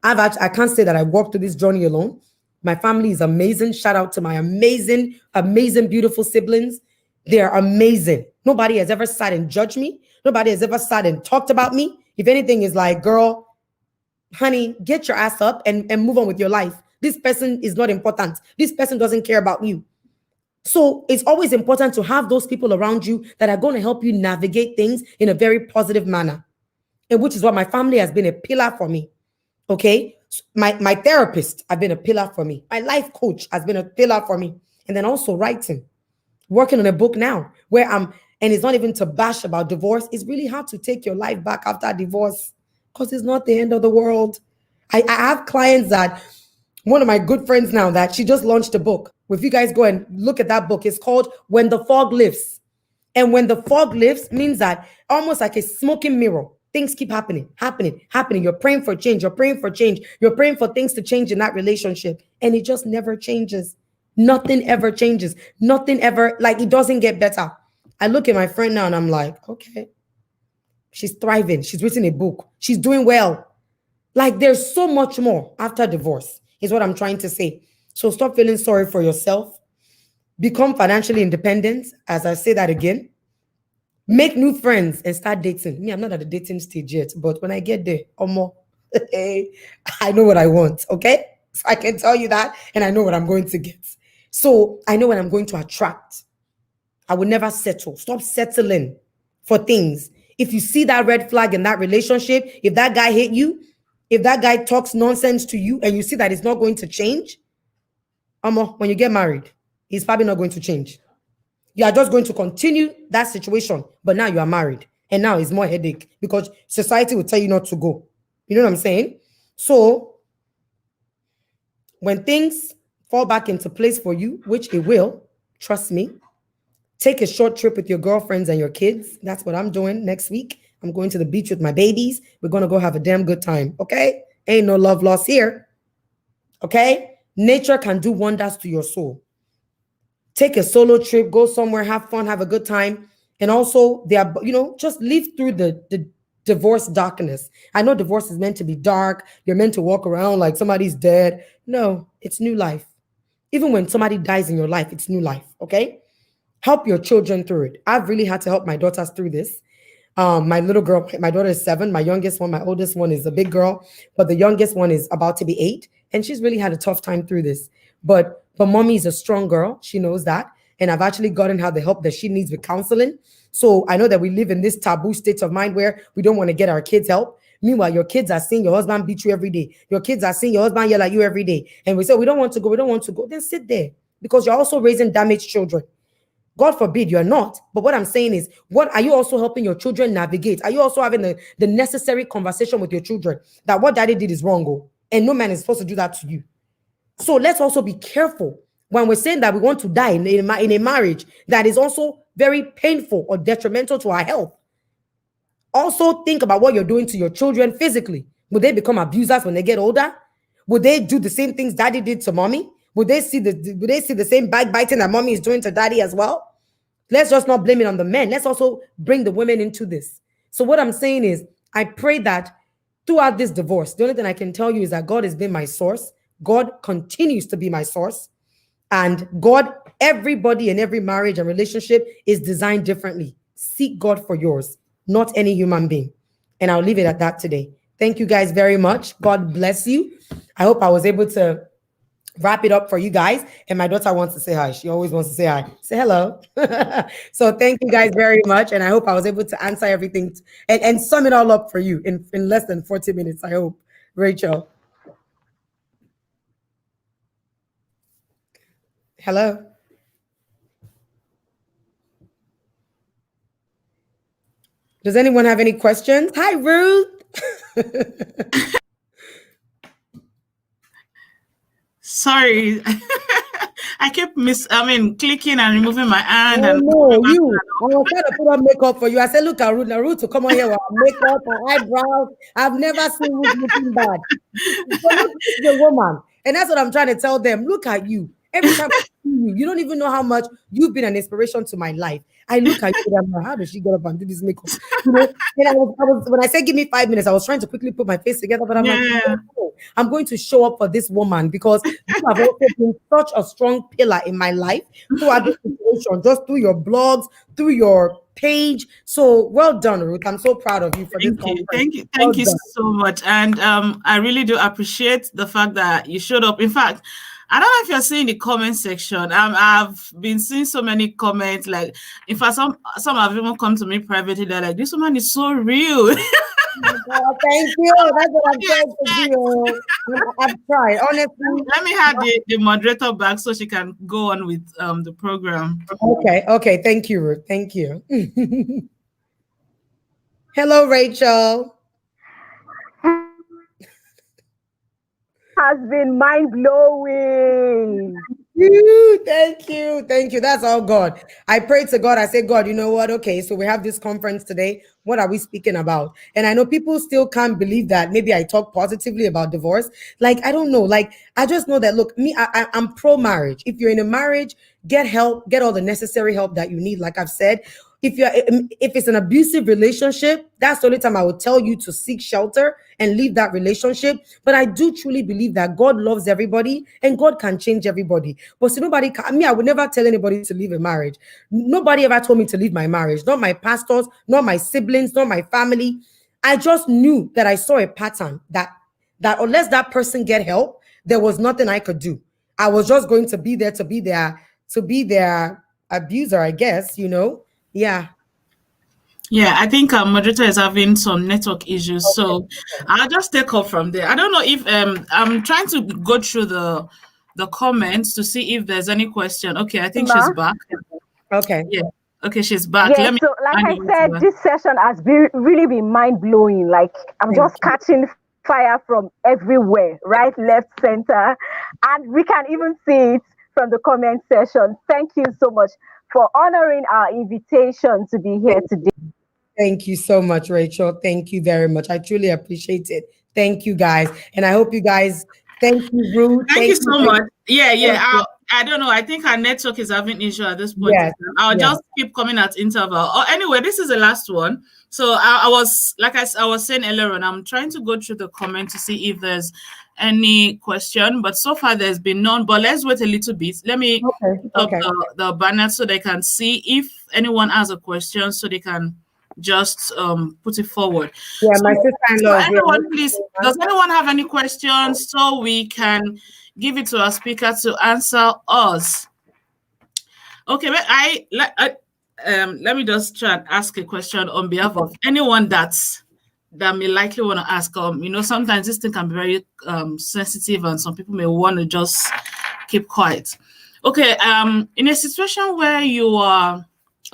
I can't say that I walked through this journey alone. My family is amazing. Shout out to my amazing, amazing, beautiful siblings. They're amazing. Nobody has ever sat and judged me. Nobody has ever sat and talked about me. If anything, is like, girl, honey, get your ass up and move on with your life. This person is not important. This person doesn't care about you. So it's always important to have those people around you that are going to help you navigate things in a very positive manner. And which is what my family has been a pillar for me. Okay. My therapist has been a pillar for me. My life coach has been a pillar for me. And then also writing, working on a book now where and it's not even to bash about divorce. It's really hard to take your life back after divorce because it's not the end of the world. I have clients that, one of my good friends now, that she just launched a book. If you guys go and look at that book, it's called When the Fog Lifts. And when the fog lifts means that almost like a smoking mirror, things keep happening. You're praying for change. You're praying for change. You're praying for things to change in that relationship. And it just never changes. Nothing ever changes. Nothing ever, like, it doesn't get better. I look at my friend now and I'm like, okay, she's thriving. She's written a book. She's doing well. Like, there's so much more after divorce, is what I'm trying to say. So stop feeling sorry for yourself. Become financially independent. As I say that again, make new friends and start dating. Me, I'm not at the dating stage yet, but when I get there, I know what I want. Okay. So I can tell you that, and I know what I'm going to get. So I know what I'm going to attract. I will never settle. Stop settling for things. If you see that red flag in that relationship, if that guy hate you, if that guy talks nonsense to you and you see that it's not going to change, when you get married, he's probably not going to change. You are just going to continue that situation, but now you are married. And now it's more headache because society will tell you not to go. You know what I'm saying? So when things fall back into place for you, which it will, trust me, take a short trip with your girlfriends and your kids. That's what I'm doing next week. I'm going to the beach with my babies. We're going to go have a damn good time. Okay? Ain't no love lost here. Okay? Nature can do wonders to your soul. Take a solo trip, go somewhere, have fun, have a good time. And also, just live through the divorce darkness. I know divorce is meant to be dark. You're meant to walk around like somebody's dead. No, it's new life. Even when somebody dies in your life, it's new life. Okay? Help your children through it. I've really had to help my daughters through this. My little girl, my daughter is 7. My youngest one, my oldest one is a big girl, but the youngest one is about to be 8. And she's really had a tough time through this. But mommy is a strong girl. She knows that. And I've actually gotten her the help that she needs with counseling. So I know that we live in this taboo state of mind where we don't want to get our kids help. Meanwhile, your kids are seeing your husband beat you every day. Your kids are seeing your husband yell at you every day. And we say, we don't want to go. Then sit there because you're also raising damaged children. God forbid you're not. But what I'm saying is, what are you also helping your children navigate? Are you also having the necessary conversation with your children that what daddy did is wrong? And no man is supposed to do that to you. So let's also be careful when we're saying that we want to die in a marriage that is also very painful or detrimental to our health. Also think about what you're doing to your children physically. Will they become abusers when they get older? Would they do the same things daddy did to mommy? Would they see the same backbiting that mommy is doing to daddy as well? Let's just not blame it on the men. Let's also bring the women into this. So what I'm saying is, I pray that throughout this divorce, the only thing I can tell you is that God has been my source. God continues to be my source. And God, everybody in every marriage and relationship is designed differently. Seek God for yours, not any human being. And I'll leave it at that today. Thank you guys very much. God bless you. I hope I was able to wrap it up for you guys. And my daughter wants to say hi. She always wants to say hi. Say hello. So thank you guys very much. And I hope I was able to answer everything and sum it all up for you in less than 40 minutes, I hope. Rachel. Hello. Does anyone have any questions? Hi, Ruth. Sorry. I kept clicking and removing my hand. Oh, no, you. I was trying to put on makeup for you. I said, look at Ruth. Now, Ruth to come on here with her makeup, her eyebrows. I've never seen Ruth looking bad. So look at the woman. And that's what I'm trying to tell them. Look at you. Every time I see you, you don't even know how much you've been an inspiration to my life. I look at you and I'm like, how does she get up and do this makeup? You know, and I was when I said give me 5 minutes, I was trying to quickly put my face together, but I'm like, no, I'm going to show up for this woman because you have also been such a strong pillar in my life throughout this situation, just through your blogs, through your page. So well done, Ruth. I'm so proud of you for this conference. Thank you so much. And I really do appreciate the fact that you showed up. In fact, I don't know if you're seeing the comment section. I've been seeing so many comments. Like, in fact, some have even come to me privately. They're like, "This woman is so real." Oh, thank you. That's what I'm trying to do. I've tried. Honestly. Let me have the moderator back so she can go on with the program. Okay. Thank you, Ruth. Thank you. Hello, Rachel. Has been mind-blowing. Thank you. That's all God. I pray to God. I say, God, you know what? Okay, so we have this conference today. What are we speaking about? And I know people still can't believe that maybe I talk positively about divorce. Like, I don't know. Like, I just know that, look, me, I'm pro-marriage. If you're in a marriage, get help, get all the necessary help that you need. Like I've said, if it's an abusive relationship, that's the only time I would tell you to seek shelter and leave that relationship. But I do truly believe that God loves everybody and God can change everybody. But so I would never tell anybody to leave a marriage. Nobody ever told me to leave my marriage. Not my pastors, not my siblings, not my family. I just knew that I saw a pattern that unless that person get help, there was nothing I could do. I was just going to be there to be their abuser, I guess, you know. Yeah, I think our moderator is having some network issues, so I'll just take off from there. I don't know if I'm trying to go through the comments to see if there's any question. Okay, I think she's back. Okay. Yeah. Okay, she's back. Yeah, so like I said, this session has really been mind-blowing. Like, I'm just catching fire from everywhere, right, left, center, and we can even see it from the comment section. Thank you so much for honoring our invitation to be here today. Thank you so much, Rachel. Thank you very much. I truly appreciate it. Thank you, guys. And I hope you guys, thank you, Ruth. Thank you so much. Yeah. I don't know. I think our network is having issue at this point. Yes. I'll just keep coming at interval. Oh, anyway, this is the last one. So I was, like I was saying earlier on, I'm trying to go through the comment to see if there's any question, but so far there's been none. But let's wait a little bit. Let me put up the banner so they can see if anyone has a question, so they can just put it forward. Yeah, my sister-in-law. Does anyone have any questions so we can give it to our speaker to answer us? Okay, but let me just try and ask a question on behalf of anyone that may likely want to ask. You know, sometimes this thing can be very sensitive, and some people may want to just keep quiet. Okay, in a situation where you are,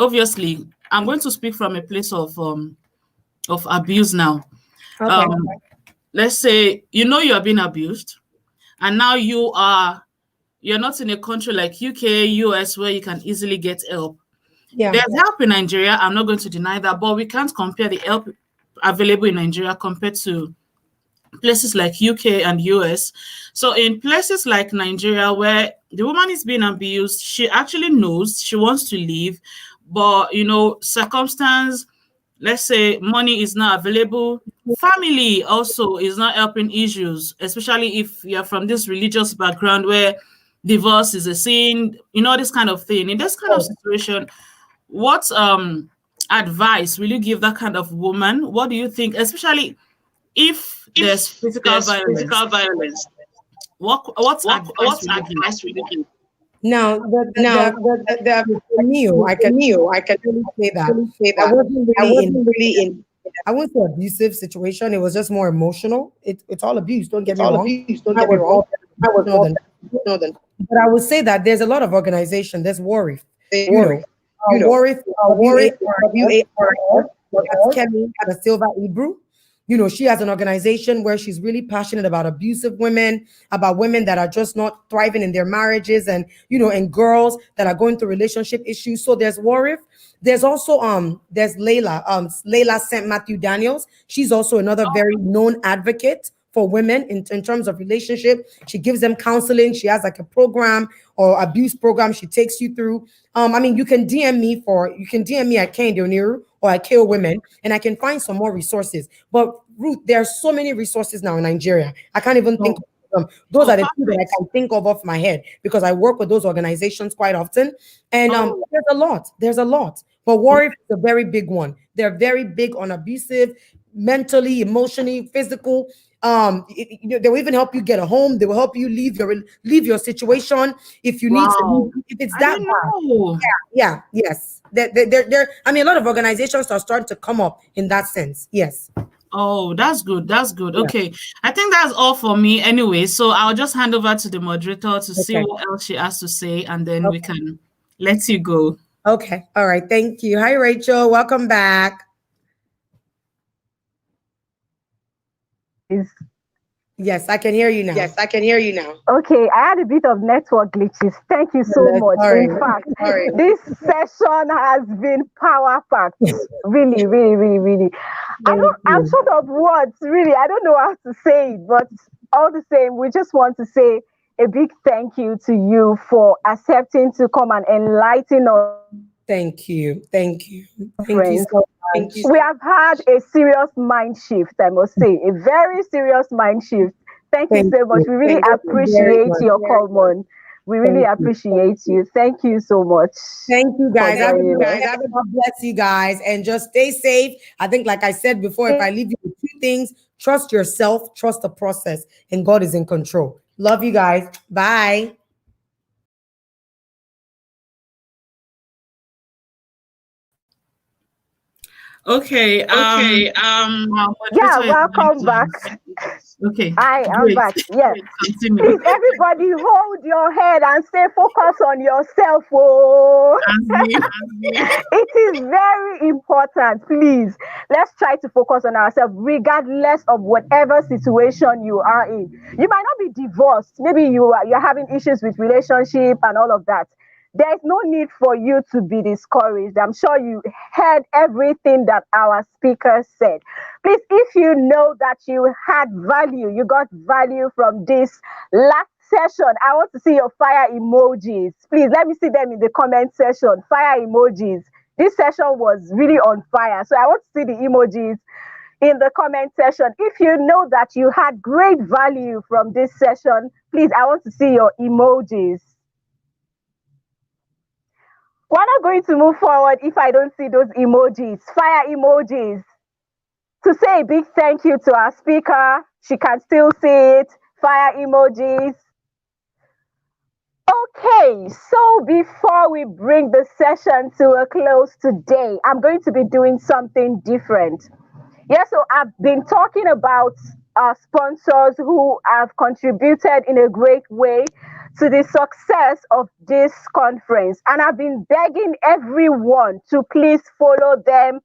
obviously, I'm going to speak from a place of abuse now. Okay. Let's say you are being abused, and now you're not in a country like UK, US, where you can easily get help. There's help in Nigeria. I'm not going to deny that, but we can't compare the help available in Nigeria compared to places like UK and US. So in places like Nigeria, where the woman is being abused, she actually knows she wants to leave, but circumstance, let's say money is not available. Family also is not helping issues, especially if you're from this religious background where divorce is a sin, this kind of thing. In this kind of situation, what advice will you give that kind of woman? What do you think, especially if there's physical violence? What advice will you give? Now, for me, I can really say that I wasn't really in, I wouldn't say abusive situation. It was just more emotional. It's all abuse. Don't get me wrong. I was more emotional than. But I would say that there's a lot of organization. There's Warif. Warif, WARF, that's Kemi da Silva Ibru. She has an organization where she's really passionate about abusive women, about women that are just not thriving in their marriages, and and girls that are going through relationship issues. So there's Warif. There's also there's Layla St. Matthew Daniels. She's also another very known advocate for women in terms of relationship. She gives them counseling. She has like a program or abuse program she takes you through. You can DM me at Kende Oniru or at KO Women, and I can find some more resources. But Ruth, there are so many resources now in Nigeria. I can't even think of them. Those are the two that I can think of off my head because I work with those organizations quite often. And there's a lot. But Warrior is a very big one. They're very big on abusive, mentally, emotionally, physical. They will even help you get a home. They will help you leave your situation if you need to. If it's that bad. Yes. There. A lot of organizations are starting to come up in that sense. Yes. Oh, that's good. That's good. Yeah. Okay. I think that's all for me anyway. So I'll just hand over to the moderator to see what else she has to say, and then we can let you go. Okay. All right. Thank you. Hi, Rachel. Welcome back. Yes, I can hear you now. Okay, I had a bit of network glitches. Thank you so much. Sorry. In fact, this session has been power packed. Really, really, really, really. I'm short of words, really. I don't know how to say it, but all the same, we just want to say a big thank you to you for accepting to come and enlighten us. Thank you. Thank you so much. We have had a serious mind shift, I must say, a very serious mind shift. Thank you so much. We really appreciate your comment. We really appreciate you. Thank you so much. Thank you, guys. God bless you guys, and just stay safe. I think, like I said before, if I leave you with two things, trust yourself, trust the process, and God is in control. Love you guys. Bye. Okay. Yeah, welcome back. Okay. I'm back. Yes. Please, everybody, hold your head and stay focused on yourself. Oh, it is very important. Please, let's try to focus on ourselves, regardless of whatever situation you are in. You might not be divorced. Maybe you're having issues with relationship and all of that. There's no need for you to be discouraged. I'm sure you heard everything that our speaker said. Please, if you know that you had value, you got value from this last session, I want to see your fire emojis. Please, let me see them in the comment section. Fire emojis. This session was really on fire. So I want to see the emojis in the comment section. If you know that you had great value from this session, please, I want to see your emojis. We're not going to move forward if I don't see those emojis, fire emojis. To say a big thank you to our speaker. She can still see it. Fire emojis. Okay, so before we bring the session to a close today, I'm going to be doing something different. Yeah, so I've been talking about our sponsors who have contributed in a great way to the success of this conference. And I've been begging everyone to please follow them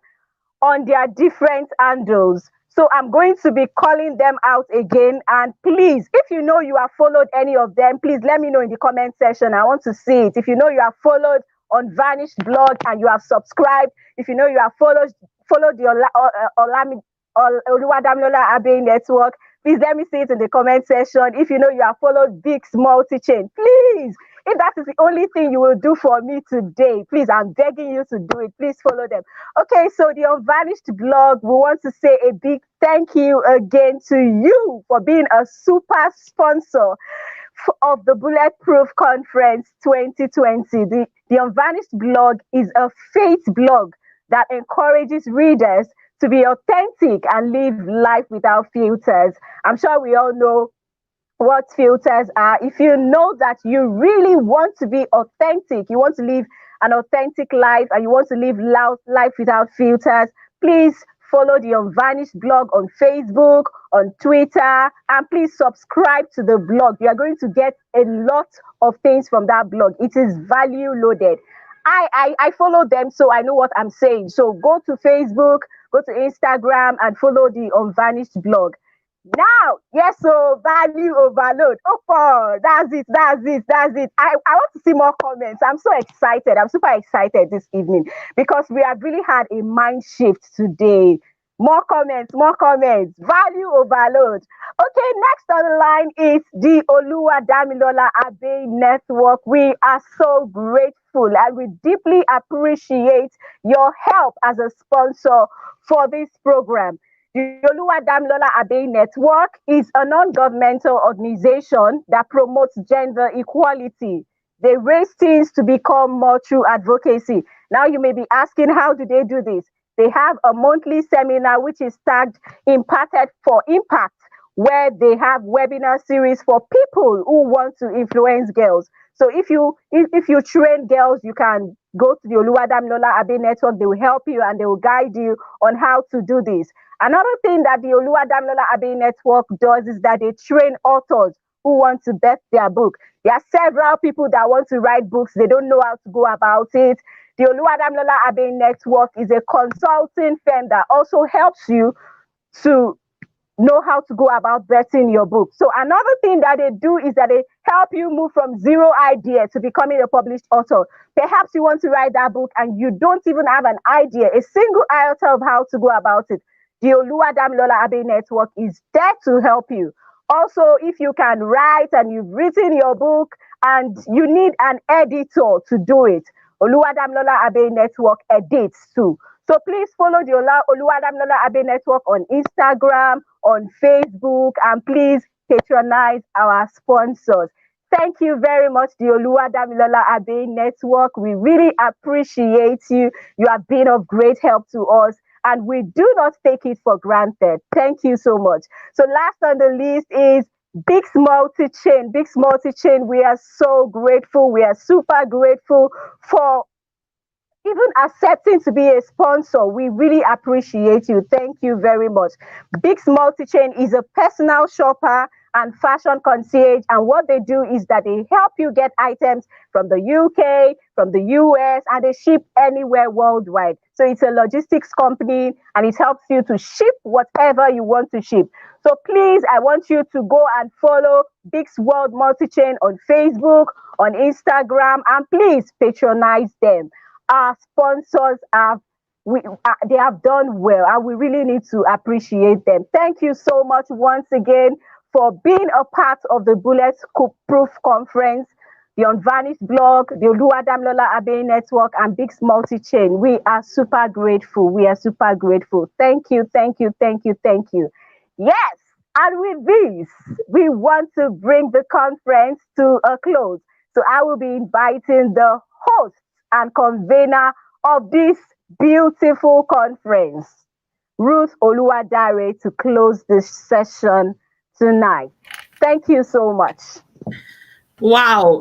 on their different handles. So I'm going to be calling them out again. And please, if you know you have followed any of them, please let me know in the comment section. I want to see it. If you know you have followed Unvanished blog and you have subscribed, if you know you have followed the Oluwadamilola Abbey Network, please let me see it in the comment section. If you know you have followed Big's Multi-Chain, please, if that is the only thing you will do for me today, please, I'm begging you to do it. Please follow them. Okay, so the Unvanished blog, we want to say a big thank you again to you for being a super sponsor of the Bulletproof Conference 2020. The Unvanished blog is a faith blog that encourages readers to be authentic and live life without filters. I'm sure we all know what filters are. If you know that you really want to be authentic, you want to live an authentic life, and you want to live life without filters, please follow the Unvanished blog on Facebook, on Twitter, and please subscribe to the blog. You are going to get a lot of things from that blog. It is value loaded. I follow them, so I know what I'm saying. So go to Facebook, go to Instagram, and follow the Unvanished blog. Now, yes, so value overload. Oh, that's it. I want to see more comments. I'm so excited. I'm super excited this evening because we have really had a mind shift today. More comments. Value overload. Okay, next on the line is the Oluwadamilola Abbey Network. We are so grateful and we deeply appreciate your help as a sponsor for this program. The Oluwadamilola Abbey Network is a non-governmental organization that promotes gender equality. They raise teens to become more true advocacy. Now you may be asking, how do they do this? They have a monthly seminar which is tagged Imparted for Impact, where they have webinar series for people who want to influence girls. So if you train girls, you can go to the Oluwadamilola Abbey Network. They will help you and they will guide you on how to do this. Another thing that the Oluwadamilola Abbey Network does is that they train authors who want to bet their book. There are several people that want to write books. They don't know how to go about it. The Oluwadamilola Abbey Network is a consulting firm that also helps you to know how to go about betting your book. So another thing that they do is that they help you move from zero idea to becoming a published author. Perhaps you want to write that book and you don't even have an idea, a single iota of how to go about it. The Oluwadamilola Abbey Network is there to help you. Also, if you can write and you've written your book and you need an editor to do it, Oluwadamilola Abbey Network edits too. So please follow the Oluwadamilola Abbey Network on Instagram, on Facebook, and please patronize our sponsors. Thank you very much, the Oluwadamilola Abbey Network. We really appreciate you. You have been of great help to us, and we do not take it for granted. Thank you so much. So last on the list is Big's Multi-Chain. Big's Multi-Chain, we are so grateful. We are super grateful for even accepting to be a sponsor. We really appreciate you. Thank you very much. Big's Multi-Chain is a personal shopper and fashion concierge, and what they do is that they help you get items from the UK, from the US, and they ship anywhere worldwide. So it's a logistics company and it helps you to ship whatever you want to ship. So please, I want you to go and follow Big's World Multi-Chain on Facebook, on Instagram, and please patronize them. Our sponsors they have done well, and we really need to appreciate them. Thank you so much once again for being a part of the Bulletproof Conference, the Unvanished blog, the Oluwadamilola Abbey Network, and Big's Multi-Chain. We are super grateful. Thank you. Yes, and with this, we want to bring the conference to a close. So I will be inviting the host and convener of this beautiful conference, Ruth Oluwadare, to close this session tonight. Thank you so much. Wow.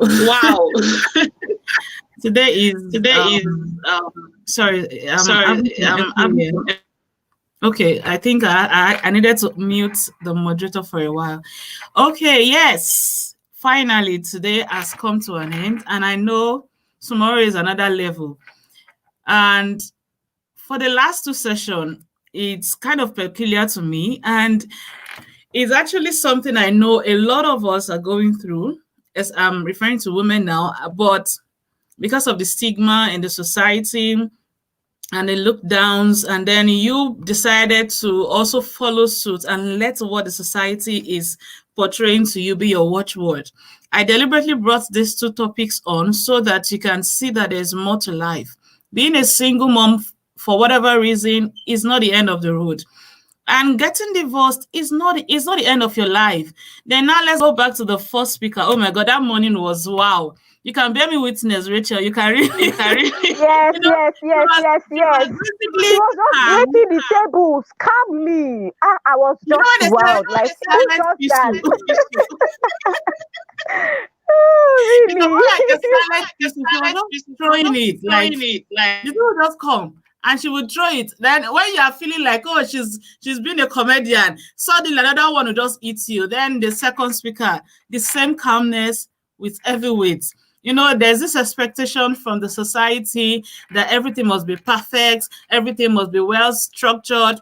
Today is okay, I think I needed to mute the moderator for a while. Okay, yes, finally today has come to an end, and I know tomorrow is another level. And for the last two sessions, it's kind of peculiar to me, and it's actually something I know a lot of us are going through, as I'm referring to women now, but because of the stigma in the society and the look downs, and then you decided to also follow suit and let what the society is portraying to you be your watchword. I deliberately brought these two topics on so that you can see that there's more to life. Being a single mom, for whatever reason, is not the end of the road. And getting divorced is not the end of your life. Then now let's go back to the first speaker. Oh my God, that morning was wow. You can bear me witness, Rachel. You can really, Yes, yes, yes, yes, yes. She was just breaking the tables calmly. I was just wild. Like, who does that? Oh, You know, really? more like a silent piece. She was just throwing it. Like the people would just come and she would throw it. Then when you are feeling like, oh, she's been a comedian, suddenly another one will just eat you. Then the second speaker, the same calmness with heavy weight. You know, there's this expectation from the society that everything must be perfect, everything must be well structured.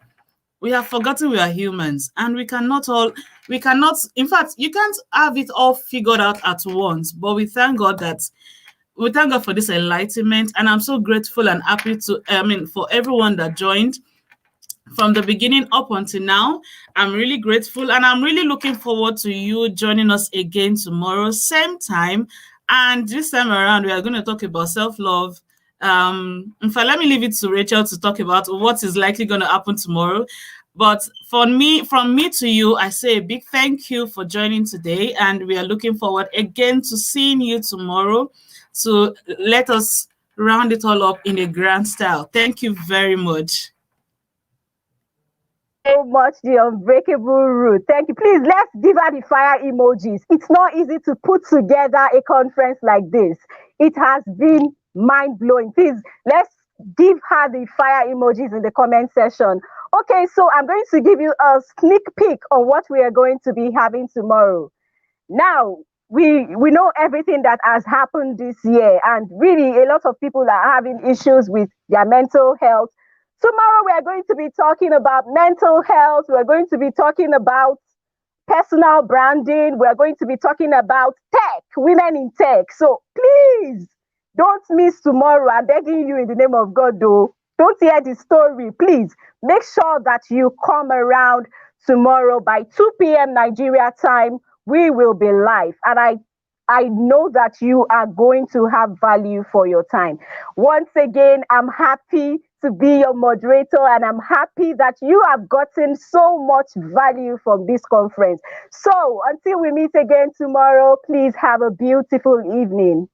We have forgotten we are humans, and we cannot, in fact, you can't have it all figured out at once. But we thank God for this enlightenment, and I'm so grateful and happy for everyone that joined from the beginning up until now. I'm really grateful, and I'm really looking forward to you joining us again tomorrow, same time. And this time around, we are going to talk about self-love. In fact, let me leave it to Rachel to talk about what is likely going to happen tomorrow. But from me to you, I say a big thank you for joining today, and we are looking forward again to seeing you tomorrow. So let us round it all up in a grand style. Thank you very much. So much, the unbreakable Ruth. Thank you. Please, let's give her the fire emojis. It's not easy to put together a conference like this. It has been mind-blowing. Please, let's give her the fire emojis in the comment section. Okay, so I'm going to give you a sneak peek on what we are going to be having tomorrow. Now, we know everything that has happened this year, and really a lot of people are having issues with their mental health. Tomorrow we are going to be talking about mental health. We're going to be talking about personal branding. We're going to be talking about tech, women in tech. So please don't miss tomorrow. I'm begging you in the name of God, though. Don't hear the story. Please make sure that you come around tomorrow by 2 p.m. Nigeria time. We will be live. And I know that you are going to have value for your time. Once again, I'm happy to be your moderator, and I'm happy that you have gotten so much value from this conference. So until we meet again tomorrow, please have a beautiful evening.